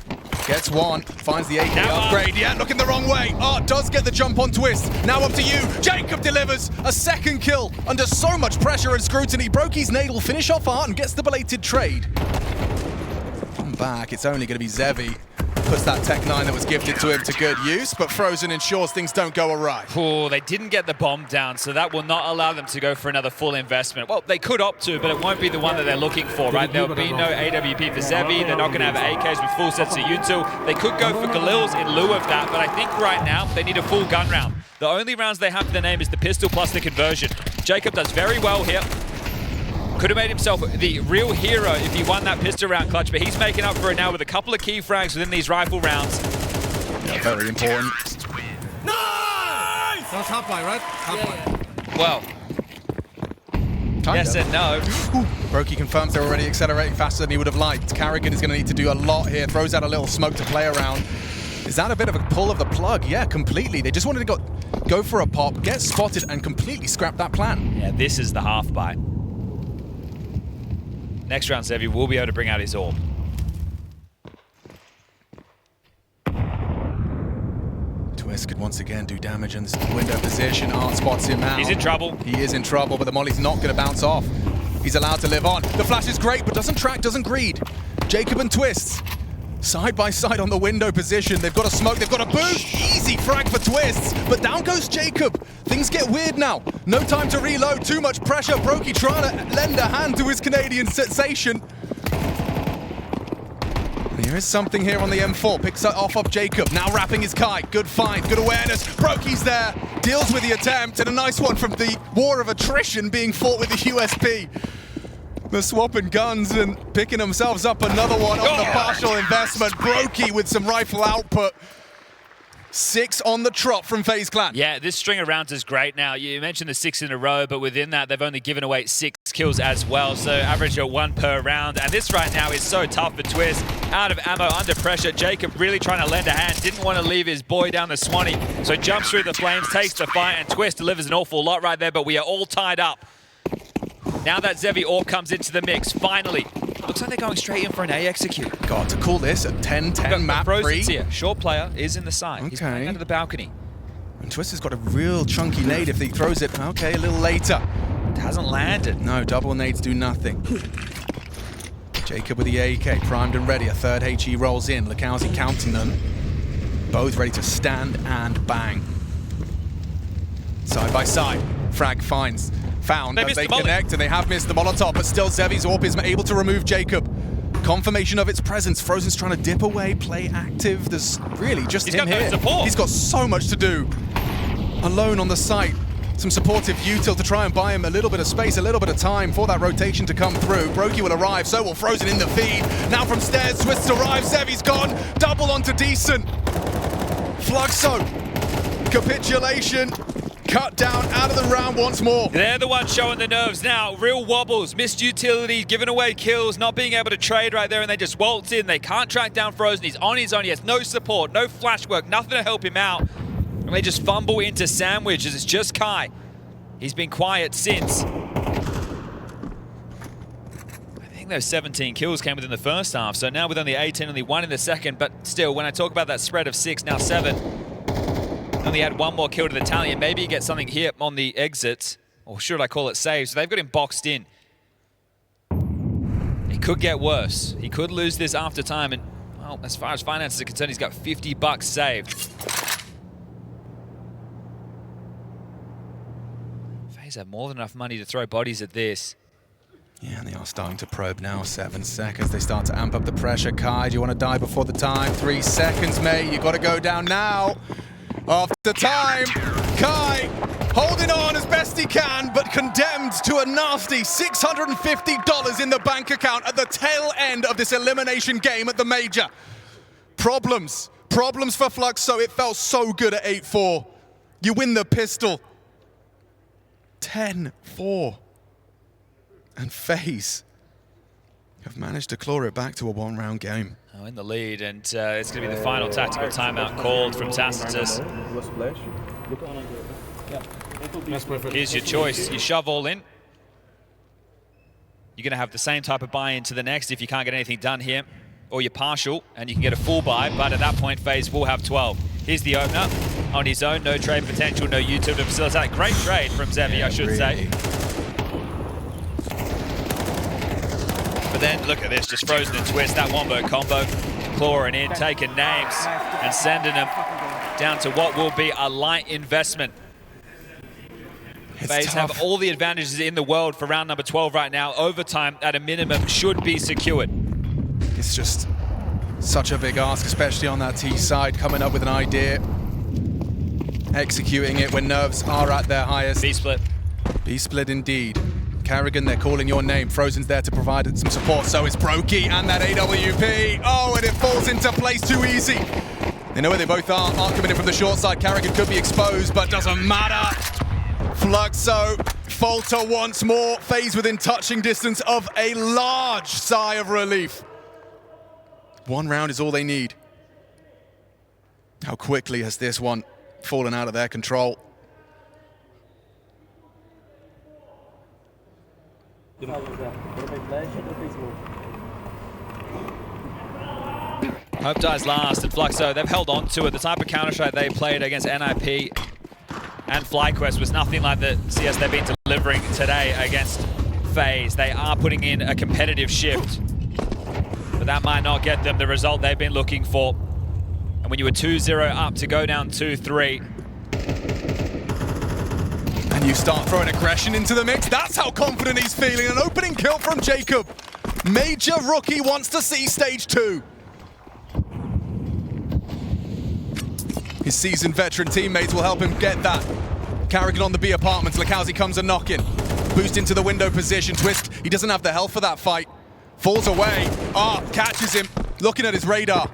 Gets one, finds the AK upgrade. Yeah, looking the wrong way. Art does get the jump on Twistzz. Now up to you. Jacob delivers a second kill under so much pressure and scrutiny. Brokey's nade will finish off Art and gets the belated trade. Come back, it's only going to be Zevi. Puts that Tech 9 that was gifted to him to good use, but Frozen ensures things don't go awry. Oh, they didn't get the bomb down, so that will not allow them to go for another full investment. Well, they could opt to, but it won't be the one that they're looking for, right? There'll be no AWP for Zevi. They're not going to have AKs with full sets of util. They could go for Galil's in lieu of that, but I think right now they need a full gun round. The only rounds they have to their name is the pistol plus the conversion. Jacob does very well here. Could have made himself the real hero if he won that pistol round clutch, but he's making up for it now with a couple of key frags within these rifle rounds. Yeah, very important. Nice! That's half line, right? Half line. Well, yes and no. Brokey confirms they're already accelerating faster than he would have liked. Carrigan is going to need to do a lot here. Throws out a little smoke to play around. Is that a bit of a pull of the plug? Yeah, completely. They just wanted to go for a pop, get spotted, and completely scrap that plan. Yeah, this is the half buy. Next round, Zevi will be able to bring out his orb. Twistzz could once again do damage in this window position. Art spots him out. He's in trouble. He is in trouble, but the molly's not going to bounce off. He's allowed to live on. The flash is great, but doesn't track, doesn't greed. Jacob and Twistzz, side by side on the window position. They've got a smoke, they've got a boost. Easy frag for Twistzz, but down goes Jacob. Things get weird now. No time to reload, too much pressure. Brokey trying to lend a hand to his Canadian sensation. There is something here on the M4. Picks it off of Jacob. Now wrapping his kite. Good find, good awareness. Brokey's there. Deals with the attempt, and a nice one from the war of attrition being fought with the USP. They're swapping guns and picking themselves up another one on the partial investment. Brokey with some rifle output. 6 on the trot from FaZe Clan. Yeah, this string of rounds is great now. You mentioned the 6 in a row, but within that, they've only given away 6 kills as well, so average at 1 per round. And this right now is so tough for Twistzz. Out of ammo, under pressure. Jacob really trying to lend a hand. Didn't want to leave his boy down the Swanee, so jumps through the flames, takes the fight, and Twistzz delivers an awful lot right there, but we are all tied up. Now that Zevi orb comes into the mix, finally. Looks like they're going straight in for an A execute. God, to call this a 10-10 map free. Here. Short player is in the side. Okay. He's playing under the balcony. And Twistzz got a real chunky nade if he throws it. Okay, a little later. It hasn't landed. No, double nades do nothing. Jacob with the AK, primed and ready. A third HE rolls in. Lukowski counting them. Both ready to stand and bang. Side by side. Frag found as they connect, and they have missed the Molotov, but still Zevi's orb is able to remove Jacob. Confirmation of its presence. Frozen's trying to dip away, play active. There's really just him here. He's got so much to do. Alone on the site. Some supportive util to try and buy him a little bit of space, a little bit of time for that rotation to come through. Brokey will arrive, so will Frozen in the feed. Now from stairs, Twistzz arrives, Zevi's gone. Double onto Decent. Fluxo. Capitulation. cut down out of the round once more. They're the ones showing the nerves now. Real wobbles, missed utility, giving away kills, not being able to trade right there, and they just waltz in. They can't track down Frozen. He's on his own. He has no support, no flash work, nothing to help him out. And they just fumble into sandwich as it's just Kai. He's been quiet since. I think those 17 kills came within the first half, so now with only 18, only 1 in the second, but still, when I talk about that spread of 6, now 7, only had 1 more kill to the tally, and maybe he gets something here on the exit, or should I call it save? So they've got him boxed in. It could get worse. He could lose this after time, and well, as far as finances are concerned, he's got $50 saved. FaZe have more than enough money to throw bodies at this. Yeah, and they are starting to probe now. 7 seconds. They start to amp up the pressure. Kai, do you want to die before the time? 3 seconds, mate. You got to go down now. After time, Kai holding on as best he can, but condemned to a nasty $650 in the bank account at the tail end of this elimination game at the Major. Problems for Fluxo. It felt so good at 8-4. You win the pistol. 10-4. And FaZe have managed to claw it back to a 1-round game. Oh, in the lead, and it's going to be the final tactical timeout called from Twistzz. Here's your choice. You shove all in. You're going to have the same type of buy-in to the next if you can't get anything done here. Or you're partial, and you can get a full buy, but at that point, FaZe will have 12. Here's the opener. On his own, no trade potential, no YouTube to facilitate. Great trade from Zevi, I should say. But then, look at this, just Frozen and Twistzz, that wombo combo, clawing in, taking names, and sending them down to what will be a light investment. FaZe have all the advantages in the world for round number 12 right now. Overtime, at a minimum, should be secured. It's just such a big ask, especially on that T side, coming up with an idea, executing it when nerves are at their highest. B-split. B-split indeed. Carrigan, they're calling your name. Frozen's there to provide some support, so is Brokey and that AWP. Oh, and it falls into place too easy. They know where they both are coming in from the short side. Carrigan could be exposed, but doesn't matter. Fluxo, falter once more. FaZe within touching distance of a large sigh of relief. 1 round is all they need. How quickly has this one fallen out of their control? Hope dies last, and Fluxo, they've held on to it. The type of Counter-Strike they played against NIP and FlyQuest was nothing like the CS they've been delivering today against FaZe. They are putting in a competitive shift, but that might not get them the result they've been looking for. And when you were 2-0 up to go down 2-3, and you start throwing aggression into the mix, that's how confident he's feeling. An opening kill from Jacob. Major rookie wants to see stage 2. His seasoned veteran teammates will help him get that. Carrigan on the B apartments. Lakowski comes a knock-in. Boost into the window position. Twistzz, he doesn't have the health for that fight. Falls away. Catches him. Looking at his radar.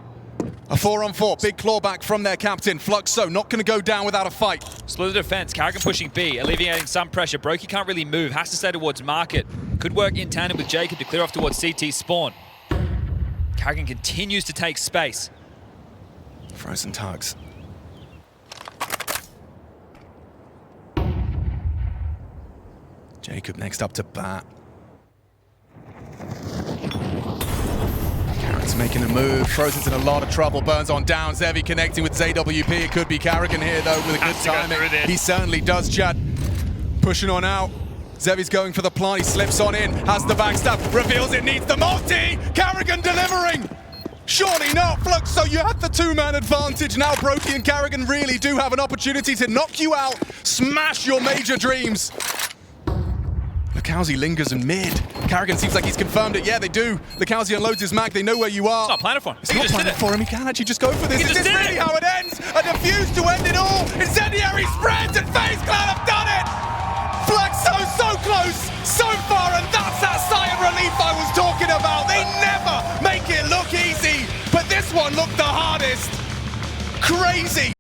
A 4-on-4. Big clawback from their captain. Fluxo not going to go down without a fight. Split the defense. Carrigan pushing B, alleviating some pressure. Brokey can't really move. Has to stay towards market. Could work in tandem with Jacob to clear off towards CT spawn. Carrigan continues to take space. Frozen tugs. Jacob next up to bat. Carrigan's making a move. Frozen's in a lot of trouble. Burns on down. Zevi connecting with ZWP. It could be Carrigan here, though, with a good timing. He certainly does, Chad. Pushing on out. Zevi's going for the plant. He slips on in. Has the backstab. Reveals it needs the multi. Carrigan delivering. Surely not, Fluxo. You have the 2-man advantage. Now Brokey and Carrigan really do have an opportunity to knock you out. Smash your major dreams. Lakowski lingers in mid. Carrigan seems like he's confirmed it. Yeah, they do. Lakowski unloads his mag. They know where you are. It's not planning for him. It's not planning for him. He can actually just go for this. Is this really how it ends? A defuse to end it all. Incendiary spreads and FaZe Clan have done it. Fluxo so close, so far, and that's that sigh of relief I was talking about. They never make it look easy, but this one looked the hardest. Crazy.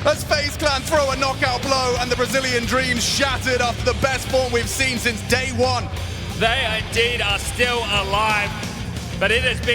as FaZe Clan throw a knockout blow and the Brazilian dreams shattered after the best form we've seen since day one. They indeed are still alive, but it has been